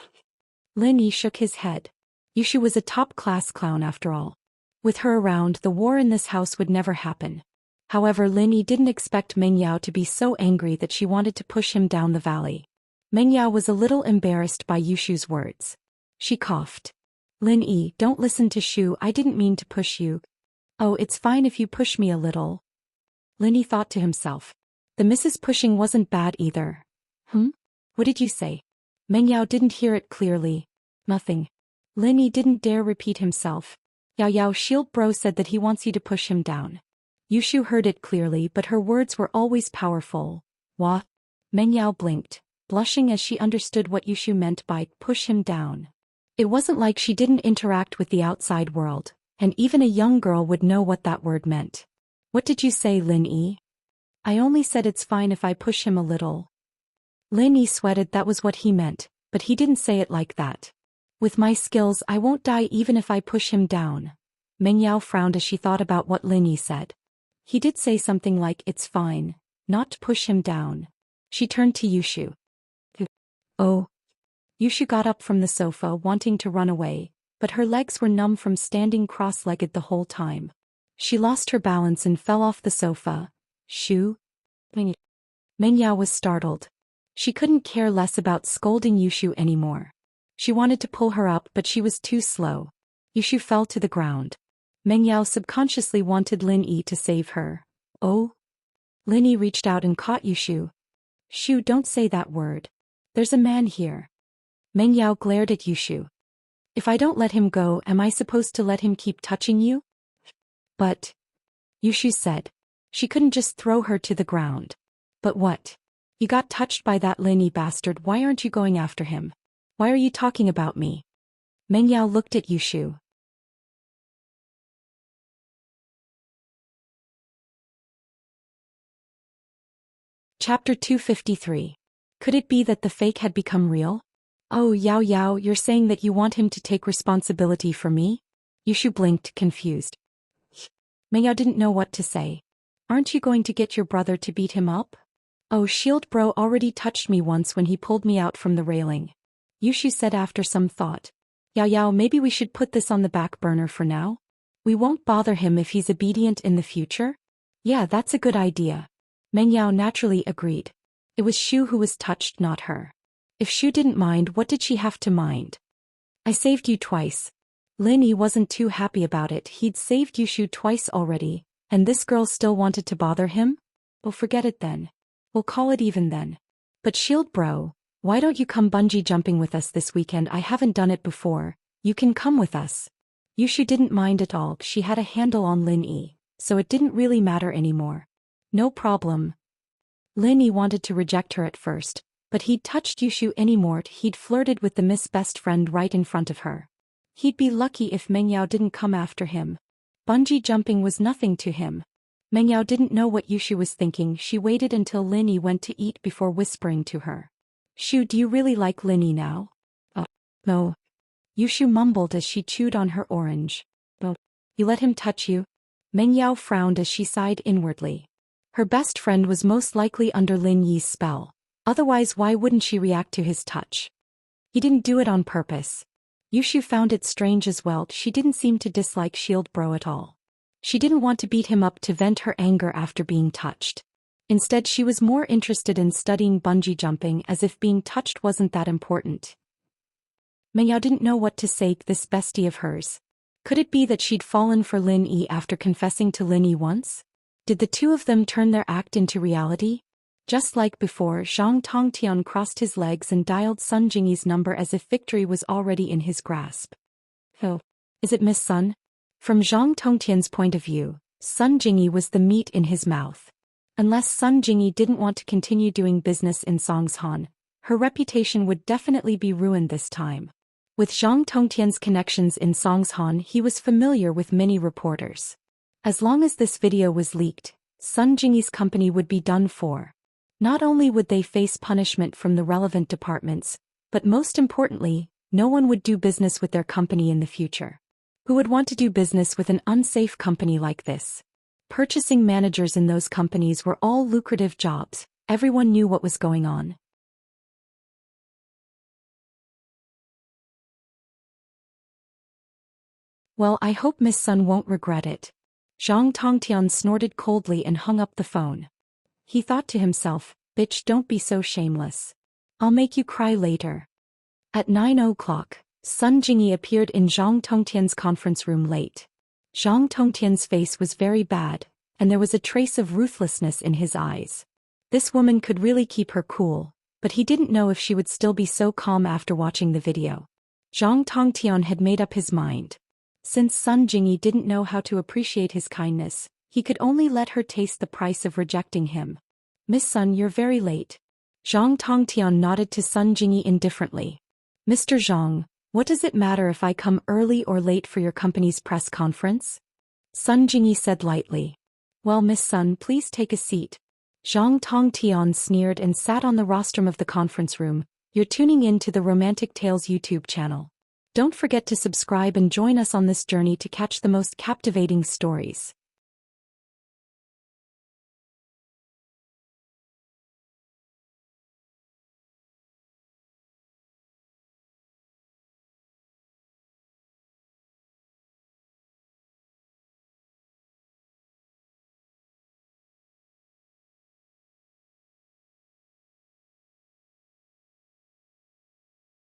Lin Yi shook his head. Yushu was a top-class clown after all. With her around, the war in this house would never happen. However, Lin Yi didn't expect Meng Yao to be so angry that she wanted to push him down the valley. Meng Yao was a little embarrassed by Yushu's words. She coughed. Lin Yi, don't listen to Shu, I didn't mean to push you. Oh, it's fine if you push me a little. Lin Yi thought to himself. The Mrs. Pushing wasn't bad either. What did you say? Meng Yao didn't hear it clearly. Nothing. Lin Yi didn't dare repeat himself. Yao Yao, Shield Bro said that he wants you to push him down. Yushu heard it clearly, but her words were always powerful. What? Meng Yao blinked, blushing as she understood what Yushu meant by push him down. It wasn't like she didn't interact with the outside world, and even a young girl would know what that word meant. What did you say, Lin Yi? I only said it's fine if I push him a little. Lin Yi sweated, that was what he meant, but he didn't say it like that. With my skills, I won't die even if I push him down. Meng Yao frowned as she thought about what Lin Yi said. He did say something like, it's fine, not to push him down. She turned to Yushu. Oh. Yushu got up from the sofa wanting to run away, but her legs were numb from standing cross-legged the whole time. She lost her balance and fell off the sofa. Shu? Meng Yao was startled. She couldn't care less about scolding Yushu anymore. She wanted to pull her up, but she was too slow. Yushu fell to the ground. Meng Yao subconsciously wanted Lin Yi to save her. Oh? Lin Yi reached out and caught Yushu. Shu, don't say that word. There's a man here. Meng Yao glared at Yushu. If I don't let him go, am I supposed to let him keep touching you? But, Yushu said. She couldn't just throw her to the ground. But what? You got touched by that Lin Yi bastard, why aren't you going after him? Why are you talking about me? Meng Yao looked at Yushu. Chapter 253. Could it be that the fake had become real? Oh, Yao Yao, you're saying that you want him to take responsibility for me? Yushu blinked, confused. Mengyao didn't know what to say. Aren't you going to get your brother to beat him up? Oh, Shield Bro already touched me once when he pulled me out from the railing. Yushu said after some thought. Yao, maybe we should put this on the back burner for now? We won't bother him if he's obedient in the future? Yeah, that's a good idea. Mengyao naturally agreed. It was Shu who was touched, not her. If Shu didn't mind, what did she have to mind? I saved you twice. Linny wasn't too happy about it. He'd saved Yushu twice already, and this girl still wanted to bother him? Well, forget it then. We'll call it even then. But Shield Bro, why don't you come bungee jumping with us this weekend? I haven't done it before. You can come with us. Yushu didn't mind at all. She had a handle on Lin-Yi, so it didn't really matter anymore. No problem. Lin-Yi wanted to reject her at first, but he'd touched Yushu anymore. He'd flirted with the Miss Best Friend right in front of her. He'd be lucky if Mengyao didn't come after him. Bungee jumping was nothing to him. Mengyao didn't know what Yushu was thinking. She waited until Lin-Yi went to eat before whispering to her. Shu, do you really like Lin-Yi now? Oh, no. Yushu mumbled as she chewed on her orange. Oh, you let him touch you? Mengyao frowned as she sighed inwardly. Her best friend was most likely under Lin-Yi's spell. Otherwise, why wouldn't she react to his touch? He didn't do it on purpose. Yushu found it strange as well. She didn't seem to dislike Shield Bro at all. She didn't want to beat him up to vent her anger after being touched. Instead, she was more interested in studying bungee jumping, as if being touched wasn't that important. Mengyao didn't know what to say. This bestie of hers. Could it be that she'd fallen for Lin-Yi after confessing to Lin-Yi once? Did the two of them turn their act into reality? Just like before, Zhang Tongtian crossed his legs and dialed Sun Jingyi's number as if victory was already in his grasp. Oh, is it Miss Sun? From Zhang Tongtian's point of view, Sun Jingyi was the meat in his mouth. Unless Sun Jingyi didn't want to continue doing business in Songshan, her reputation would definitely be ruined this time. With Zhang Tongtian's connections in Songshan, he was familiar with many reporters. As long as this video was leaked, Sun Jingyi's company would be done for. Not only would they face punishment from the relevant departments, but most importantly, no one would do business with their company in the future. Who would want to do business with an unsafe company like this? Purchasing managers in those companies were all lucrative jobs. Everyone knew what was going on. Well, I hope Miss Sun won't regret it. Zhang Tongtian snorted coldly and hung up the phone. He thought to himself, bitch, don't be so shameless. I'll make you cry later. At 9 o'clock, Sun Jingyi appeared in Zhang Tongtian's conference room late. Zhang Tongtian's face was very bad, and there was a trace of ruthlessness in his eyes. This woman could really keep her cool, but he didn't know if she would still be so calm after watching the video. Zhang Tongtian had made up his mind. Since Sun Jingyi didn't know how to appreciate his kindness, he could only let her taste the price of rejecting him. Miss Sun, you're very late. Zhang Tongtian nodded to Sun Jingyi indifferently. Mr. Zhang, what does it matter if I come early or late for your company's press conference? Sun Jingyi said lightly. Well, Miss Sun, please take a seat. Zhang Tongtian sneered and sat on the rostrum of the conference room. You're tuning in to the Romantic Tales YouTube channel. Don't forget to subscribe and join us on this journey to catch the most captivating stories.